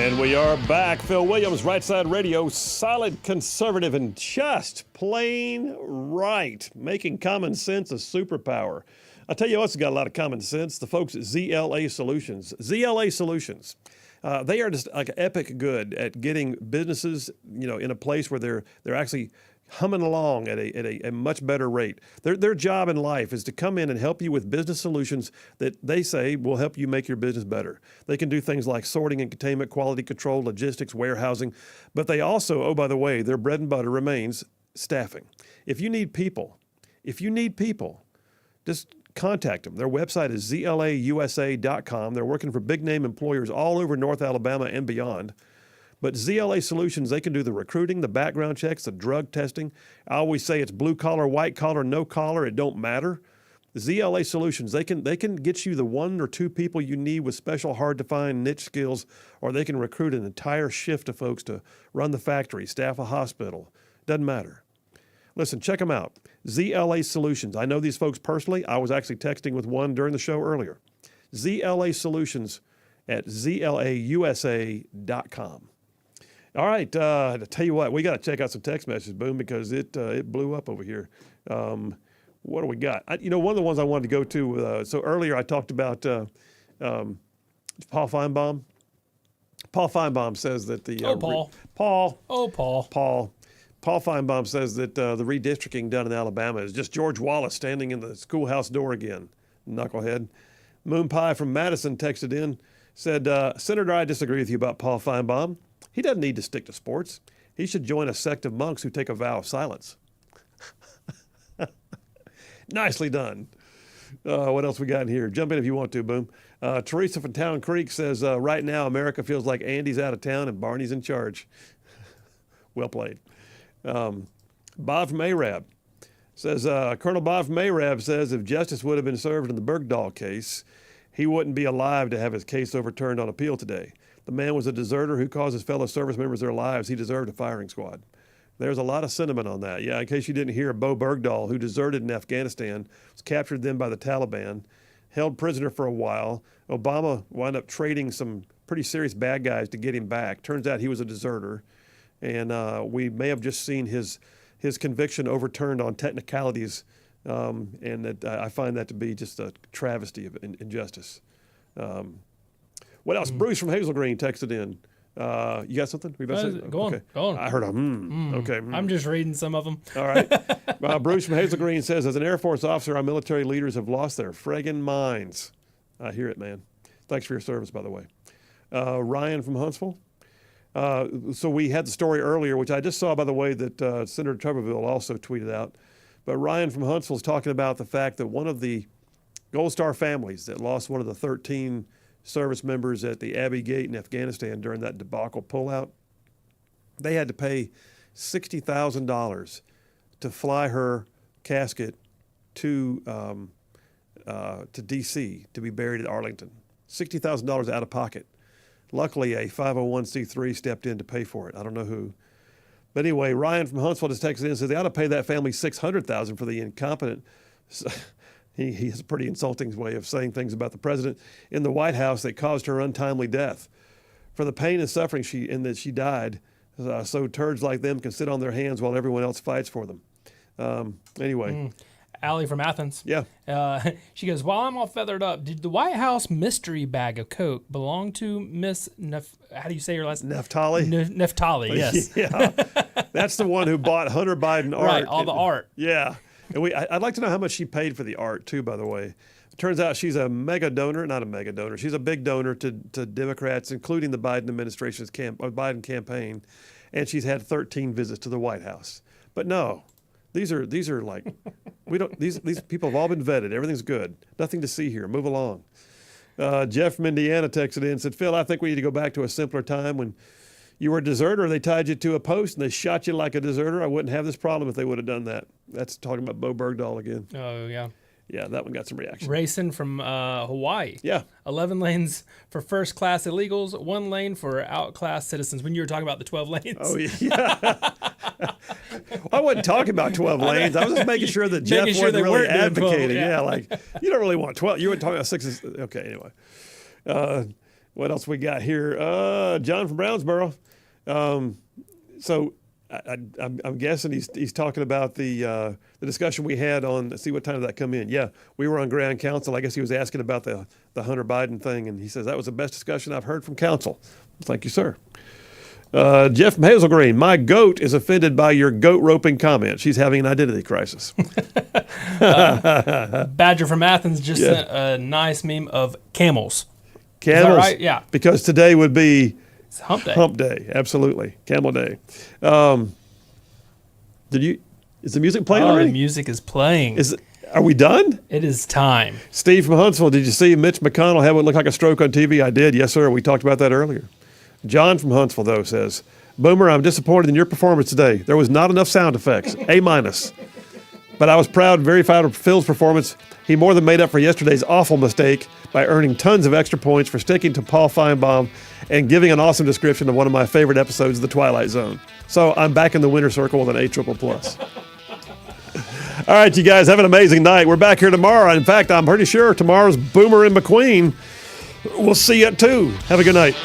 And we are back. Phil Williams, Rightside Radio, solid conservative and just plain right, making common sense a superpower. I'll tell you what's got a lot of common sense, the folks at ZLA Solutions. ZLA Solutions, they are just like epic good at getting businesses, in a place where they're actually humming along at a much better rate. Their job in life is to come in and help you with business solutions that they say will help you make your business better. They can do things like sorting and containment, quality control, logistics, warehousing, but they also, oh, by the way, their bread and butter remains staffing. If you need people, just contact them. Their website is zlausa.com. They're working for big name employers all over North Alabama and beyond. But ZLA Solutions, they can do the recruiting, the background checks, the drug testing. I always say it's blue collar, white collar, no collar. It don't matter. ZLA Solutions, they can get you the one or two people you need with special, hard to find niche skills, or they can recruit an entire shift of folks to run the factory, staff a hospital. Doesn't matter. Listen, check them out. ZLA Solutions. I know these folks personally. I was actually texting with one during the show earlier. ZLA Solutions at zlausa.com. All right, to tell you what, we got to check out some text messages, Boom, because it blew up over here. What do we got? One of the ones I wanted to go to, so earlier I talked about Paul Feinbaum. Paul Feinbaum says that the... Paul Feinbaum says that the redistricting done in Alabama is just George Wallace standing in the schoolhouse door again. Knucklehead. Moon Pie from Madison texted in, said, Senator, I disagree with you about Paul Feinbaum. He doesn't need to stick to sports. He should join a sect of monks who take a vow of silence. Nicely done. What else we got in here? Jump in if you want to, Boom. Teresa from Town Creek says, right now America feels like Andy's out of town and Barney's in charge. Well played. Bob from Arab says, Colonel Bob from Arab says if justice would have been served in the Bergdahl case, he wouldn't be alive to have his case overturned on appeal today. The man was a deserter who caused his fellow service members their lives. He deserved a firing squad. There's a lot of sentiment on that. Yeah, in case you didn't hear, Bo Bergdahl, who deserted in Afghanistan, was captured then by the Taliban, held prisoner for a while. Obama wound up trading some pretty serious bad guys to get him back. Turns out he was a deserter. And we may have just seen his conviction overturned on technicalities, and that I find that to be just a travesty of injustice. What else? Bruce from Hazel Green texted in. You got something? We about to say? Go on. I heard a Okay. I'm just reading some of them. All right. Bruce from Hazel Green says, as an Air Force officer, our military leaders have lost their friggin' minds. I hear it, man. Thanks for your service, by the way. Ryan from Huntsville. So we had the story earlier, which I just saw, by the way, that Senator Tuberville also tweeted out. But Ryan from Huntsville is talking about the fact that one of the Gold Star families that lost one of the 13 service members at the Abbey Gate in Afghanistan during that debacle pullout, they had to pay $60,000 to fly her casket to D.C. to be buried at Arlington. $60,000 out of pocket. Luckily, a 501c3 stepped in to pay for it. I don't know who. But anyway, Ryan from Huntsville just texted in and says they ought to pay that family $600,000 for the incompetent. He has a pretty insulting way of saying things about the president in the White House that caused her untimely death. For the pain and suffering in that she died, so turds like them can sit on their hands while everyone else fights for them. Anyway. Allie from Athens. Yeah. She goes, while I'm all feathered up, did the White House mystery bag of Coke belong to Miss how do you say her last name? Neftali? Neftali, yes. Yeah. That's the one who bought Hunter Biden art. Right, all the art. Yeah. And I'd like to know how much she paid for the art, too, by the way. It turns out she's a mega donor, not a mega donor. She's a big donor to Democrats, including the Biden administration's Biden campaign. And she's had 13 visits to the White House. But no. These are like, these people have all been vetted. Everything's good. Nothing to see here. Move along. Jeff from Indiana texted in and said, Phil, I think we need to go back to a simpler time when you were a deserter. They tied you to a post and they shot you like a deserter. I wouldn't have this problem if they would have done that. That's talking about Bo Bergdahl again. Oh, yeah. Yeah, that one got some reaction. Racing from Hawaii. Yeah. 11 lanes for first-class illegals, 1 lane for out-class citizens. When you were talking about the 12 lanes. Oh, yeah. I wasn't talking about 12 lanes. I was just making sure that Jeff wasn't really advocating. Yeah, like, you don't really want 12. You weren't talking about 6. Okay, anyway. What else we got here? John from Brownsboro. So I'm guessing he's talking about the discussion we had on. Let's see, what time did that come in? Yeah, we were on Grand Council. I guess he was asking about the Hunter Biden thing, and he says that was the best discussion I've heard from council. Thank you, sir. Jeff from Hazel Green. My goat is offended by your goat roping comment. She's having an identity crisis. Badger from Athens just sent a nice meme of camels. Camels, is that right? Yeah. Because today would be It's hump day. Hump Day, absolutely. Camel Day. Is the music playing already? The music is playing. Are we done? It is time. Steve from Huntsville, did you see Mitch McConnell have what looked like a stroke on TV? I did, yes, sir. We talked about that earlier. John from Huntsville, though, says, Boomer, I'm disappointed in your performance today. There was not enough sound effects, A-. But I was proud and very proud of Phil's performance. He more than made up for yesterday's awful mistake by earning tons of extra points for sticking to Paul Feinbaum and giving an awesome description of one of my favorite episodes of The Twilight Zone. So I'm back in the winner circle with an A++. All right, you guys, have an amazing night. We're back here tomorrow. In fact, I'm pretty sure tomorrow's Boomer and McQueen. We'll see you at 2. Have a good night.